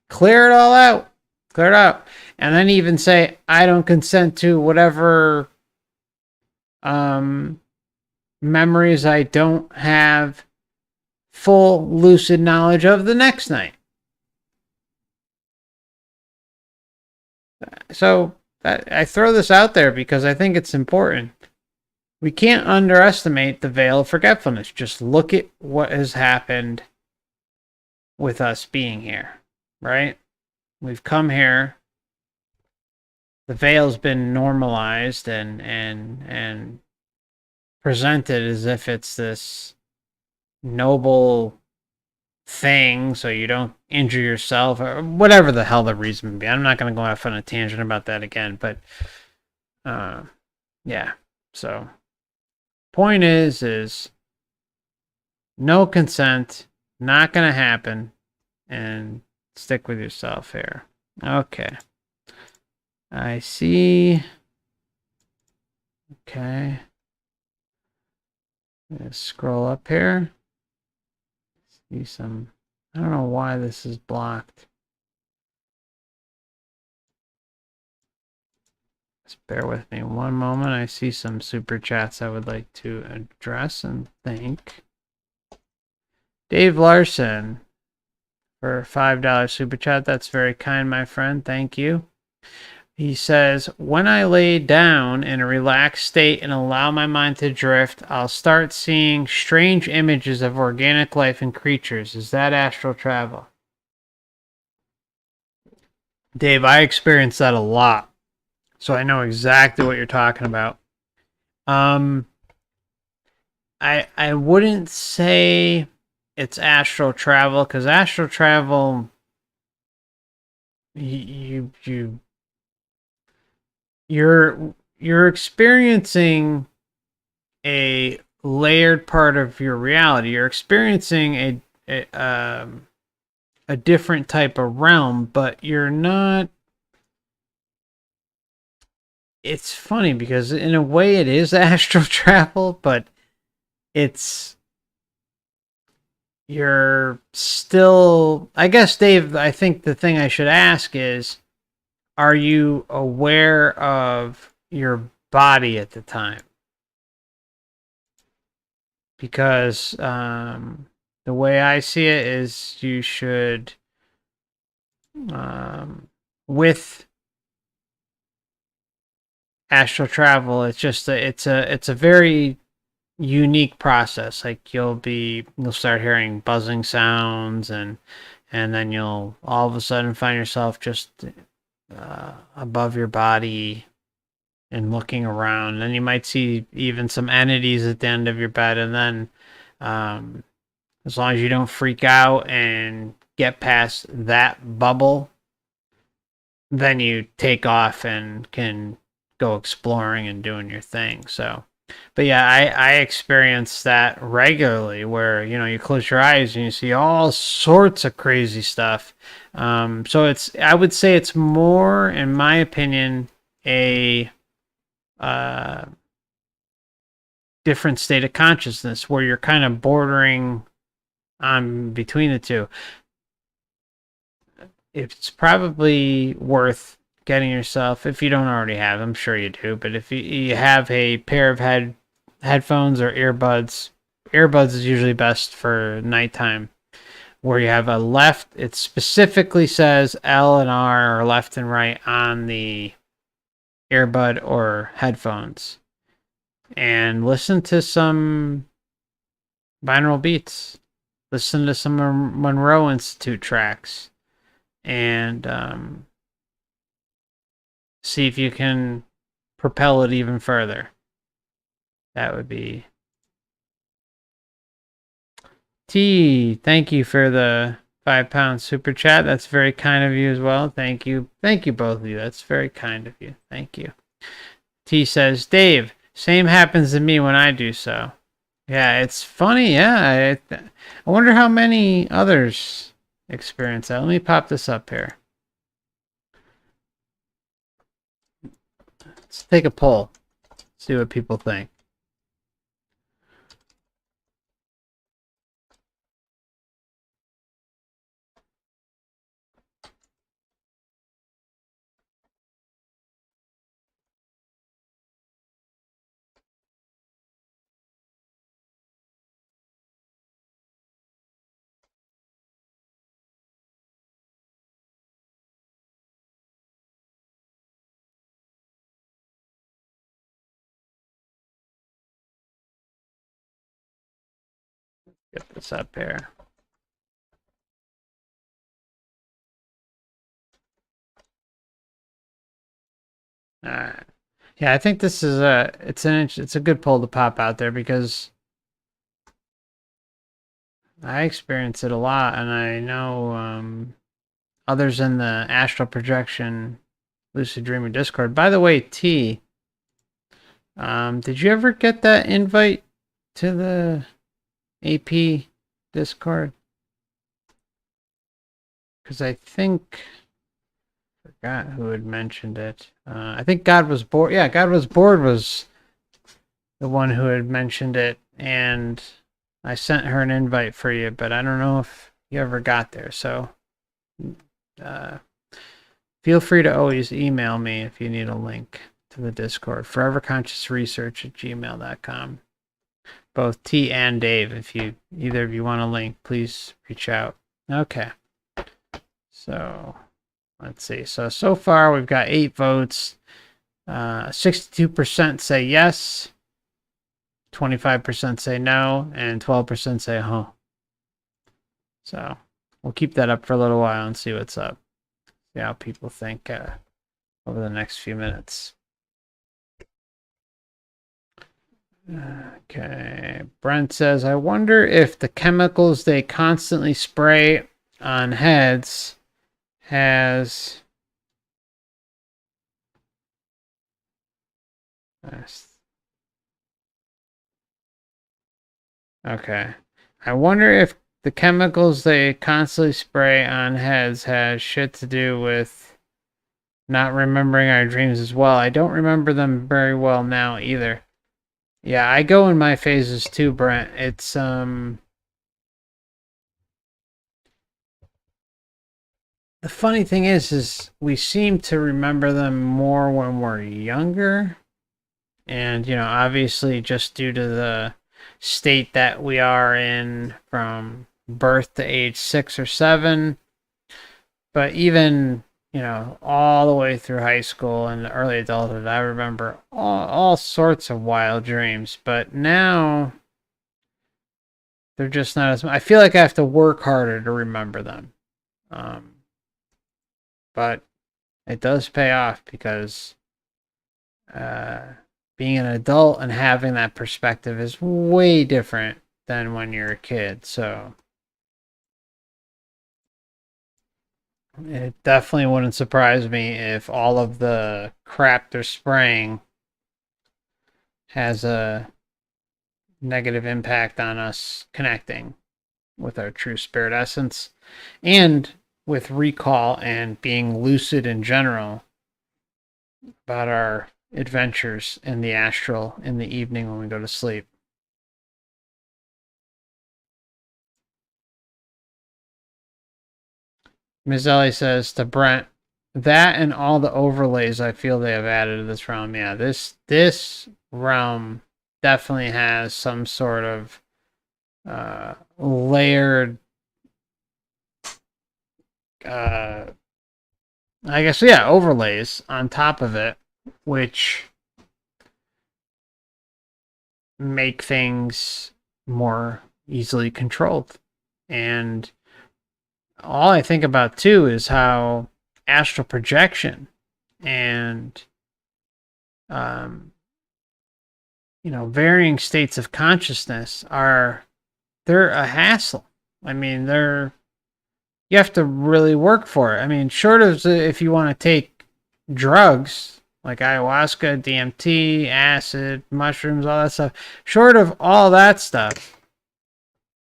Clear it all out. Clear it out. And then even say, I don't consent to whatever memories I don't have full lucid knowledge of the next night. So I throw this out there because I think it's important. We can't underestimate the veil of forgetfulness. Just look at what has happened with us being here, right? We've come here. The veil's been normalized and presented as if it's this noble thing, so you don't injure yourself, or whatever the hell the reason would be. I'm not going to go off on a tangent about that again, but yeah. So point is no consent, not going to happen, and stick with yourself here. Okay. I see. Okay. Let's scroll up here. See some. I don't know why this is blocked. Just bear with me one moment. I see some super chats I would like to address and thank. Dave Larson for $5 super chat. That's very kind, my friend. Thank you. He says, when I lay down in a relaxed state and allow my mind to drift, I'll start seeing strange images of organic life and creatures. Is that astral travel? Dave, I experience that a lot, so I know exactly what you're talking about. I wouldn't say it's astral travel, because astral travel, you're experiencing a layered part of your reality. You're experiencing a different type of realm, but you're not. It's funny because in a way it is astral travel, but it's you're still. I guess, Dave, I think the thing I should ask is, are you aware of your body at the time? Because the way I see it is you should, with astral travel, it's just it's a very unique process. Like you'll start hearing buzzing sounds, and then you'll all of a sudden find yourself just above your body and looking around. And you might see even some entities at the end of your bed, and then as long as you don't freak out and get past that bubble, then you take off and can go exploring and doing your thing. So, but yeah, I experience that regularly where, you close your eyes and you see all sorts of crazy stuff. So I would say it's more, in my opinion, a different state of consciousness where you're kind of bordering on between the two. It's probably worth getting yourself, if you don't already have, I'm sure you do, but if you have a pair of headphones or earbuds is usually best for nighttime, where you have a left, it specifically says L and R, or left and right, on the earbud or headphones, and listen to some binaural beats, listen to some Monroe Institute tracks, and see if you can propel it even further. That would be T. Thank you for the £5 super chat. That's very kind of you as well. Thank you both of you. That's very kind of you. Thank you. T says, Dave, same happens to me when I do so. Yeah, it's funny. Yeah, I wonder how many others experience that. Let me pop this up here. Let's take a poll. See what people think. Get this up here. All right. Yeah, I think this is it's a good poll to pop out there because I experience it a lot, and I know others in the astral projection lucid dreaming Discord. By the way, T, did you ever get that invite to the AP Discord? Because I forgot who had mentioned it. I think God Was Bored. Yeah, God Was Bored was the one who had mentioned it, and I sent her an invite for you, but I don't know if you ever got there. So feel free to always email me if you need a link to the Discord. foreverconsciousresearch@gmail.com. Both T and Dave, if either of you want a link, please reach out. Okay. So let's see. So far we've got 8 votes. 62% say yes, 25% say no, and 12% say huh. So we'll keep that up for a little while and see what's up. See how people think over the next few minutes. Okay. Brent says, I wonder if the chemicals they constantly spray on heads has Okay. I wonder if the chemicals they constantly spray on heads has shit to do with not remembering our dreams as well. I don't remember them very well now either. Yeah, I go in my phases too, Brent. It's the funny thing is we seem to remember them more when we're younger. And, obviously just due to the state that we are in from birth to age 6 or 7. But even, all the way through high school and early adulthood, I remember all sorts of wild dreams. But now they're just not as. I feel like I have to work harder to remember them. But it does pay off because being an adult and having that perspective is way different than when you're a kid. So it definitely wouldn't surprise me if all of the crap they're spraying has a negative impact on us connecting with our true spirit essence and with recall and being lucid in general about our adventures in the astral in the evening when we go to sleep. Ms. Ellie says to Brent, that and all the overlays I feel they have added to this realm. Yeah, this realm definitely has some sort of layered I guess, yeah, overlays on top of it, which make things more easily controlled. And all I think about too is how astral projection and varying states of consciousness they're a hassle. I mean, you have to really work for it. I mean, short of if you want to take drugs like ayahuasca, DMT, acid, mushrooms, all that stuff, short of all that stuff,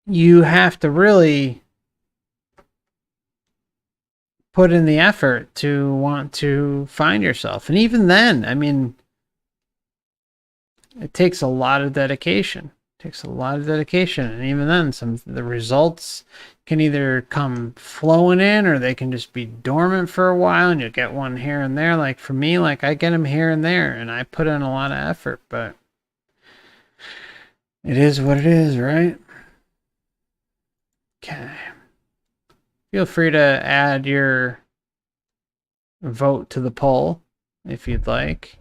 you have to really put in the effort to want to find yourself. And even then, I mean, it takes a lot of dedication. And even then, the results can either come flowing in or they can just be dormant for a while and you'll get one here and there. Like for me, like I get them here and there and I put in a lot of effort, but it is what it is, right? Okay. Feel free to add your vote to the poll if you'd like.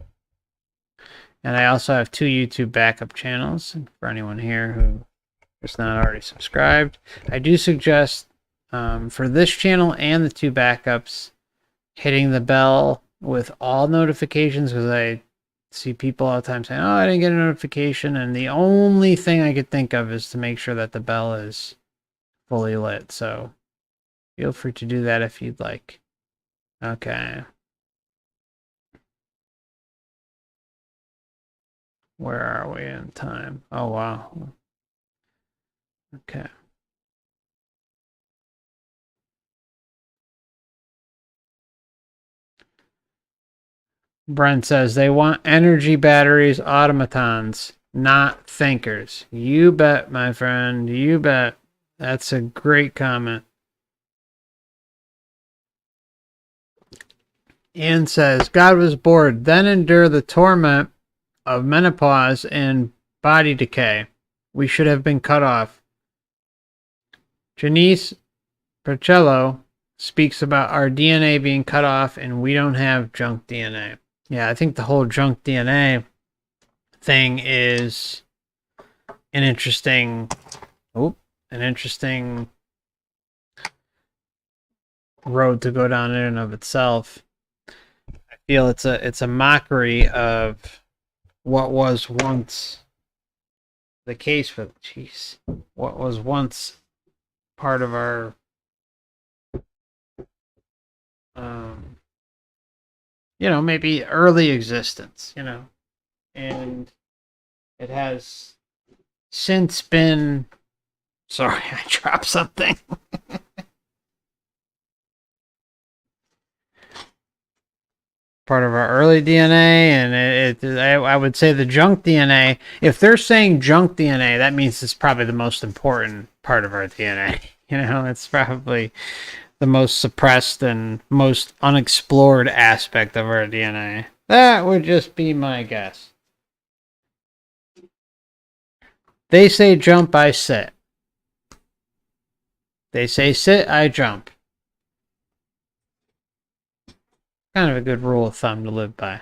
And I also have 2 YouTube backup channels for anyone here who is not already subscribed. I do suggest for this channel and the 2 backups hitting the bell with all notifications, because I see people all the time saying, oh, I didn't get a notification. And the only thing I could think of is to make sure that the bell is fully lit. So feel free to do that if you'd like. Okay. Where are we in time? Oh, wow. Okay. Brent says they want energy batteries, automatons, not thinkers. You bet, my friend. You bet. That's a great comment. Ian says, God was bored, then endure the torment of menopause and body decay. We should have been cut off. Janice Percello speaks about our DNA being cut off and we don't have junk DNA. Yeah, I think the whole junk DNA thing is an interesting road to go down in and of itself. I feel it's a mockery of what was once the case with what was once part of our maybe early existence, and it has since been... Sorry, I dropped something. Part of our early DNA, and I would say the junk DNA. If they're saying junk DNA, that means it's probably the most important part of our DNA. It's probably the most suppressed and most unexplored aspect of our DNA. That would just be my guess. They say jump, I sit. They say sit, I jump. Kind of a good rule of thumb to live by.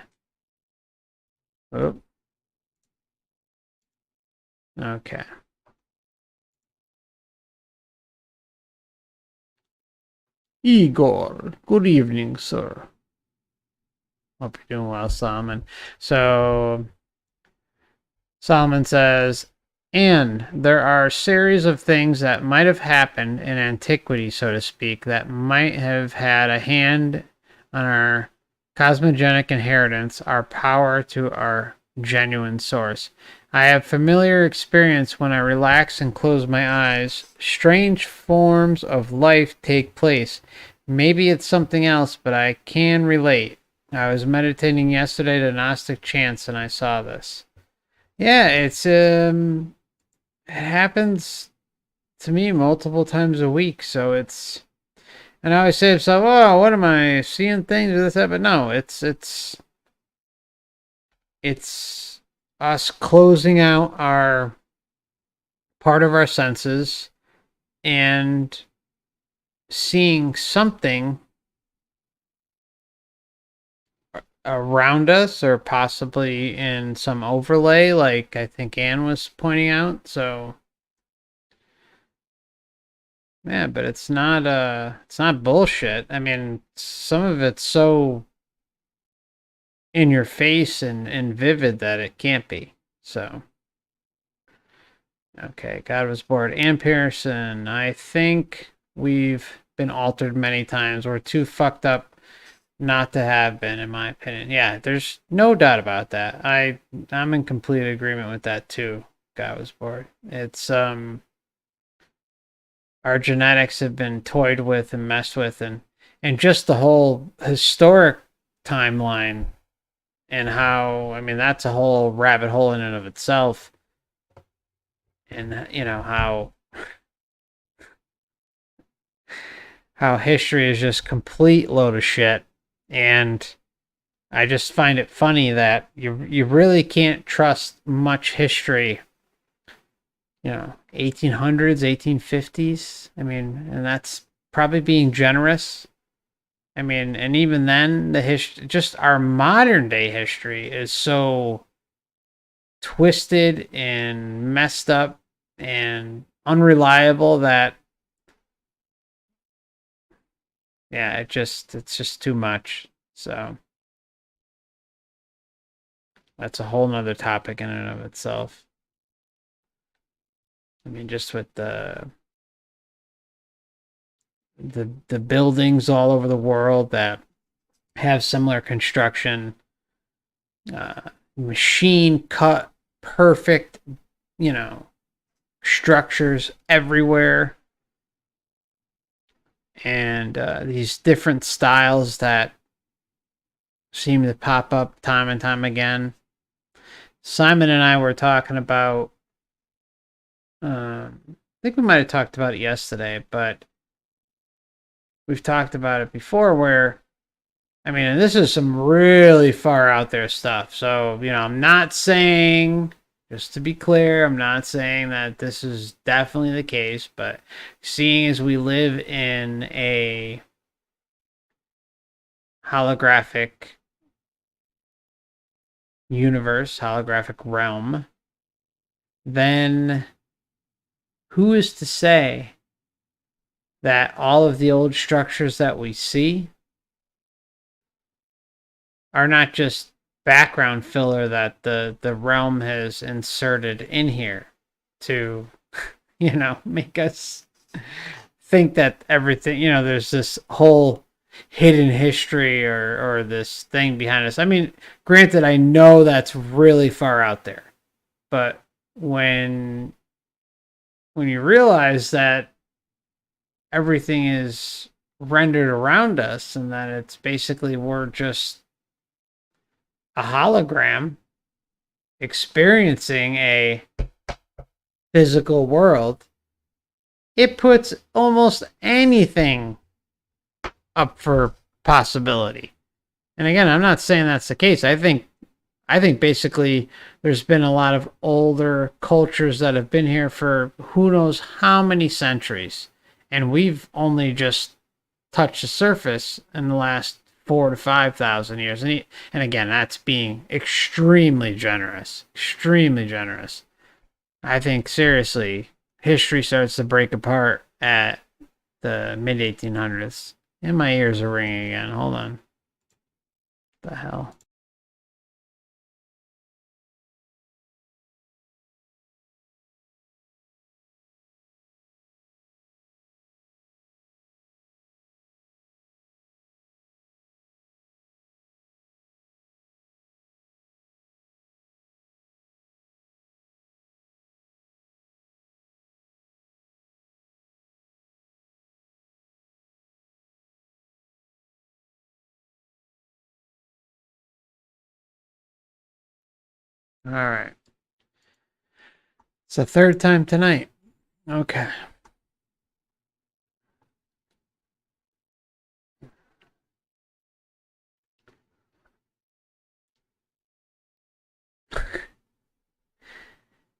Oh. Okay. Igor, good evening, sir. Hope you're doing well, Solomon. So, Solomon says, and there are a series of things that might have happened in antiquity, so to speak, that might have had a hand on our cosmogenic inheritance, our power to our genuine source. I have familiar experience when I relax and close my eyes. Strange forms of life take place. Maybe it's something else, but I can relate. I was meditating yesterday to Gnostic chants and I saw this. Yeah, it happens to me multiple times a week, so it's... And I always say to myself, oh, what am I seeing things or this, that? But no, it's us closing out our part of our senses and seeing something around us, or possibly in some overlay, like I think Anne was pointing out. So yeah, but it's not bullshit. I mean, some of it's so in your face and vivid that it can't be. So okay, God was bored. Ann Pearson, I think we've been altered many times. We're too fucked up not to have been, in my opinion. Yeah, there's no doubt about that. I'm in complete agreement with that too. God was bored. It's our genetics have been toyed with and messed with, and just the whole historic timeline, and how, I mean, that's a whole rabbit hole in and of itself. And how history is just complete load of shit. And I just find it funny that you really can't trust much history. 1800s, 1850s. I mean, and that's probably being generous. I mean, and even then, just our modern day history is so twisted and messed up and unreliable that, yeah, it's just too much. So that's a whole nother topic in and of itself. I mean, just with the buildings all over the world that have similar construction, machine cut, perfect, structures everywhere, and these different styles that seem to pop up time and time again. Simon and I were talking about, I think we might have talked about it yesterday, but we've talked about it before, where, I mean, and this is some really far out there stuff. So, I'm not saying, just to be clear, I'm not saying that this is definitely the case, but seeing as we live in a holographic universe, holographic realm, then who is to say that all of the old structures that we see are not just background filler that the realm has inserted in here to, make us think that everything, there's this whole hidden history or this thing behind us. I mean, granted, I know that's really far out there, but when when you realize that everything is rendered around us and that it's basically we're just a hologram experiencing a physical world, it puts almost anything up for possibility. And again, I'm not saying that's the case. I think basically there's been a lot of older cultures that have been here for who knows how many centuries, and we've only just touched the surface in the last 4 to 5,000 years. And again, that's being extremely generous. Extremely generous. I think seriously, history starts to break apart at the mid 1800s. And my ears are ringing again. Hold on. What the hell? All right. It's the third time tonight. Okay.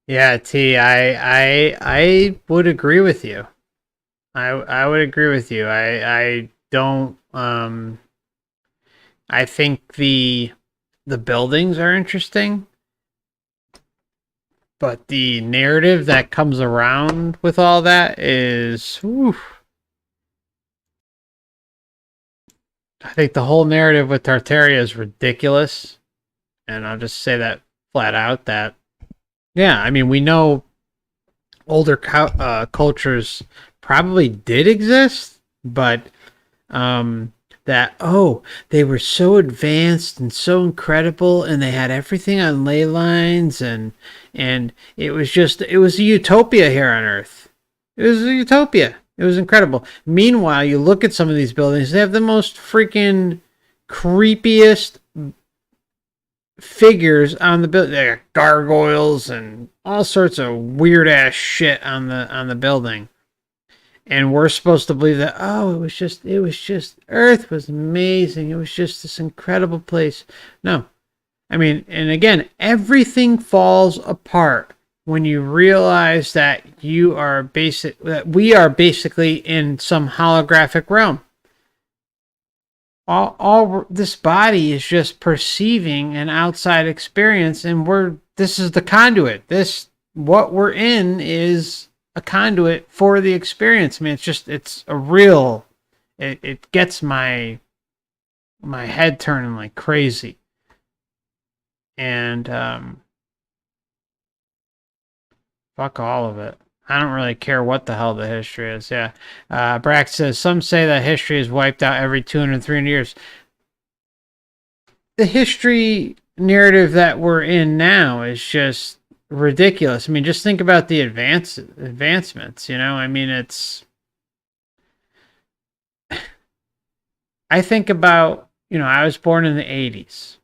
Yeah, T, I would agree with you. I would agree with you. I don't I think the buildings are interesting, but the narrative that comes around with all that is whew. I think the whole narrative with Tartaria is ridiculous. And I'll just say that flat out that yeah, I mean we know older cultures probably did exist, but that they were so advanced and so incredible, and they had everything on ley lines, and it was a utopia here on Earth. It was a utopia. It was incredible. Meanwhile, you look at some of these buildings; they have the most freaking creepiest figures on the building. They got gargoyles and all sorts of weird ass shit on the building. And we're supposed to believe that it was just Earth was amazing. It was just this incredible place. No. I mean, and again, everything falls apart when you realize that that we are basically in some holographic realm. All this body is just perceiving an outside experience, and this is the conduit. What we're in is a conduit for the experience. I mean, it's a real, it gets my head turning like crazy. And fuck all of it. I don't really care what the hell the history is. Yeah. Brack says, some say that history is wiped out every 200, 300 years. The history narrative that we're in now is just ridiculous. I mean, just think about the advancements, you know? I mean, I think about, I was born in the 80s.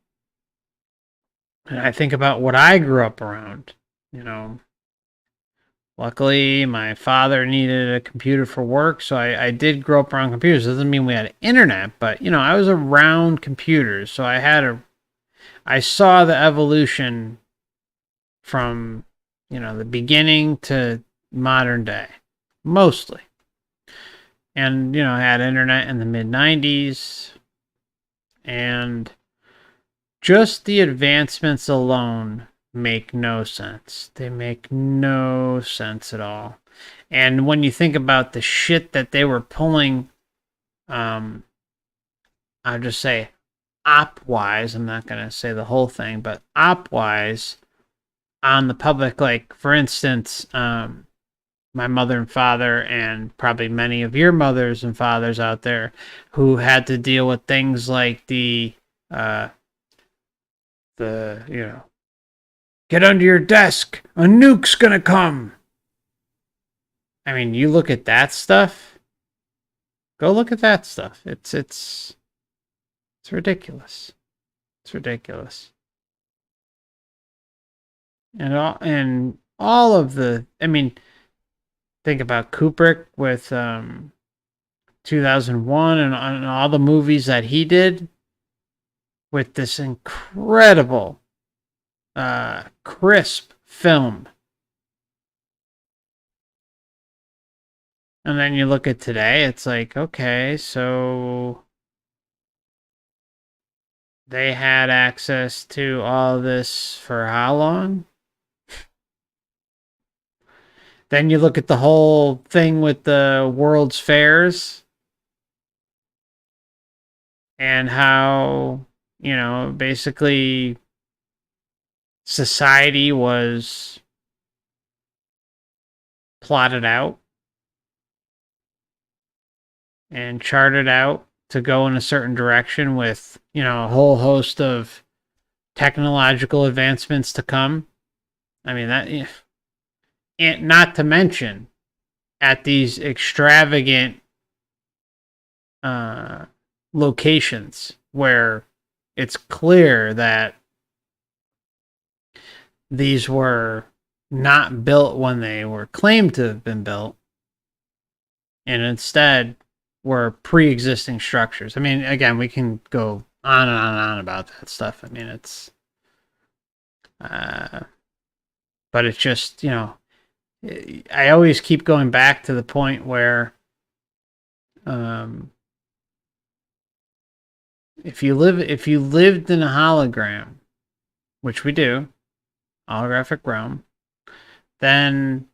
And I think about what I grew up around, Luckily, my father needed a computer for work, so I did grow up around computers. Doesn't mean we had internet, but, I was around computers, so I saw the evolution from, the beginning to modern day, mostly. And, I had internet in the mid-90s, and just the advancements alone make no sense. They make no sense at all. And when you think about the shit that they were pulling, I'll just say op-wise, I'm not going to say the whole thing, but op-wise on the public, like, for instance, my mother and father, and probably many of your mothers and fathers out there who had to deal with things like the get under your desk, a nuke's gonna come. I mean, you look at that stuff. Go look at that stuff. It's ridiculous. It's ridiculous. And all of the, I mean, think about Kubrick with 2001 and all the movies that he did with this incredible crisp film. And then you look at today, it's like, okay, so they had access to all this for how long? Then you look at the whole thing with the World's Fairs and how, basically society was plotted out and charted out to go in a certain direction with, a whole host of technological advancements to come. I mean, that, and not to mention at these extravagant locations where it's clear that these were not built when they were claimed to have been built, and instead were pre-existing structures. I mean, again, we can go on and on and on about that stuff. I mean, it's, but it's just, I always keep going back to the point where, if you lived in a hologram, which we do, holographic realm, then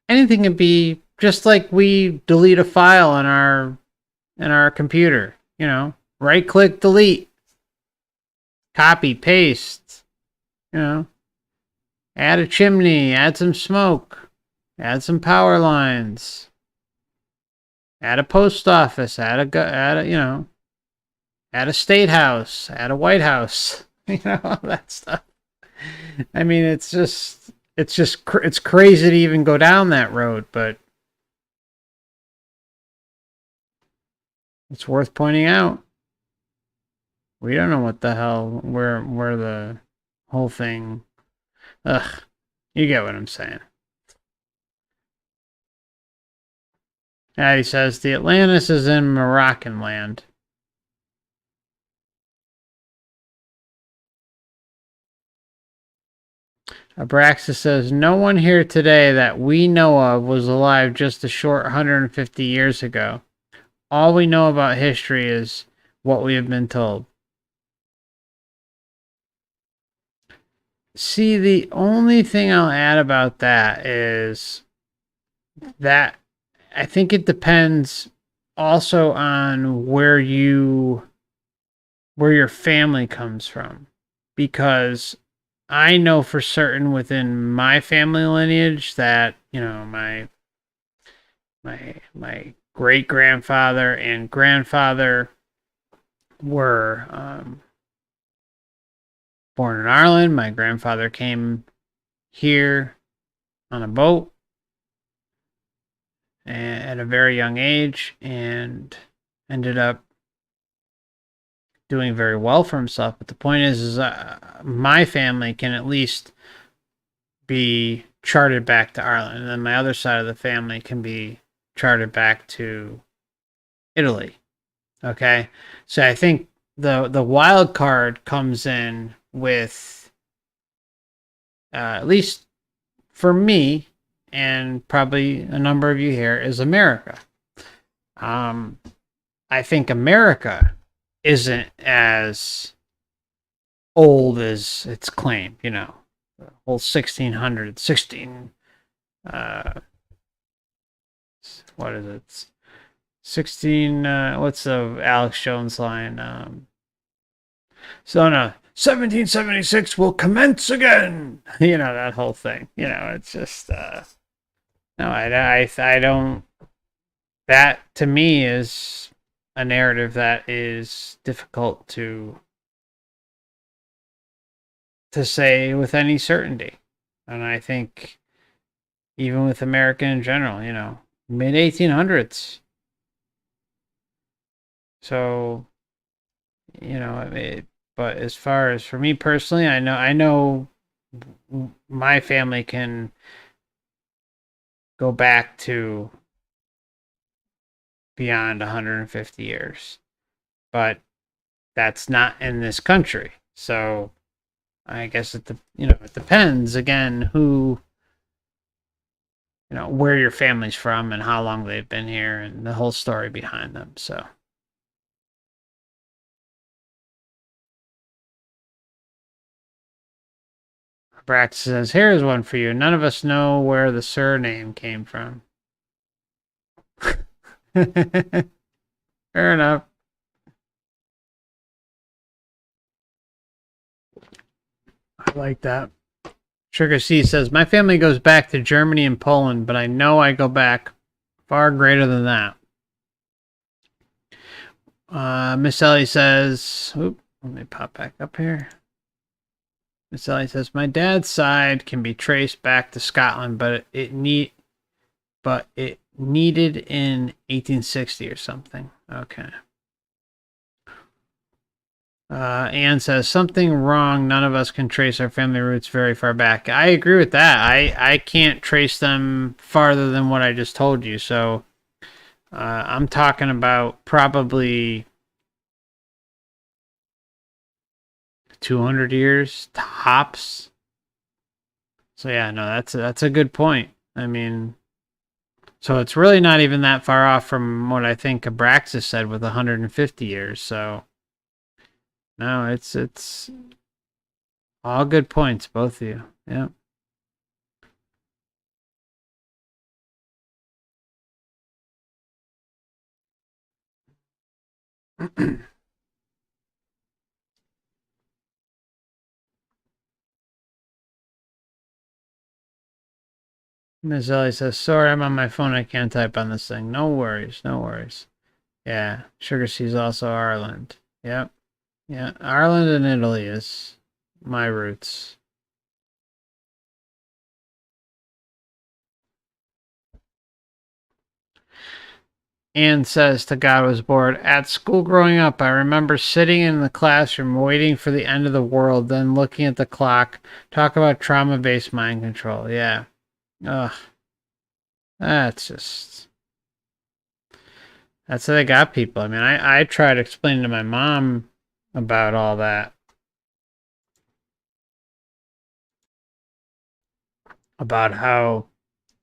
anything can be just like we delete a file in our computer, right click, delete, copy, paste, add a chimney, add some smoke, add some power lines, add a post office, add a state house, add a White House, all that stuff. I mean, it's crazy to even go down that road, but it's worth pointing out. We don't know what the hell, where the whole thing. Ugh, you get what I'm saying. Yeah, he says the Atlantis is in Moroccan land. Abraxas says, no one here today that we know of was alive just a short 150 years ago. All we know about history is what we have been told. See, the only thing I'll add about that is that I think it depends also on where your family comes from. Because I know for certain within my family lineage that, my great grandfather and grandfather were born in Ireland. My grandfather came here on a boat at a very young age and ended up doing very well for himself. But the point is my family can at least be charted back to Ireland, and then my other side of the family can be charted back to Italy. Okay, so I think the wild card comes in with, at least for me and probably a number of you here, is America. I think America isn't as old as it's claimed, the whole 1600, what is it? 16, what's the Alex Jones line? So no, 1776 will commence again. That whole thing. It's just, no, I don't, that to me is a narrative that is difficult to say with any certainty. And I think even with America in general, mid 1800s. So, but as far as for me personally, I know my family can go back to beyond 150 years, but that's not in this country. So I guess it depends again where your family's from and how long they've been here and the whole story behind them. So Brax says, "Here's one for you. None of us know where the surname came from." Fair enough. I like that. Sugar C says, "My family goes back to Germany and Poland, but I know I go back far greater than that." Miss Ellie says, let me pop back up here. Miss Ellie says, "My dad's side can be traced back to Scotland, but it needed in 1860 or something." Okay. Anne says, "Something wrong. None of us can trace our family roots very far back." I agree with that. I can't trace them farther than what I just told you. So I'm talking about probably 200 years tops. So yeah, no, that's a good point. I mean, so it's really not even that far off from what I think Abraxas said with 150 years. So no, it's all good points, both of you. Yeah. Miss Ellie says, "Sorry, I'm on my phone. I can't type on this thing." No worries, no worries. Yeah, Sugar Sea's also Ireland. Yep. Yeah, Ireland and Italy is my roots. Anne says to God was bored. "At school growing up, I remember sitting in the classroom waiting for the end of the world, then looking at the clock. Talk about trauma-based mind control." Yeah. Ugh. That's just... That's how they got people. I mean, I tried explaining to my mom about all that. About how,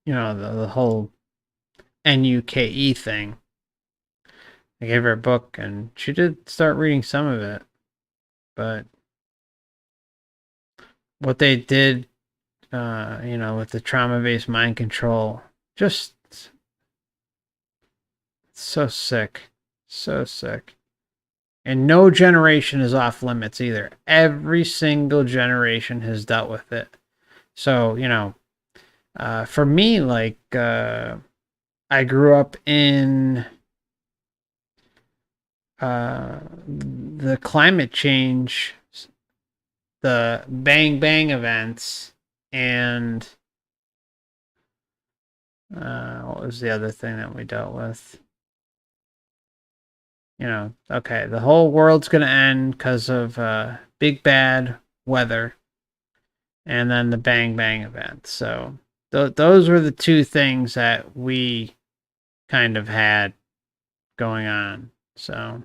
the whole NUKE thing. I gave her a book, and she did start reading some of it. But what they did, with the trauma-based mind control, just so sick. So sick. And no generation is off limits either. Every single generation has dealt with it. So, for me, like, I grew up in the climate change, the Bang Bang events, and what was the other thing that we dealt with? Okay, the whole world's going to end because of big bad weather, and then the Bang Bang event. So those were the two things that we kind of had going on. So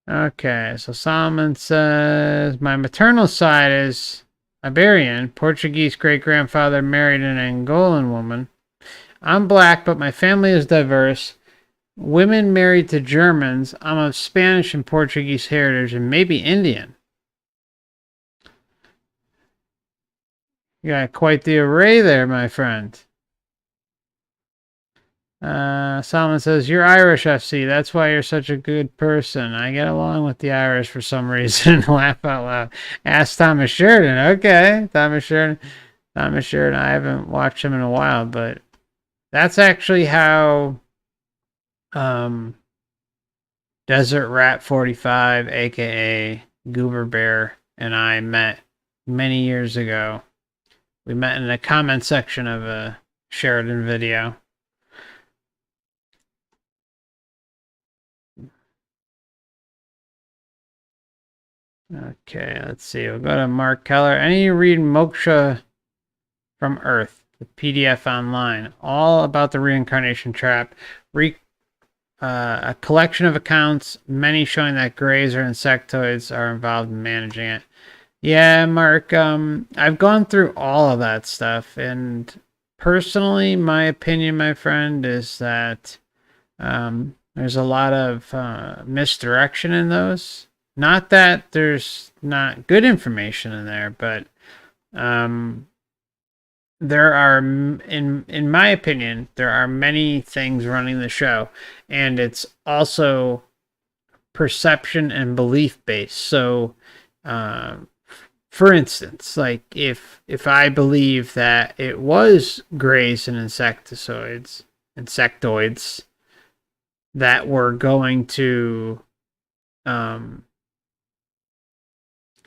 okay, so Solomon says, "My maternal side is Iberian. Portuguese great-grandfather married an Angolan woman. I'm black, but my family is diverse. Women married to Germans. I'm of Spanish and Portuguese heritage and maybe Indian." You got quite the array there, my friend. Solomon says, "You're Irish, FC. That's why you're such a good person." I get along with the Irish for some reason. Laugh out loud. Ask Thomas Sheridan. Okay, Thomas Sheridan. Thomas Sheridan. I haven't watched him in a while, but that's actually how Desert Rat 45, aka Goober Bear, and I met many years ago. We met in the comment section of a Sheridan video. Okay, let's see. We'll go to Mark Keller. I need to read Moksha from Earth, the PDF online, all about the reincarnation trap. A collection of accounts, many showing that greys or insectoids are involved in managing it. Yeah, Mark, I've gone through all of that stuff, and personally, my opinion, my friend, is that there's a lot of misdirection in those. Not that there's not good information in there, but there are, in my opinion, there are many things running the show, and it's also perception and belief based. So, for instance, like if I believe that it was greys and insectoids that were going to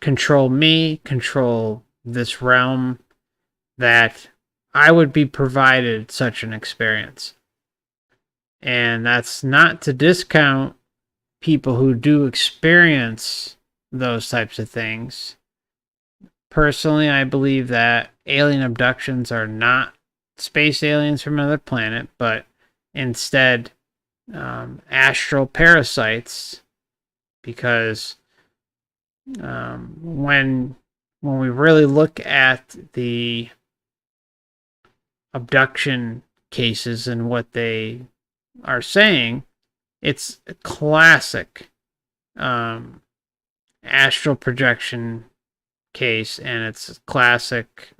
control me, control this realm, that I would be provided such an experience. And that's not to discount people who do experience those types of things. Personally, I believe that alien abductions are not space aliens from another planet, but instead astral parasites, because when we really look at the abduction cases and what they are saying, it's a classic astral projection case, and it's a classic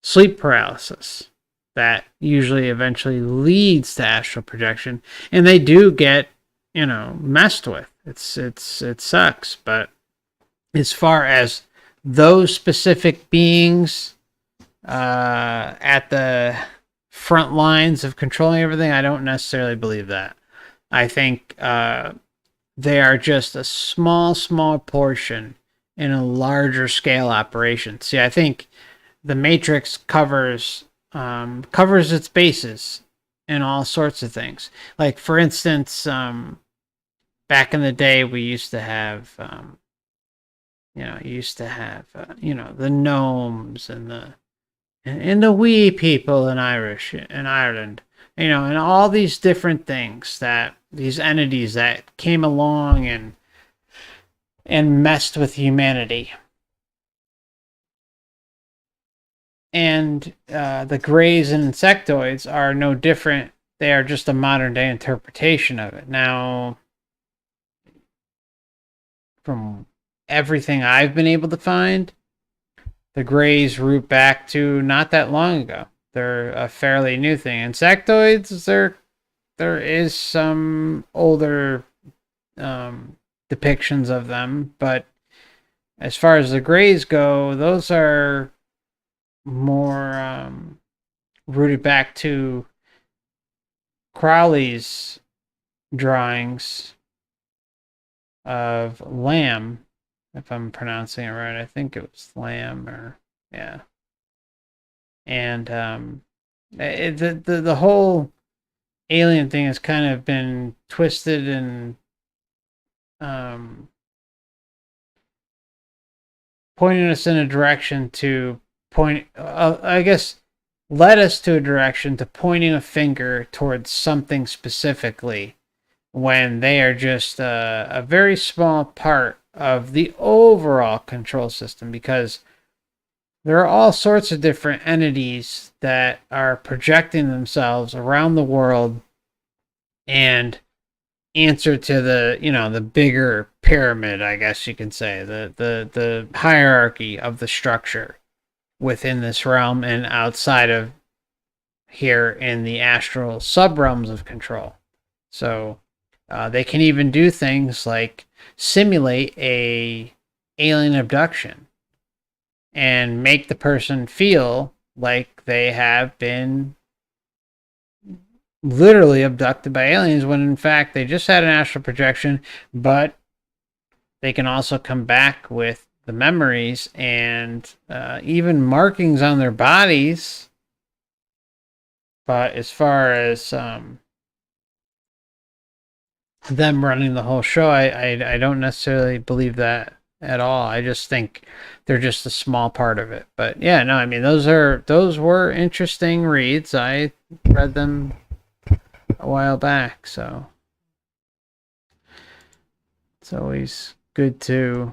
sleep paralysis that usually eventually leads to astral projection, and they do get messed with. It sucks, but as far as those specific beings at the front lines of controlling everything, I don't necessarily believe that. I think they are just a small portion in a larger scale operation. See, I think the Matrix covers its bases in all sorts of things. Like, for instance, back in the day, we used to have the gnomes and the wee people in Ireland, and all these different things, that these entities that came along and messed with humanity. And the greys and insectoids are no different. They are just a modern day interpretation of it. Now, from everything I've been able to find, the greys root back to not that long ago. They're a fairly new thing. Insectoids, there is some older depictions of them, but as far as the greys go, those are more rooted back to Crowley's drawings of Lamb, if I'm pronouncing it right. I think it was Lamb, or yeah. And the whole alien thing has kind of been twisted and pointing us in a direction to led us to a direction to pointing a finger towards something specifically, when they are just a very small part of the overall control system, because there are all sorts of different entities that are projecting themselves around the world and answer to the bigger pyramid, I guess you can say, the hierarchy of the structure within this realm and outside of here in the astral subrealms of control. So they can even do things like simulate a alien abduction and make the person feel like they have been literally abducted by aliens, when in fact they just had an astral projection. But they can also come back with the memories and even markings on their bodies. But as far as them running the whole show, I don't necessarily believe that at all. I just think they're just a small part of it. But yeah, no, I mean those were interesting reads. I read them a while back, so it's always good to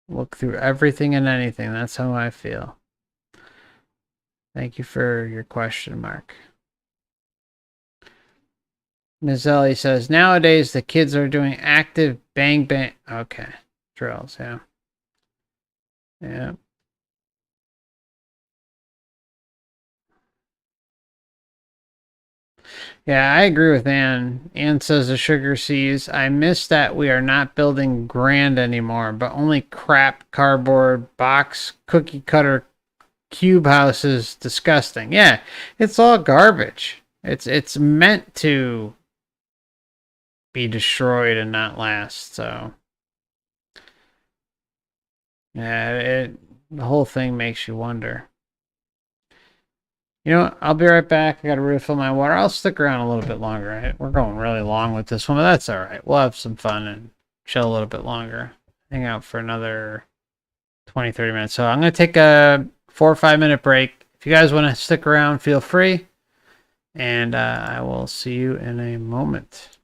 look through everything and anything. That's how I feel. Thank you for your question, Mark. Ms. Ellie says, nowadays the kids are doing active bang bang. Okay. Drills, yeah. Yeah. Yeah, I agree with Anne. Anne says the sugar seas. I miss that we are not building grand anymore, but only crap cardboard box cookie cutter cube houses. Disgusting. Yeah, it's all garbage. It's meant to be destroyed and not last. So yeah, the whole thing makes you wonder. You know what? I'll be right back. I got to refill my water. I'll stick around a little bit longer. Right? We're going really long with this one, but that's all right. We'll have some fun and chill a little bit longer. Hang out for another 20, 30 minutes. So I'm going to take a 4 or 5 minute break. If you guys want to stick around, feel free. And I will see you in a moment.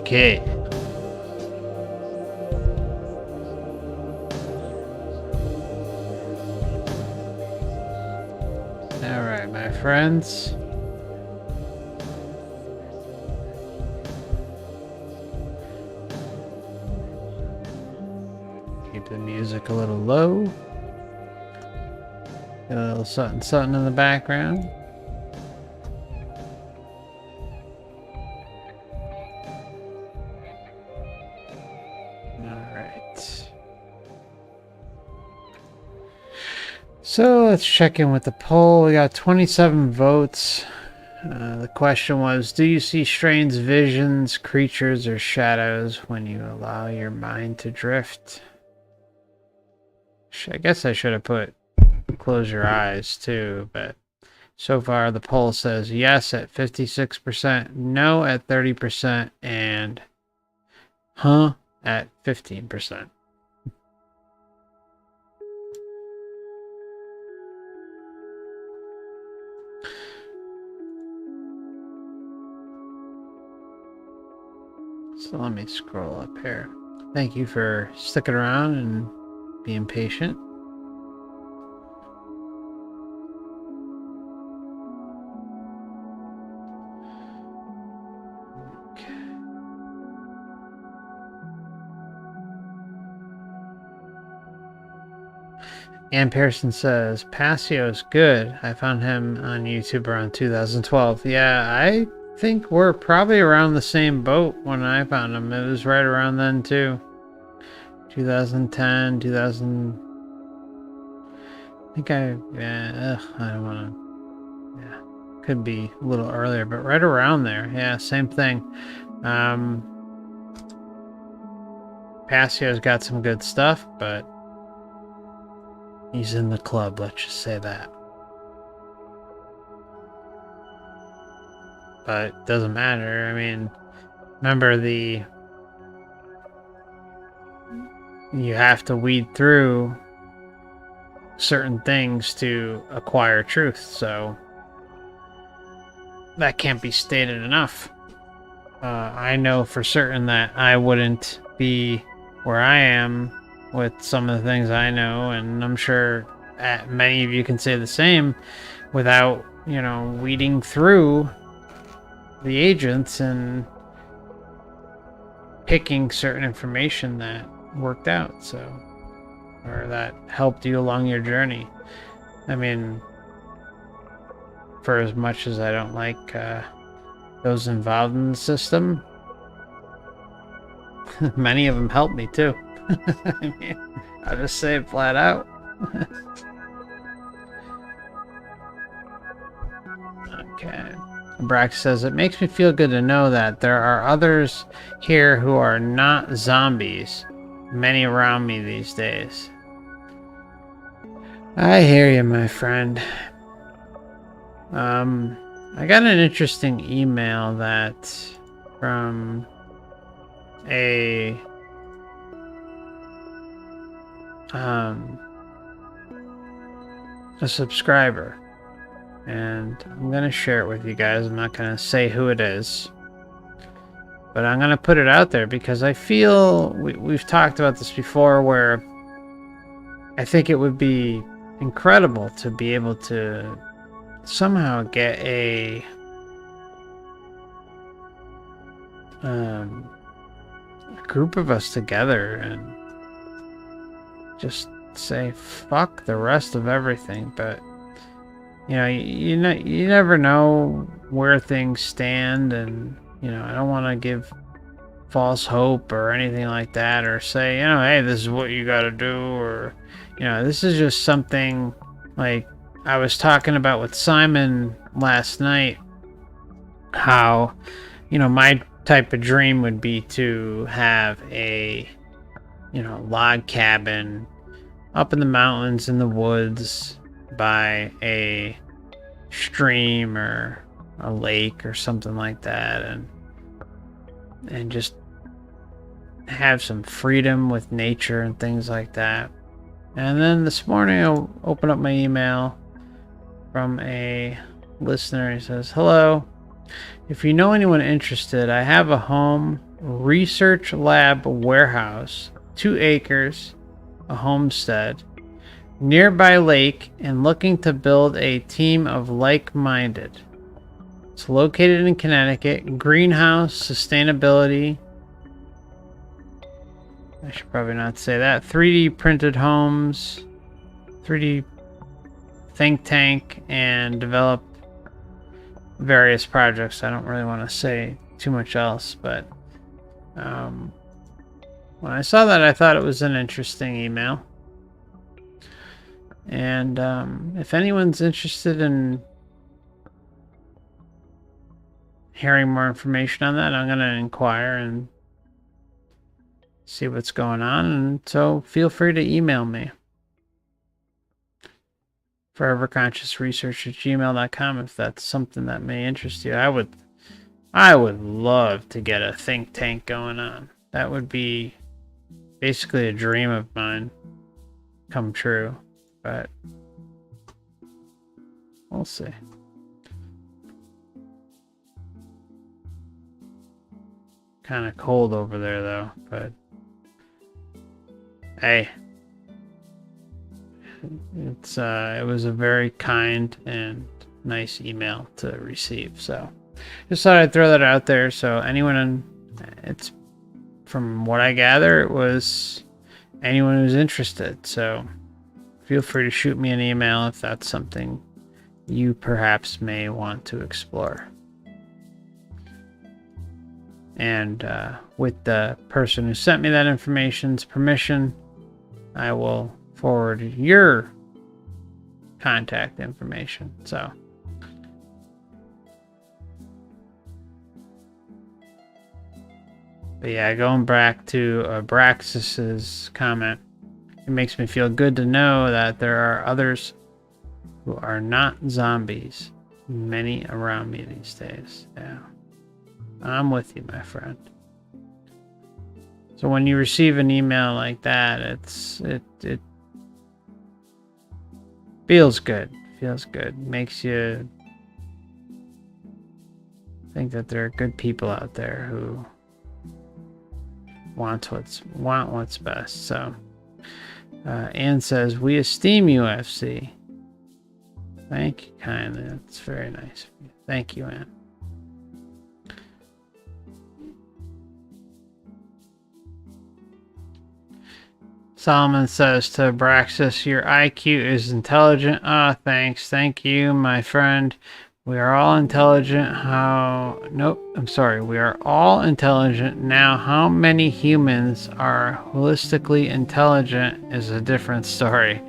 Okay. Alright, my friends. Keep the music a little low. Get a little something something in the background. Alright. So let's check in with the poll. We got 27 votes. The question was, do you see strange visions, creatures, or shadows when you allow your mind to drift? I guess I should have put close your eyes too, but so far the poll says yes at 56%, no at 30%, and huh at 15%. So let me scroll up here. Thank you for sticking around and being patient. Ann Pearson says, Passio's good. I found him on YouTube around 2012. Yeah, I think we're probably around the same boat when I found him. It was right around then, too. 2010, 2000... I don't want to... Yeah, could be a little earlier, but right around there. Yeah, same thing. Passio's got some good stuff, but he's in the club, let's just say that. But it doesn't matter. I mean, remember you have to weed through certain things to acquire truth, so that can't be stated enough. I know for certain that I wouldn't be where I am with some of the things I know, and I'm sure many of you can say the same without, weeding through the agents and picking certain information that worked out, or that helped you along your journey. I mean, for as much as I don't like those involved in the system, many of them helped me too. I mean, I'll just say it flat out. Okay. Brax says, it makes me feel good to know that there are others here who are not zombies. Many around me these days. I hear you, my friend. I got an interesting email from a subscriber, and I'm gonna share it with you guys. I'm not gonna say who it is, but I'm gonna put it out there because I feel we've talked about this before, where I think it would be incredible to be able to somehow get a group of us together and just say fuck the rest of everything. But you never know where things stand, and I don't want to give false hope or anything like that, or say hey, this is what you got to do, or this is just something like I was talking about with Simon last night, how my type of dream would be to have a log cabin up in the mountains in the woods by a stream or a lake or something like that, and just have some freedom with nature and things like that. And then this morning I'll open up my email from a listener. He says, hello, if you know anyone interested, I have a home research lab warehouse, 2 acres, a homestead, nearby lake, and looking to build a team of like-minded. It's located in Connecticut. Greenhouse, sustainability. I should probably not say that. 3D printed homes, 3D think tank, and develop various projects. I don't really want to say too much else, but when I saw that, I thought it was an interesting email. And if anyone's interested in hearing more information on that, I'm going to inquire and see what's going on. And so feel free to email me. foreverconsciousresearch@gmail.com if that's something that may interest you. I would love to get a think tank going on. That would be basically a dream of mine come true, but we'll see. Kind of cold over there though, but hey, it was a very kind and nice email to receive. So just thought I'd throw that out there. So it's from what I gather, it was anyone who's interested. So feel free to shoot me an email if that's something you perhaps may want to explore. And with the person who sent me that information's permission, I will forward your contact information. So but yeah, going back to Abraxas's comment, it makes me feel good to know that there are others who are not zombies, many around me these days. Yeah, I'm with you, my friend. So when you receive an email like that, it feels good. Feels good. Makes you think that there are good people out there who want what's best. So Ann says, we esteem you, FC. Thank you kindly. That's very nice of you. Thank you, Ann. Solomon says to Abraxas, your IQ is intelligent. Ah, thanks. Thank you, my friend. We are all intelligent. Nope, I'm sorry. We are all intelligent. Now, how many humans are holistically intelligent is a different story.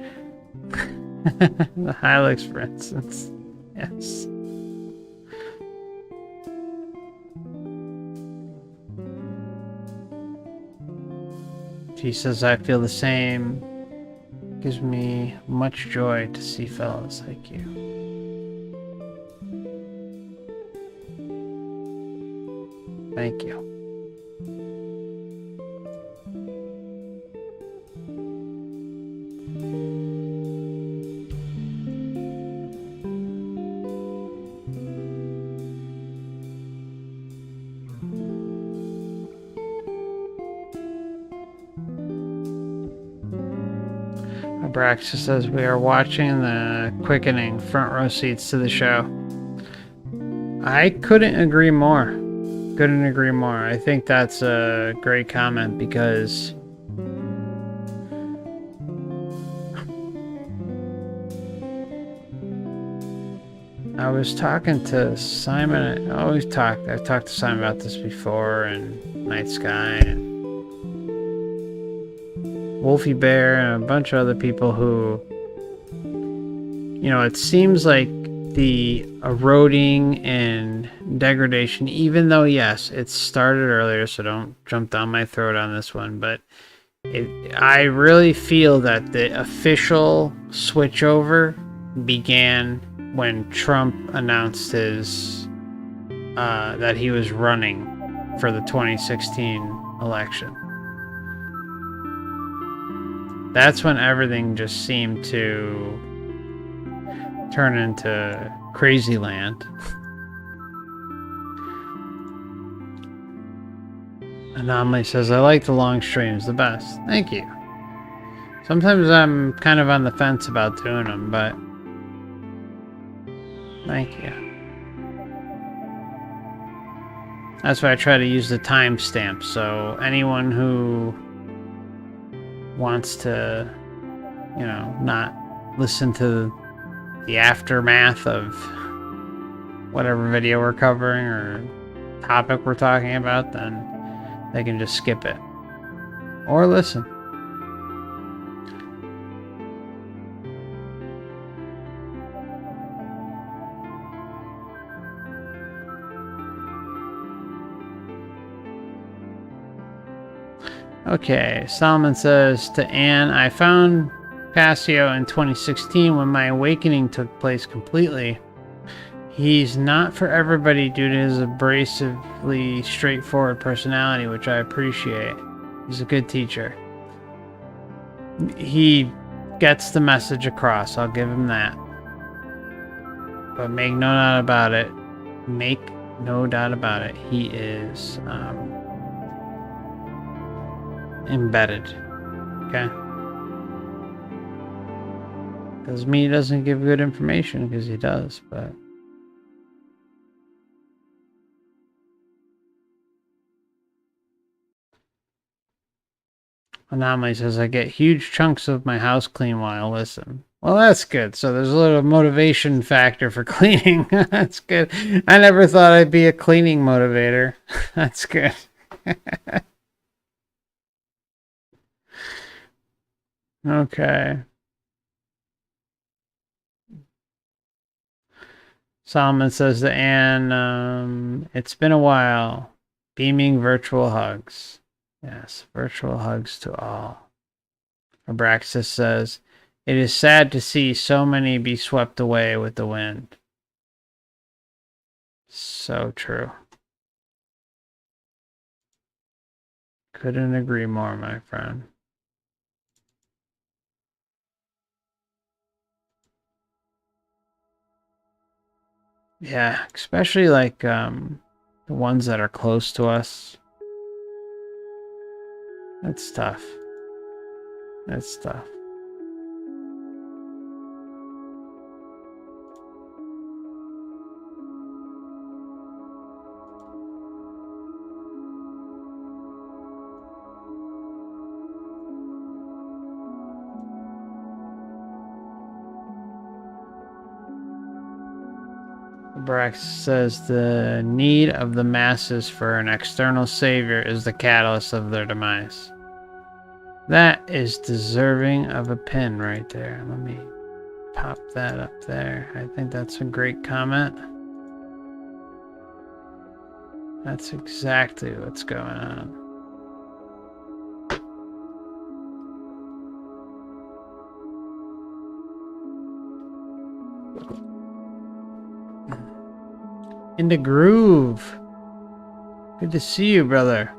The Hilux, for instance. Yes. She says, I feel the same. Gives me much joy to see fellows like you. Thank you. Abraxas says, we are watching the quickening, front row seats to the show. I couldn't agree more. Couldn't agree more. I think that's a great comment because I was talking to Simon. I've talked to Simon about this before, and Night Sky and Wolfie Bear and a bunch of other people who, you know, it seems like the eroding and degradation, even though, yes, it started earlier, so don't jump down my throat on this one, but I really feel that the official switchover began when Trump announced his that he was running for the 2016 election. That's when everything just seemed to turn into crazy land. Anomaly says, I like the long streams the best. Thank you. Sometimes I'm kind of on the fence about doing them, but thank you. That's why I try to use the timestamp, so anyone who wants to, you know, not listen to the aftermath of whatever video we're covering or topic we're talking about, then they can just skip it or listen. Okay, Solomon says to Anne, I found Passio in 2016 when my awakening took place completely. He's not for everybody due to his abrasively straightforward personality, which I appreciate. He's a good teacher. He gets the message across, I'll give him that. But make no doubt about it. Make no doubt about it. He is embedded. Okay? Doesn't mean he doesn't give good information, because he does, but Anomaly says, I get huge chunks of my house clean while I listen. Well, that's good. So there's a little motivation factor for cleaning. That's good. I never thought I'd be a cleaning motivator. That's good. Okay. Solomon says to Anne, it's been a while. Beaming virtual hugs. Yes, virtual hugs to all. Abraxas says, it is sad to see so many be swept away with the wind. So true. Couldn't agree more, my friend. Yeah, especially like the ones that are close to us. That's tough. That's tough. Brax says the need of the masses for an external savior is the catalyst of their demise. That is deserving of a pin right there. Let me pop that up there. I think that's a great comment. That's exactly what's going on. In the groove. Good to see you, brother.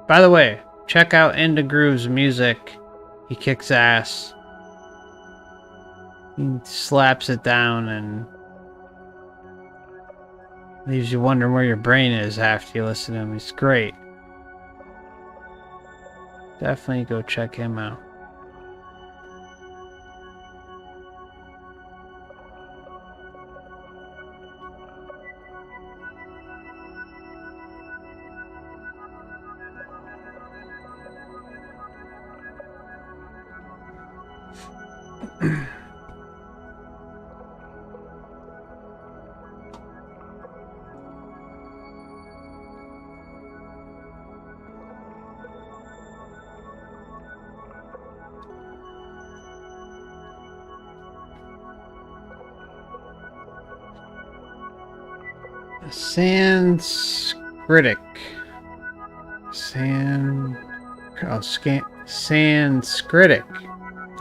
By the way, check out In the Groove's music. He kicks ass. He slaps it down and leaves you wondering where your brain is after you listen to him. He's great. Definitely go check him out. Sanskritic. Sanskritic.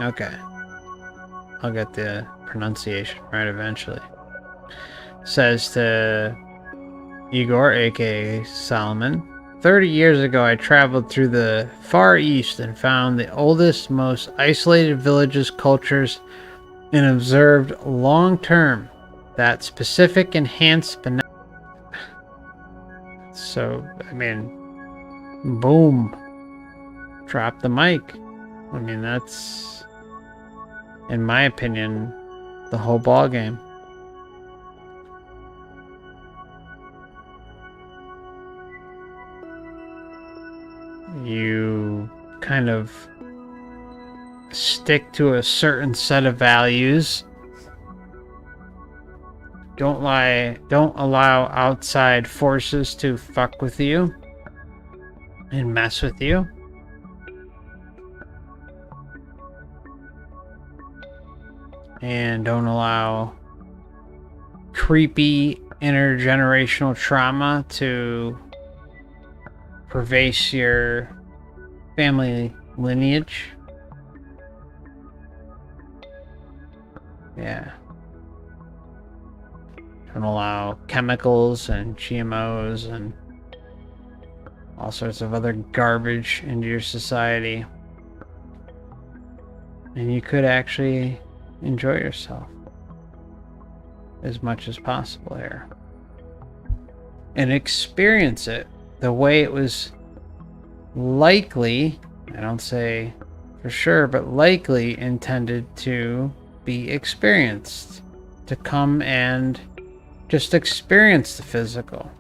Okay. I'll get the pronunciation right eventually. Says to Igor, aka Solomon, 30 years ago I traveled through the Far East and found the oldest, most isolated villages, cultures, and observed long-term that specific enhanced So, I mean, boom. Drop the mic. I mean, that's, in my opinion, the whole ball game. You kind of stick to a certain set of values. Don't allow outside forces to fuck with you and mess with you. And don't allow creepy intergenerational trauma to pervade your family lineage. Yeah. Don't allow chemicals and GMOs and all sorts of other garbage into your society. And you could actually enjoy yourself as much as possible here. And experience it the way it was likely, I don't say for sure, but likely intended to be experienced. To come and just experience the physical.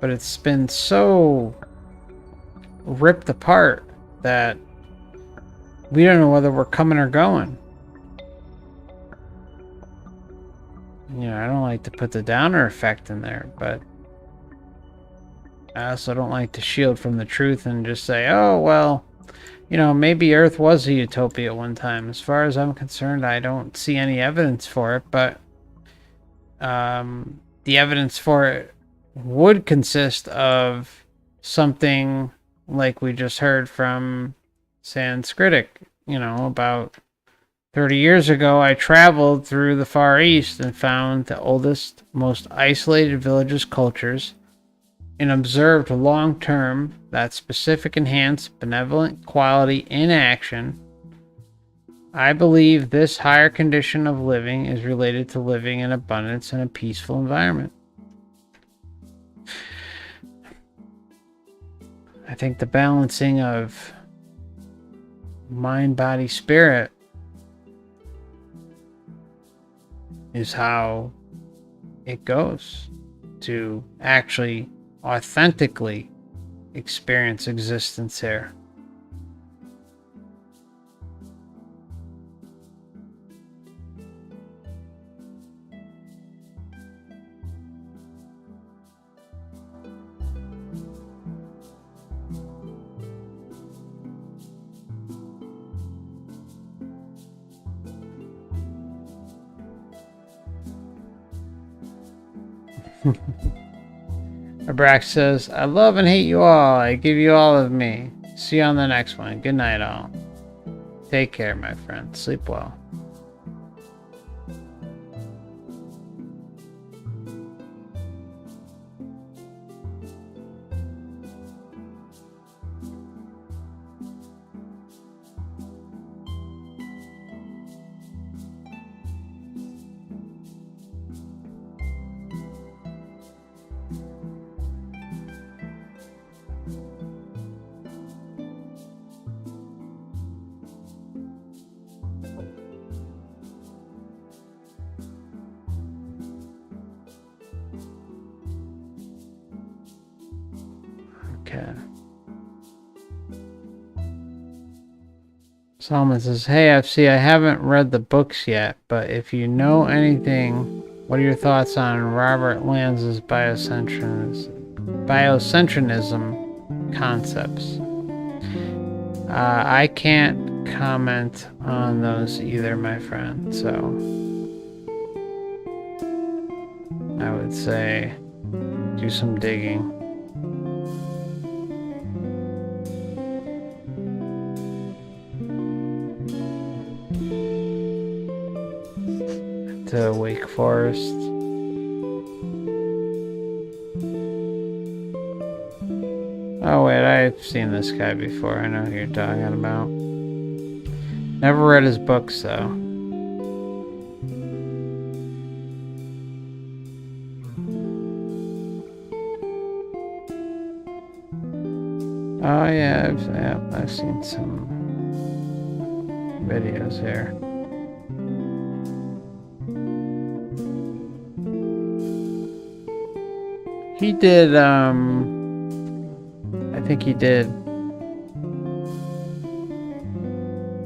But it's been so ripped apart that we don't know whether we're coming or going. You know, I don't like to put the downer effect in there, but I also don't like to shield from the truth and just say, oh, well, you know, maybe Earth was a utopia at one time. As far as I'm concerned, I don't see any evidence for it, but the evidence for it would consist of something like we just heard from Sanskritic, you know, about 30 years ago, I traveled through the Far East and found the oldest, most isolated villages, cultures, and observed long-term that specific enhanced benevolent quality in action. I believe this higher condition of living is related to living in abundance in a peaceful environment. I think the balancing of mind, body, spirit is how it goes to actually authentically experience existence here. Abrax says, I love and hate you all. I give you all of me. See you on the next one. Good night, all. Take care, my friend. Sleep well. Okay. Solomon says, hey, FC, I haven't read the books yet, but if you know anything, what are your thoughts on Robert Lanza's biocentrism concepts? I can't comment on those either, my friend, so I would say do some digging. To Wake Forest. Oh wait, I've seen this guy before. I know who you're talking about. Never read his books though. Oh yeah, I've seen some videos here. He did, I think he did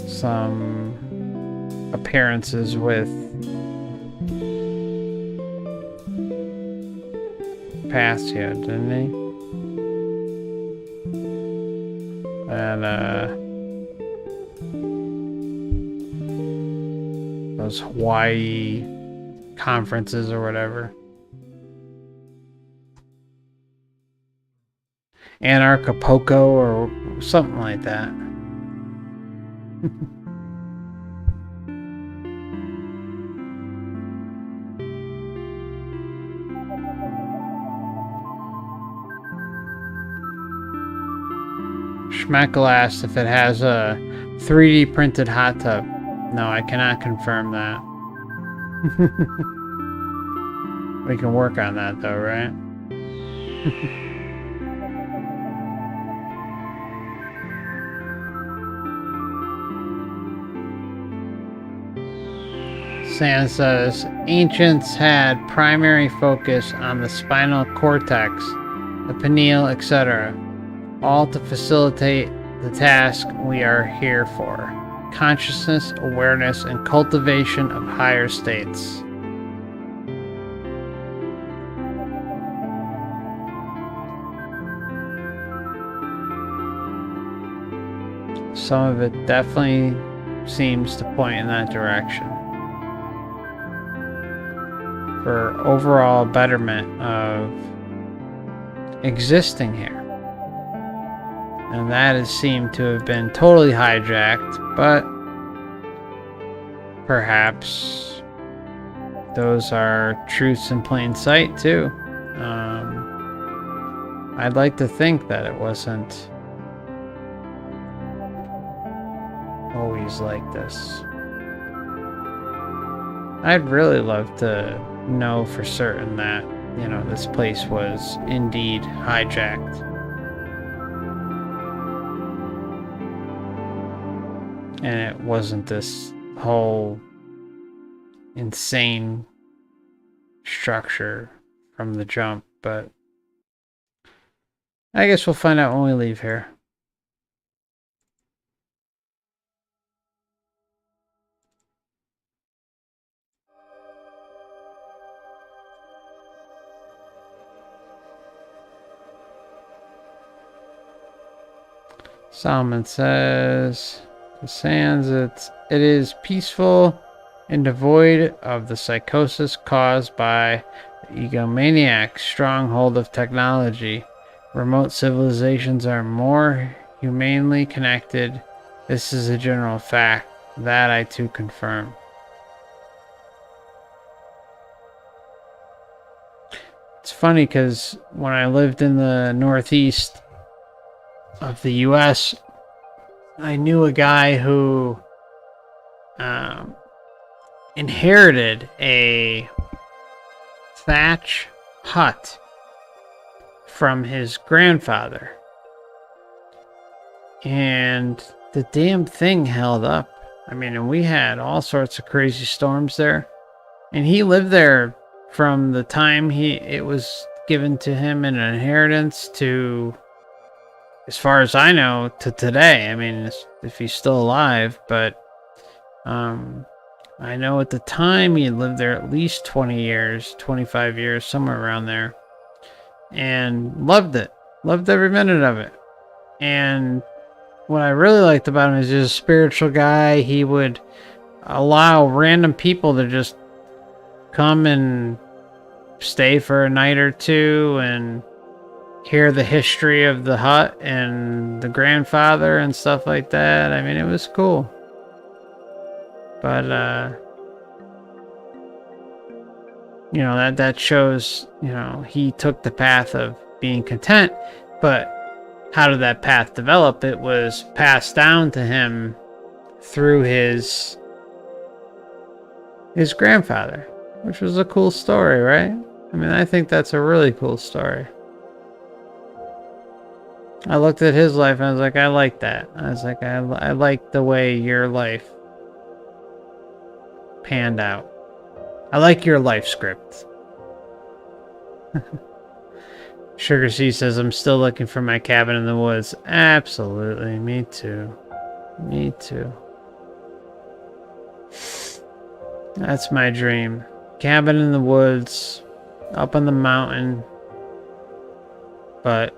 some appearances with Pastia, didn't he? And, those Hawaii conferences or whatever. Anarchapulco or something like that. Schmeckle asked if it has a 3D printed hot tub. No, I cannot confirm that. We can work on that though, right? Sam says, ancients had primary focus on the spinal cortex, the pineal, etc., all to facilitate the task we are here for: consciousness, awareness, and cultivation of higher states. Some of it definitely seems to point in that direction. For overall betterment of existing here. And that has seemed to have been totally hijacked, but perhaps those are truths in plain sight too. I'd like to think that it wasn't always like this. I'd really love to know for certain that, you know, this place was indeed hijacked. And it wasn't this whole insane structure from the jump, but I guess we'll find out when we leave here. Solomon says, the sands, it is peaceful and devoid of the psychosis caused by the egomaniac stronghold of technology. Remote civilizations are more humanely connected. This is a general fact. That I too confirm. It's funny because when I lived in the Northeast of the U.S., I knew a guy who inherited a thatch hut from his grandfather. And the damn thing held up. I mean, and we had all sorts of crazy storms there. And he lived there from the time it was given to him in an inheritance to, as far as I know, to today. I mean, if he's still alive, but I know at the time he had lived there at least 20 years, 25 years, somewhere around there, and loved it. Loved every minute of it. And what I really liked about him is he's a spiritual guy. He would allow random people to just come and stay for a night or two and hear the history of the hut and the grandfather and stuff like that. I mean, it was cool. But, you know, that shows, you know, he took the path of being content. But how did that path develop? It was passed down to him through his grandfather, which was a cool story, right? I mean, I think that's a really cool story. I looked at his life and I was like, I like that. I was like, I like the way your life panned out. I like your life script. Sugar C says, I'm still looking for my cabin in the woods. Absolutely. Me too. Me too. That's my dream. Cabin in the woods, up on the mountain, but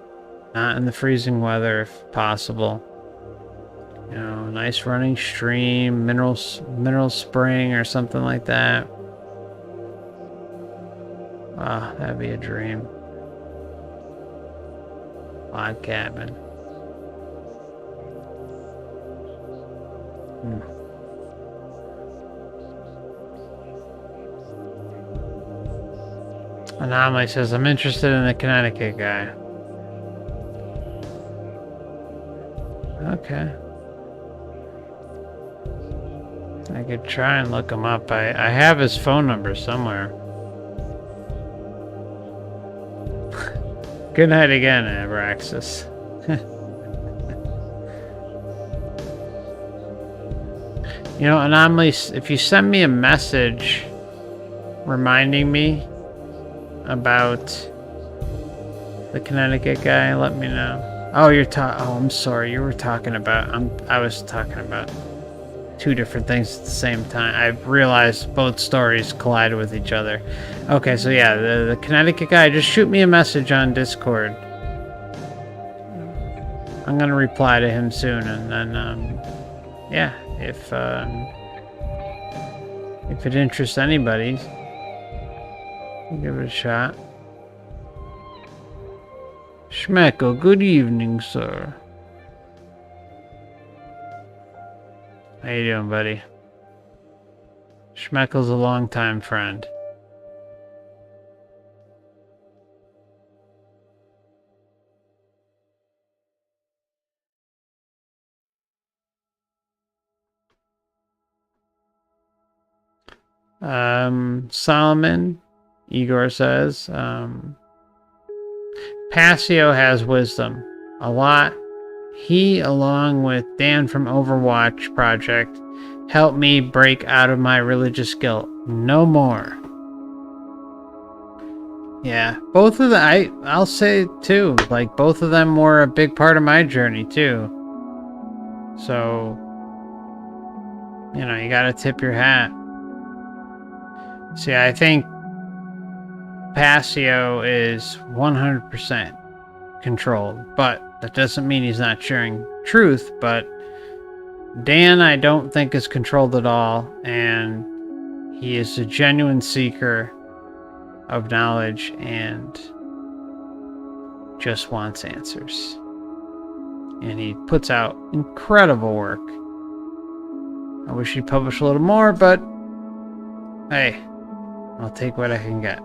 not in the freezing weather if possible. You know, nice running stream, mineral spring or something like that. Ah, that'd be a dream. Log cabin. Anomaly says, I'm interested in the Connecticut guy. Okay. I could try and look him up. I have his phone number somewhere. Good night again, Abraxas. You know, Anomaly, if you send me a message reminding me about the Connecticut guy, let me know. Oh, I'm sorry. You were talking about... I was talking about two different things at the same time. I realized both stories collided with each other. Okay, so yeah, the Connecticut guy, just shoot me a message on Discord. I'm gonna reply to him soon, and then, yeah, if it interests anybody, I'll give it a shot. Schmeckel, good evening, sir. How you doing, buddy? Schmeckel's a longtime friend. Solomon, Igor says, Passio has wisdom. A lot. He, along with Dan from Overwatch Project, helped me break out of my religious guilt. No more. Yeah, both of them, I'll say too, like both of them were a big part of my journey too. So, you know, you gotta tip your hat. See, I think Passio is 100% controlled, but that doesn't mean he's not sharing truth. But Dan, I don't think is controlled at all, and he is a genuine seeker of knowledge and just wants answers. And he puts out incredible work. I wish he'd publish a little more, but hey, I'll take what I can get.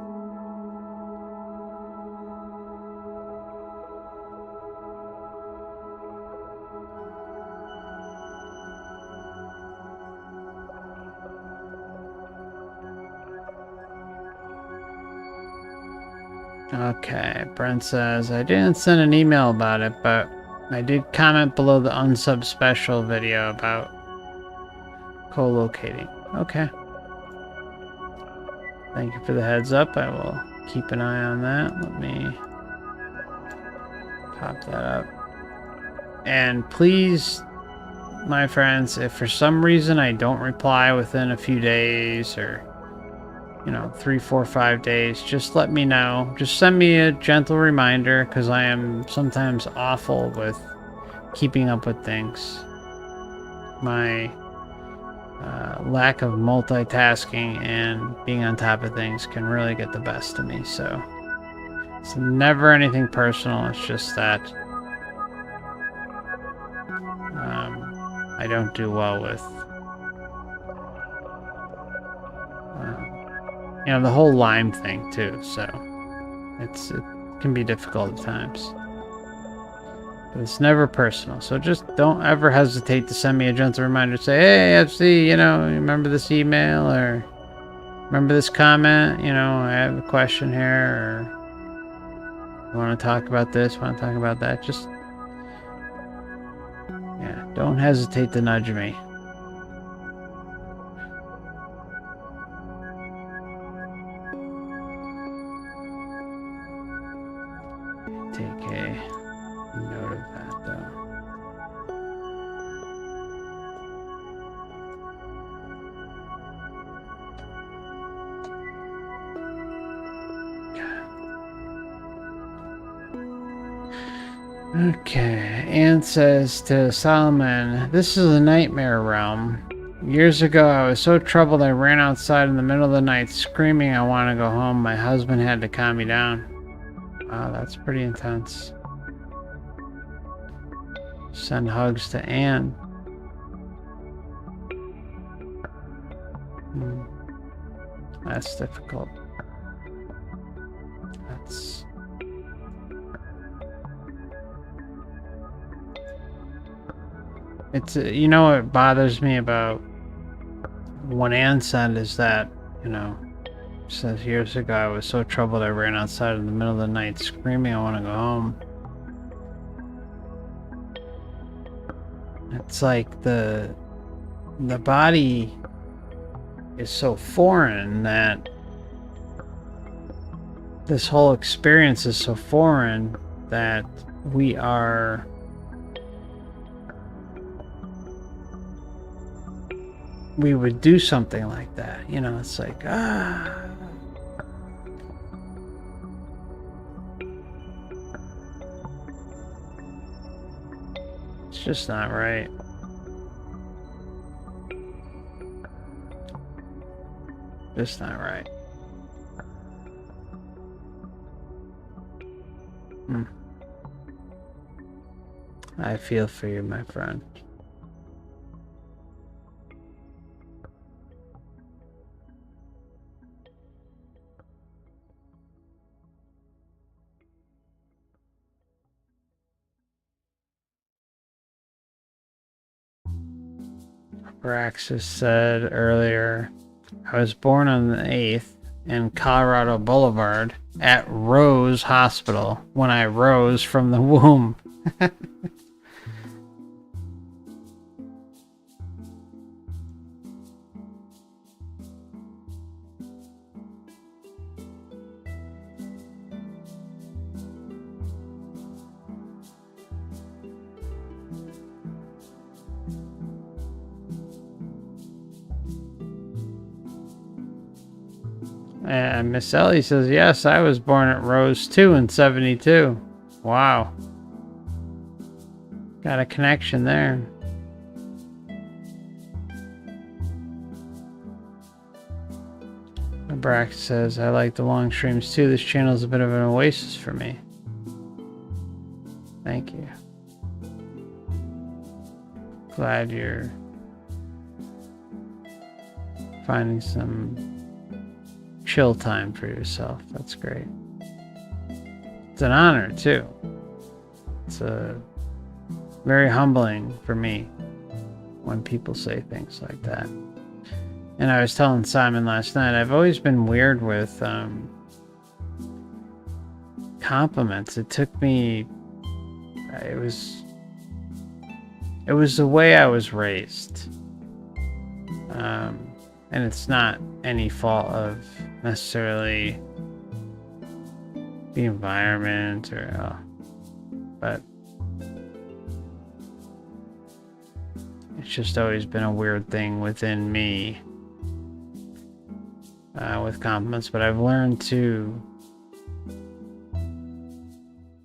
Okay, Brent says, I didn't send an email about it, but I did comment below the unsub special video about co-locating. Okay. Thank you for the heads up. I will keep an eye on that. Let me pop that up. And please, my friends, if for some reason I don't reply within a few days or 3, 4, 5 days, just let me know. Just send me a gentle reminder, because I am sometimes awful with keeping up with things. My lack of multitasking and being on top of things can really get the best of me. So it's never anything personal. It's just that I don't do well with the whole Lyme thing too, so it can be difficult at times. But it's never personal, so just don't ever hesitate to send me a gentle reminder. Say, hey, FC, remember this email, or remember this comment, I have a question here, or want to talk about this, want to talk about that. Just, don't hesitate to nudge me. Take a note of that, though. Okay, Anne says to Solomon, this is a nightmare realm. Years ago, I was so troubled I ran outside in the middle of the night screaming I want to go home. My husband had to calm me down. Wow, that's pretty intense. Send hugs to Anne. That's difficult. It's what bothers me about what Anne said is that, says years ago I was so troubled I ran outside in the middle of the night screaming I want to go home. It's like the body is so foreign, that this whole experience is so foreign that we would do something like that. It's like, it's just not right. Just not right. I feel for you, my friend. Braxis said earlier, I was born on the 8th in Colorado Boulevard at Rose Hospital when I rose from the womb. And Miss Ellie says, yes, I was born at Rose too in 72. Wow. Got a connection there. Brack says, I like the long streams too. This channel is a bit of an oasis for me. Thank you. Glad you're finding some chill time for yourself. That's great. It's an honor too. It's very humbling for me when people say things like that. And I was telling Simon last night, I've always been weird with compliments. It took me, it was the way I was raised. And it's not any fault of necessarily the environment but it's just always been a weird thing within me with compliments, but I've learned to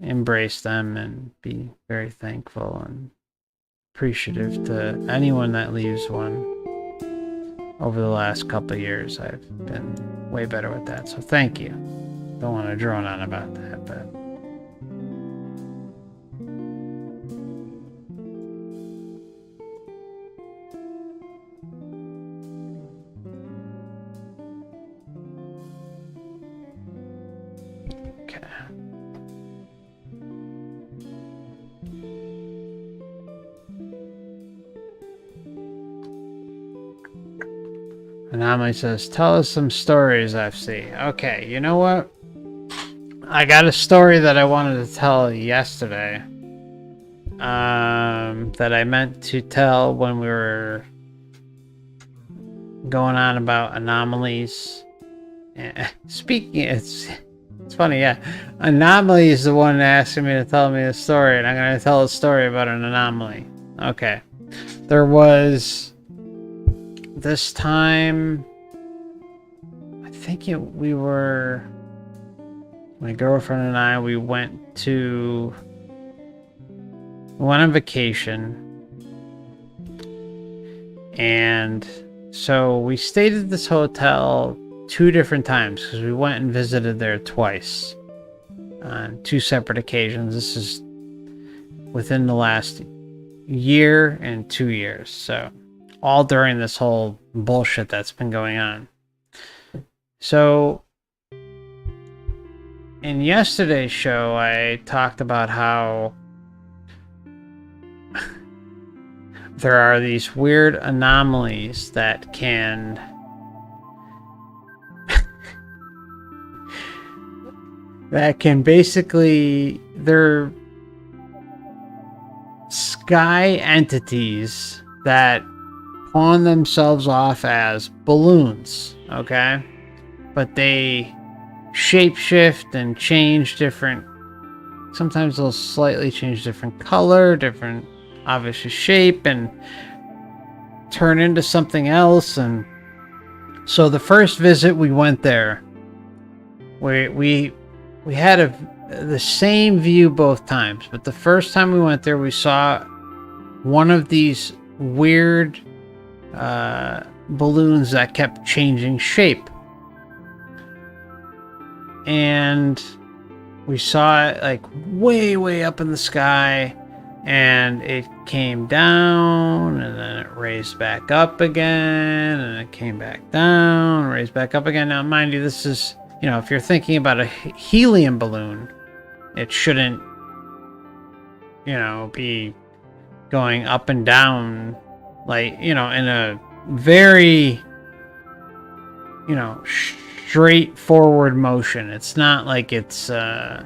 embrace them and be very thankful and appreciative to anyone that leaves one. Over the last couple of years, I've been way better with that, so thank you. Don't want to drone on about that, but okay. Anomaly says, tell us some stories I've seen. Okay, you know what? I got a story that I wanted to tell yesterday. That I meant to tell when we were going on about anomalies. Speaking, it's funny, yeah. Anomaly is the one asking me to tell me a story, and I'm going to tell a story about an anomaly. Okay. There was... This time, I think we were, my girlfriend and I, we went on vacation, and so we stayed at this hotel 2 different times because we went and visited there twice on 2 separate occasions. This is within the last year and 2 years, so all during this whole bullshit that's been going on. So, in yesterday's show, I talked about how there are these weird anomalies that can basically, they're sky entities that pawn themselves off as balloons, okay? But they shapeshift and change different, sometimes they'll slightly change different color, different obviously shape, and turn into something else. And so the first visit we went there, we had the same view both times, but the first time we went there, we saw one of these weird balloons that kept changing shape, and we saw it like way up in the sky, and it came down, and then it raised back up again, and it came back down, raised back up again. Now mind you, this is, you know, if you're thinking about a helium balloon, it shouldn't, you know, be going up and down, like, you know, in a very, you know, straightforward motion. It's not like it's not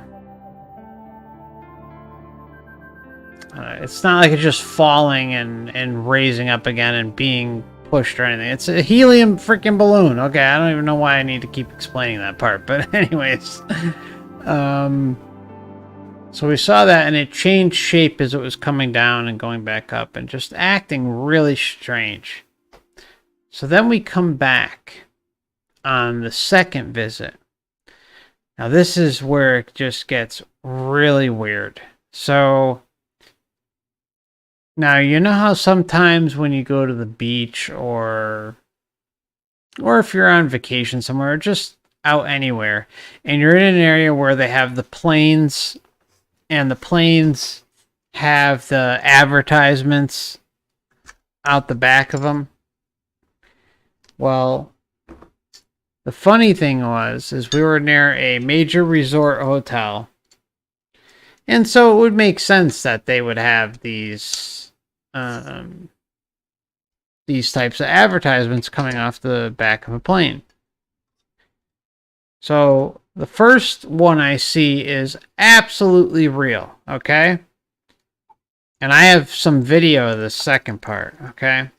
like it's just falling and raising up again and being pushed or anything. It's a helium freaking balloon. Okay, I don't even know why I need to keep explaining that part, but anyways, so we saw that, and it changed shape as it was coming down and going back up and just acting really strange. So then we come back on the second visit. Now this is where it just gets really weird. So now, you know how sometimes when you go to the beach or or if you're on vacation somewhere, or just out anywhere, and you're in an area where they have the planes, and the planes have the advertisements out the back of them. Well, the funny thing is we were near a major resort hotel, and so it would make sense that they would have these types of advertisements coming off the back of a plane. So the first one I see is absolutely real, okay? And I have some video of the second part, okay?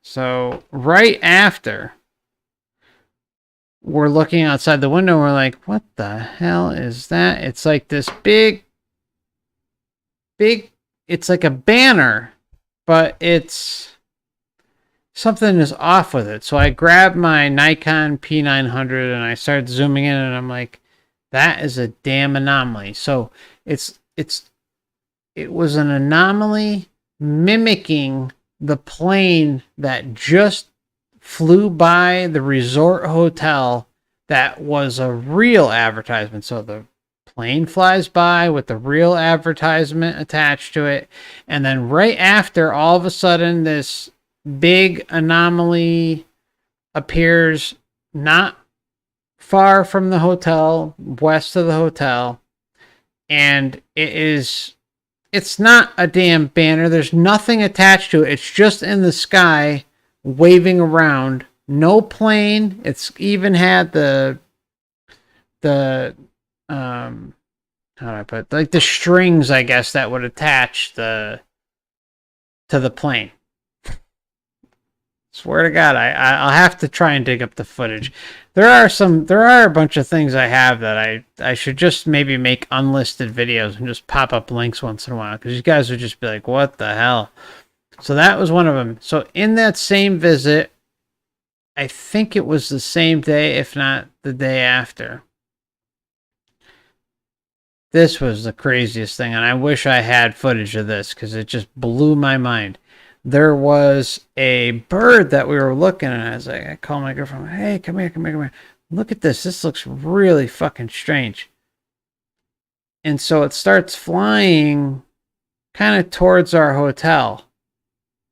So right after, we're looking outside the window, and we're like, what the hell is that? It's like this big, it's like a banner, but it's something is off with it. So I grabbed my Nikon P900 and I started zooming in, and I'm like, that is a damn anomaly. So it was an anomaly mimicking the plane that just flew by the resort hotel that was a real advertisement. So the plane flies by with the real advertisement attached to it, and then right after, all of a sudden, this big anomaly appears not far from the hotel, west of the hotel, and it's not a damn banner. There's nothing attached to it. It's just in the sky, waving around. No plane. It's even had the how do I put it? Like the strings, I guess, that would attach to the plane. Swear to God, I'll have to try and dig up the footage. There are a bunch of things I have that I should just maybe make unlisted videos and just pop up links once in a while, because you guys would just be like, what the hell? So that was one of them. So in that same visit, I think it was the same day, if not the day after. This was the craziest thing, and I wish I had footage of this because it just blew my mind. There was a bird that we were looking at. I called my girlfriend, hey, come here. Look at this. This looks really fucking strange. And so it starts flying kind of towards our hotel.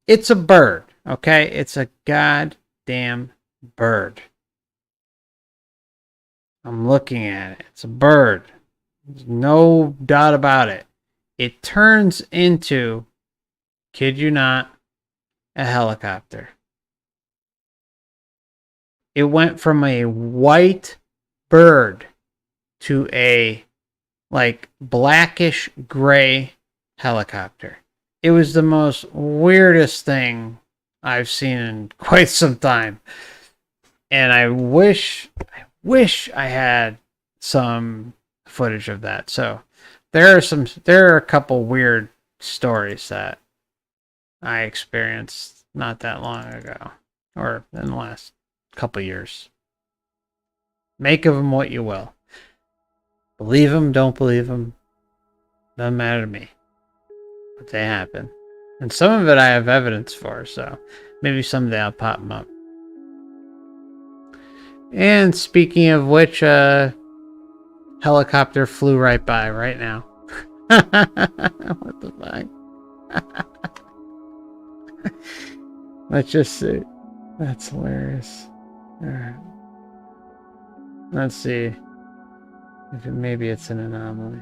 It's a bird, okay? It's a goddamn bird. I'm looking at it. It's a bird. There's no doubt about it. It turns into, kid you not, a helicopter. It went from a white bird to a like blackish gray helicopter. It was the most weirdest thing I've seen in quite some time. And I wish I had some footage of that. So there are a couple weird stories that I experienced not that long ago, or in the last couple years. Make of them what you will. Believe them, don't believe them, doesn't matter to me. But they happen. And some of it I have evidence for, so maybe someday I'll pop them up. And speaking of which, helicopter flew right by right now. What the fuck? Let's just see. That's hilarious. Alright. Let's see if maybe it's an anomaly.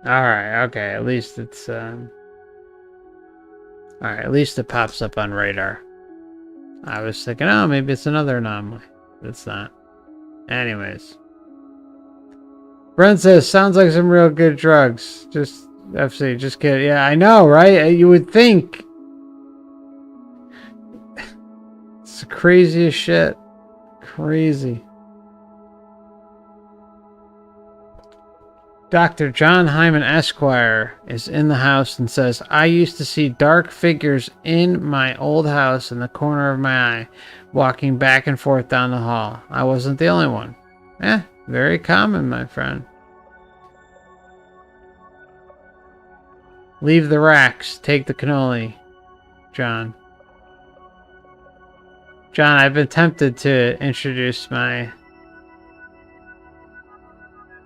Alright, okay, at least it's alright, at least it pops up on radar. I was thinking, oh, maybe it's another anomaly. It's not. Anyways. Brent says, sounds like some real good drugs. Just, FC, just kidding. Yeah, I know, right? You would think. It's the craziest shit. Crazy. Dr. John Hyman Esquire is in the house and says, I used to see dark figures in my old house in the corner of my eye, walking back and forth down the hall. I wasn't the only one. Very common, my friend. Leave the racks. Take the cannoli. John. John, I've been tempted to introduce my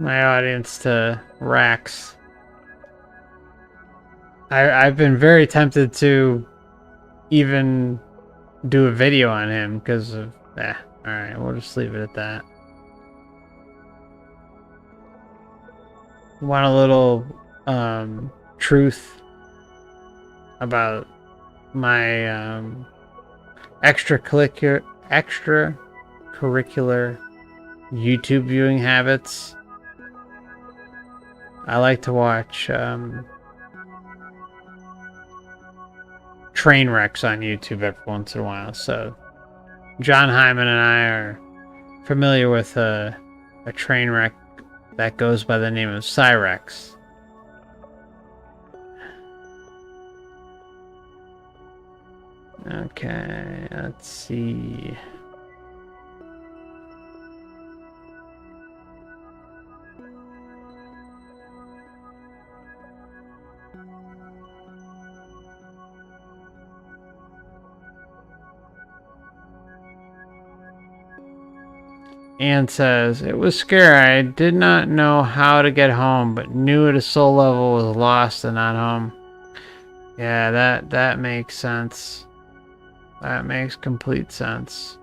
audience to Rax. I've been very tempted to even do a video on him because of alright, we'll just leave it at that. Want a little truth about my extracurricular YouTube viewing habits? I like to watch train wrecks on YouTube every once in a while. So John Hyman and I are familiar with a train wreck that goes by the name of Cyrex. Okay, let's see. Anne says, it was scary. I did not know how to get home, but knew at a soul level was lost and not home. Yeah, that makes sense. That makes complete sense.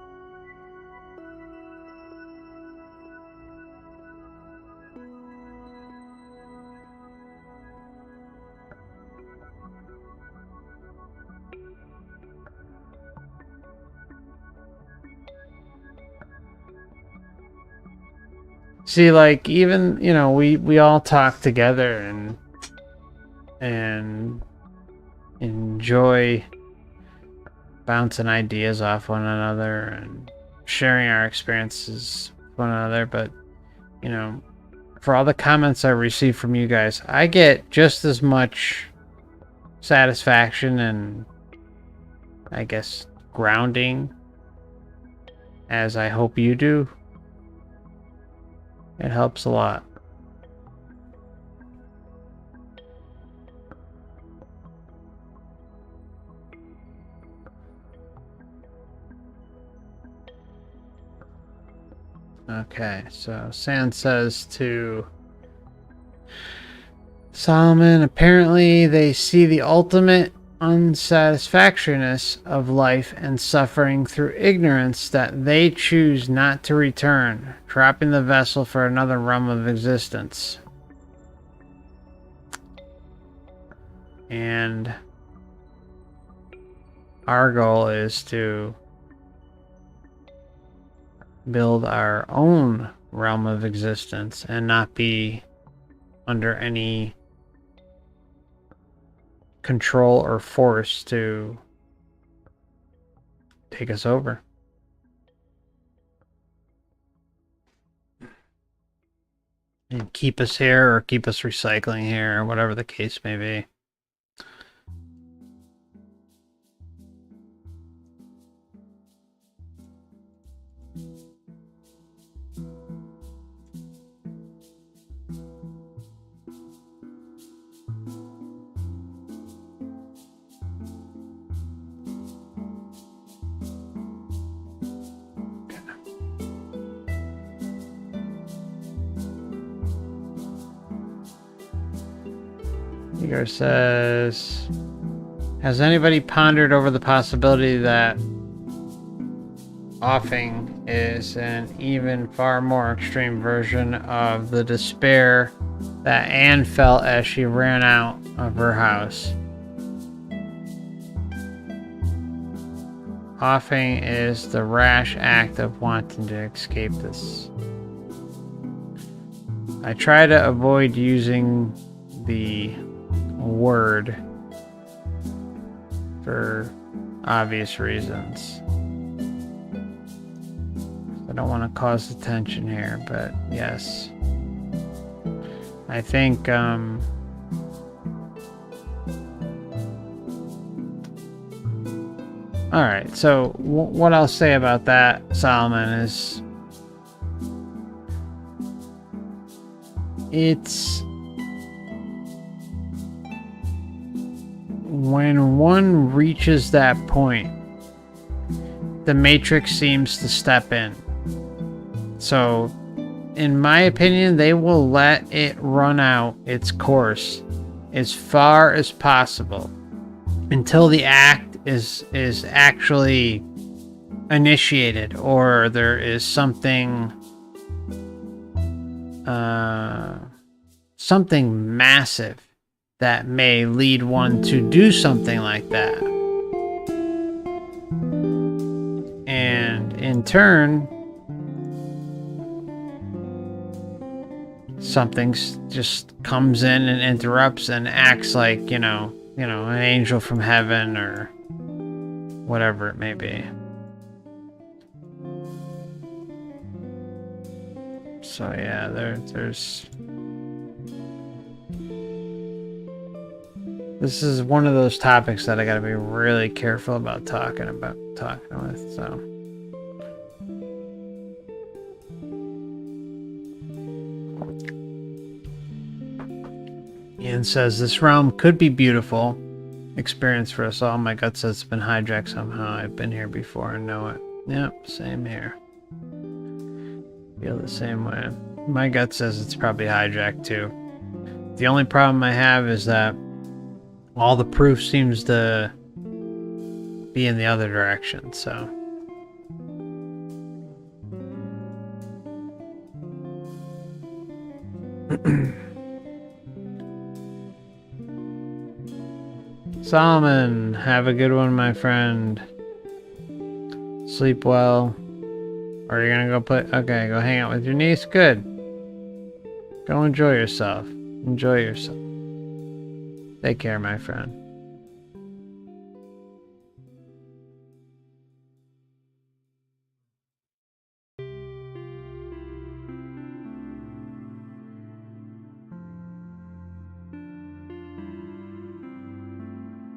See, like, even, you know, we all talk together and enjoy bouncing ideas off one another and sharing our experiences with one another, but, you know, for all the comments I receive from you guys, I get just as much satisfaction and, I guess, grounding as I hope you do. It helps a lot. Okay, so Sand says to Solomon, apparently they see the ultimate unsatisfactoriness of life and suffering through ignorance that they choose not to return, dropping the vessel for another realm of existence. And our goal is to build our own realm of existence and not be under any control or force to take us over. And keep us here or keep us recycling here or whatever the case may be. Igor says, has anybody pondered over the possibility that offing is an even far more extreme version of the despair that Anne felt as she ran out of her house? Offing is the rash act of wanting to escape this. I try to avoid using the word for obvious reasons. I don't want to cause attention here, but yes. I think alright, so what I'll say about that, Solomon, is when one reaches that point, the Matrix seems to step in. So, in my opinion, they will let it run out its course as far as possible until the act is actually initiated, or there is something something massive that may lead one to do something like that. And in turn, something just comes in and interrupts and acts like, an angel from heaven or whatever it may be. So yeah, there's... This is one of those topics that I gotta be really careful about talking with, so... Ian says, this realm could be beautiful experience for us all. My gut says it's been hijacked somehow. I've been here before and know it. Yep, same here. Feel the same way. My gut says it's probably hijacked too. The only problem I have is that all the proof seems to be in the other direction, so... Solomon, have a good one, my friend. Sleep well. Or you're gonna go play... Okay, go hang out with your niece? Good. Go enjoy yourself. Enjoy yourself. Take care, my friend.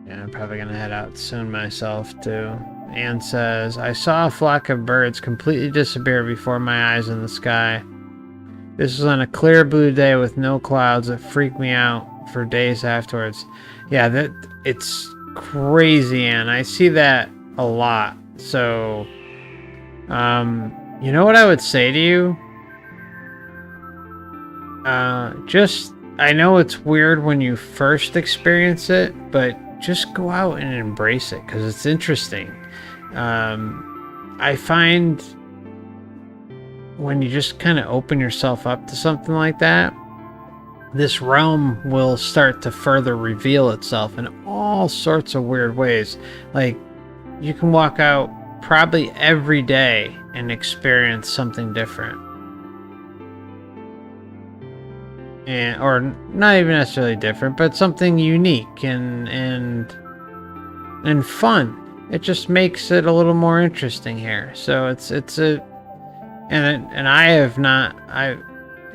Yeah, I'm probably gonna head out soon myself, too. Anne says, I saw a flock of birds completely disappear before my eyes in the sky. This was on a clear blue day with no clouds that freaked me out for days afterwards. Yeah, it's crazy, Anne. I see that a lot. So, you know what I would say to you? I know it's weird when you first experience it, but just go out and embrace it, because it's interesting. I find when you just kind of open yourself up to something like that, this realm will start to further reveal itself in all sorts of weird ways. Like, you can walk out probably every day and experience something different. Or not even necessarily different, but something unique and fun. It just makes it a little more interesting here. So I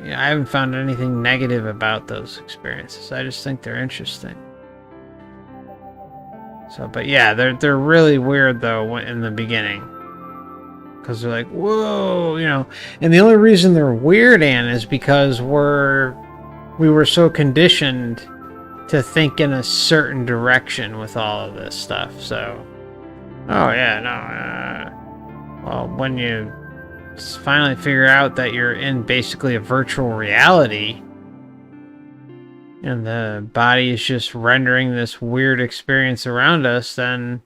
haven't found anything negative about those experiences. I just think they're interesting. So, but yeah, they're really weird though in the beginning. Because they're like, whoa, And the only reason they're weird, Anne, is because we were so conditioned to think in a certain direction with all of this stuff. So, oh yeah, no. Well, when you finally figure out that you're in basically a virtual reality, and the body is just rendering this weird experience around us, then,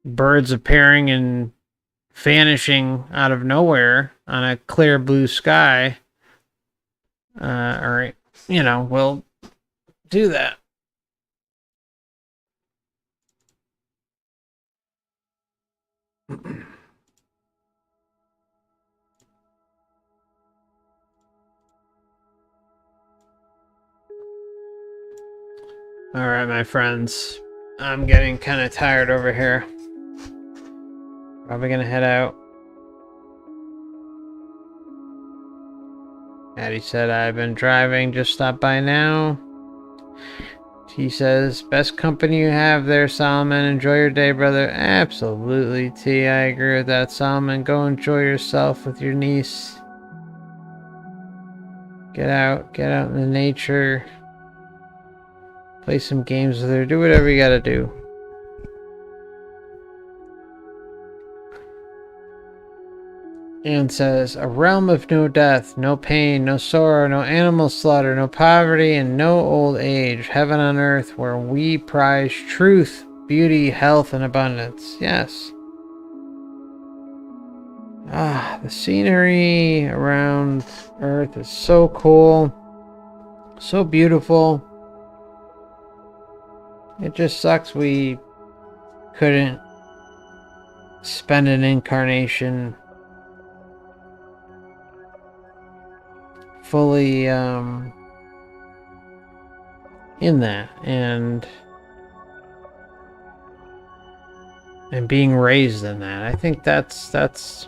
birds appearing and vanishing out of nowhere on a clear blue sky, will do that. Alright, my friends. I'm getting kind of tired over here. Probably gonna head out. Addie said, I've been driving, just stopped by now. T says, best company you have there, Solomon. Enjoy your day, brother. Absolutely, T. I agree with that, Solomon. Go enjoy yourself with your niece. Get out in the nature. Play some games with her. Do whatever you gotta do. And says, a realm of no death, no pain, no sorrow, no animal slaughter, no poverty, and no old age. Heaven on earth where we prize truth, beauty, health, and abundance. Yes. Ah, the scenery around Earth is so cool. So beautiful. It just sucks we couldn't spend an incarnation fully in that and being raised in that. I think that's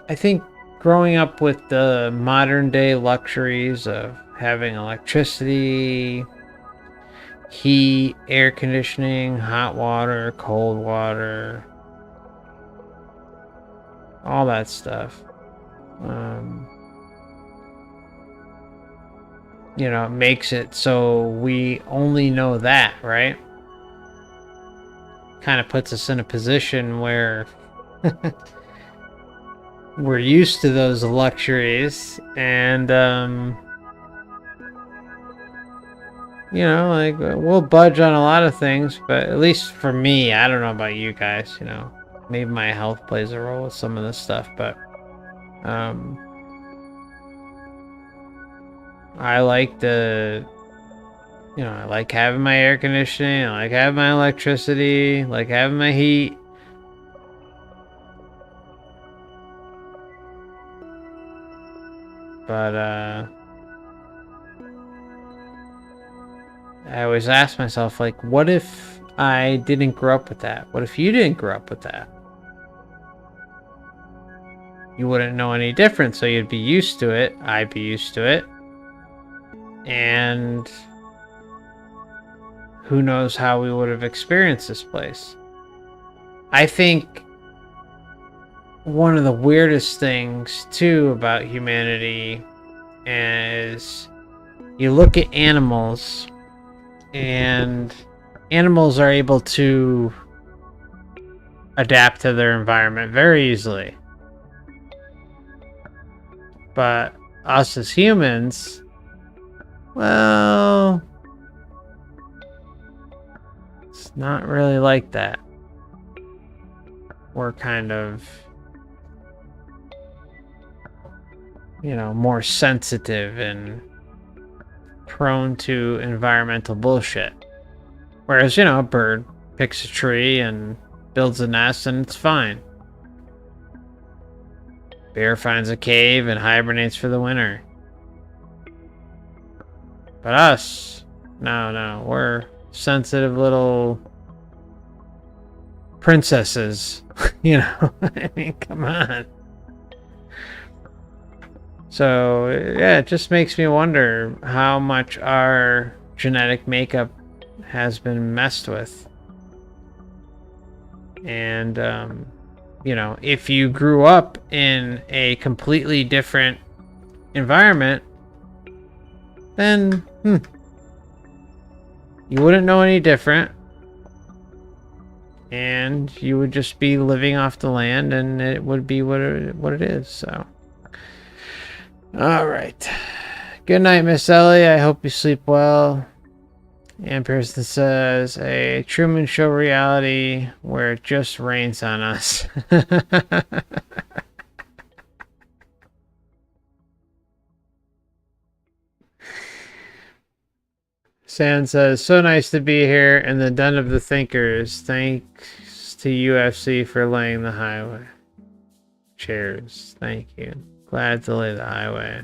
I think growing up with the modern day luxuries of having electricity, heat, air conditioning, hot water, cold water, all that stuff. You know, it makes it so we only know that, right? Kind of puts us in a position where we're used to those luxuries, and you know, like, we'll budge on a lot of things, but at least for me, I don't know about you guys, you know, maybe my health plays a role with some of this stuff, but I like I like having my air conditioning, I like having my electricity, I like having my heat. But I always ask myself, like, what if I didn't grow up with that? What if you didn't grow up with that? You wouldn't know any different, so you'd be used to it. I'd be used to it. And who knows how we would have experienced this place. I think one of the weirdest things, too, about humanity is you look at animals, and animals are able to adapt to their environment very easily. But us as humans, well, it's not really like that. We're kind of, you know, more sensitive and prone to environmental bullshit. Whereas, you know, a bird picks a tree and builds a nest and it's fine. Bear finds a cave and hibernates for the winter. But us, no, we're sensitive little princesses. You know, I mean, come on. So, yeah, it just makes me wonder how much our genetic makeup has been messed with. And, you know, if you grew up in a completely different environment, then you wouldn't know any different. And you would just be living off the land, and it would be what it is, so. All right. Good night, Miss Ellie. I hope you sleep well. Ann Pearson says, a Truman Show reality where it just rains on us. San says, so nice to be here in the den of the thinkers. Thanks to UFC for laying the highway. Cheers. Thank you. Glad to lay the highway.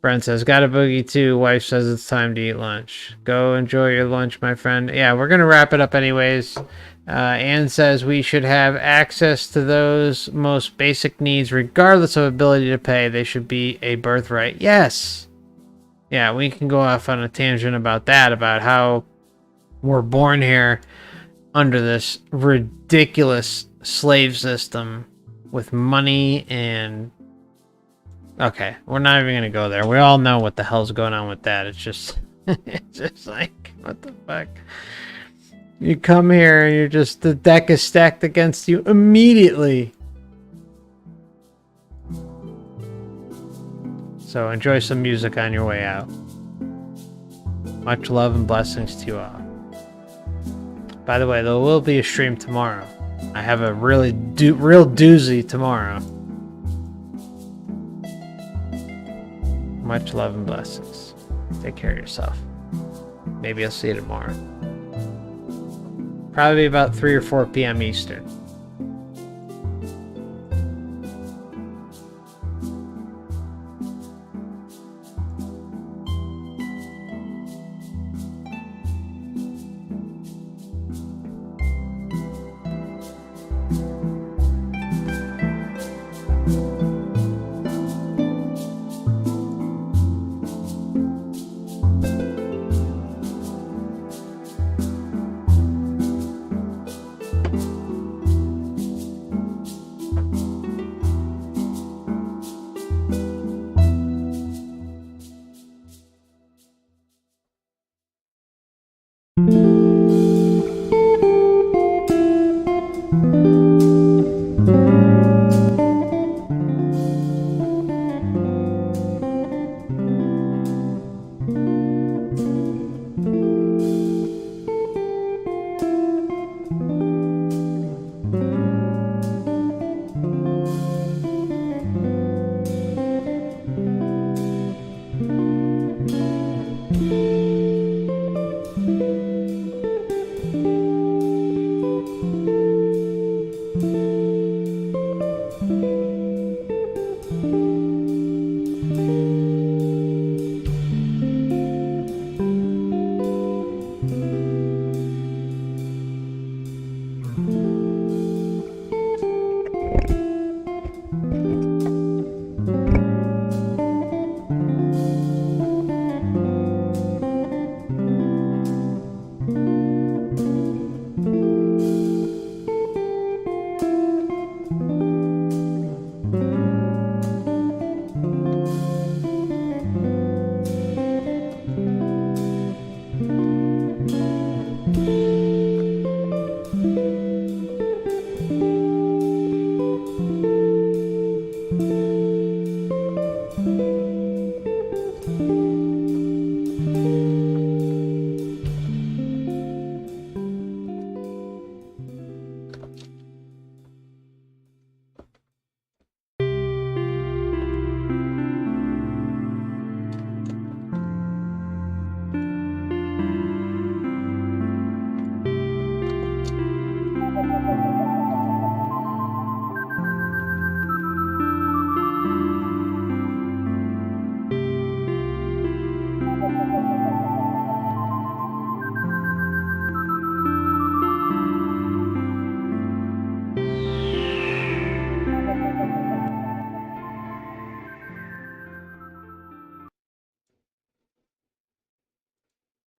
Brent says, got a boogie too. Wife says it's time to eat lunch. Go enjoy your lunch, my friend. Yeah, we're going to wrap it up anyways. Anne says we should have access to those most basic needs regardless of ability to pay. They should be a birthright. Yes. Yeah, we can go off on a tangent about that, about how we're born here under this ridiculous slave system with money and Okay, we're not even gonna go there. We all know what the hell's going on with that. It's just, it's just like, what the fuck? You come here and you're just, the deck is stacked against you immediately. So enjoy some music on your way out. Much love and blessings to you all. By the way, there will be a stream tomorrow. I have a really real doozy tomorrow. Much love and blessings. Take care of yourself. Maybe I'll see you tomorrow. Probably about 3 or 4 p.m. Eastern.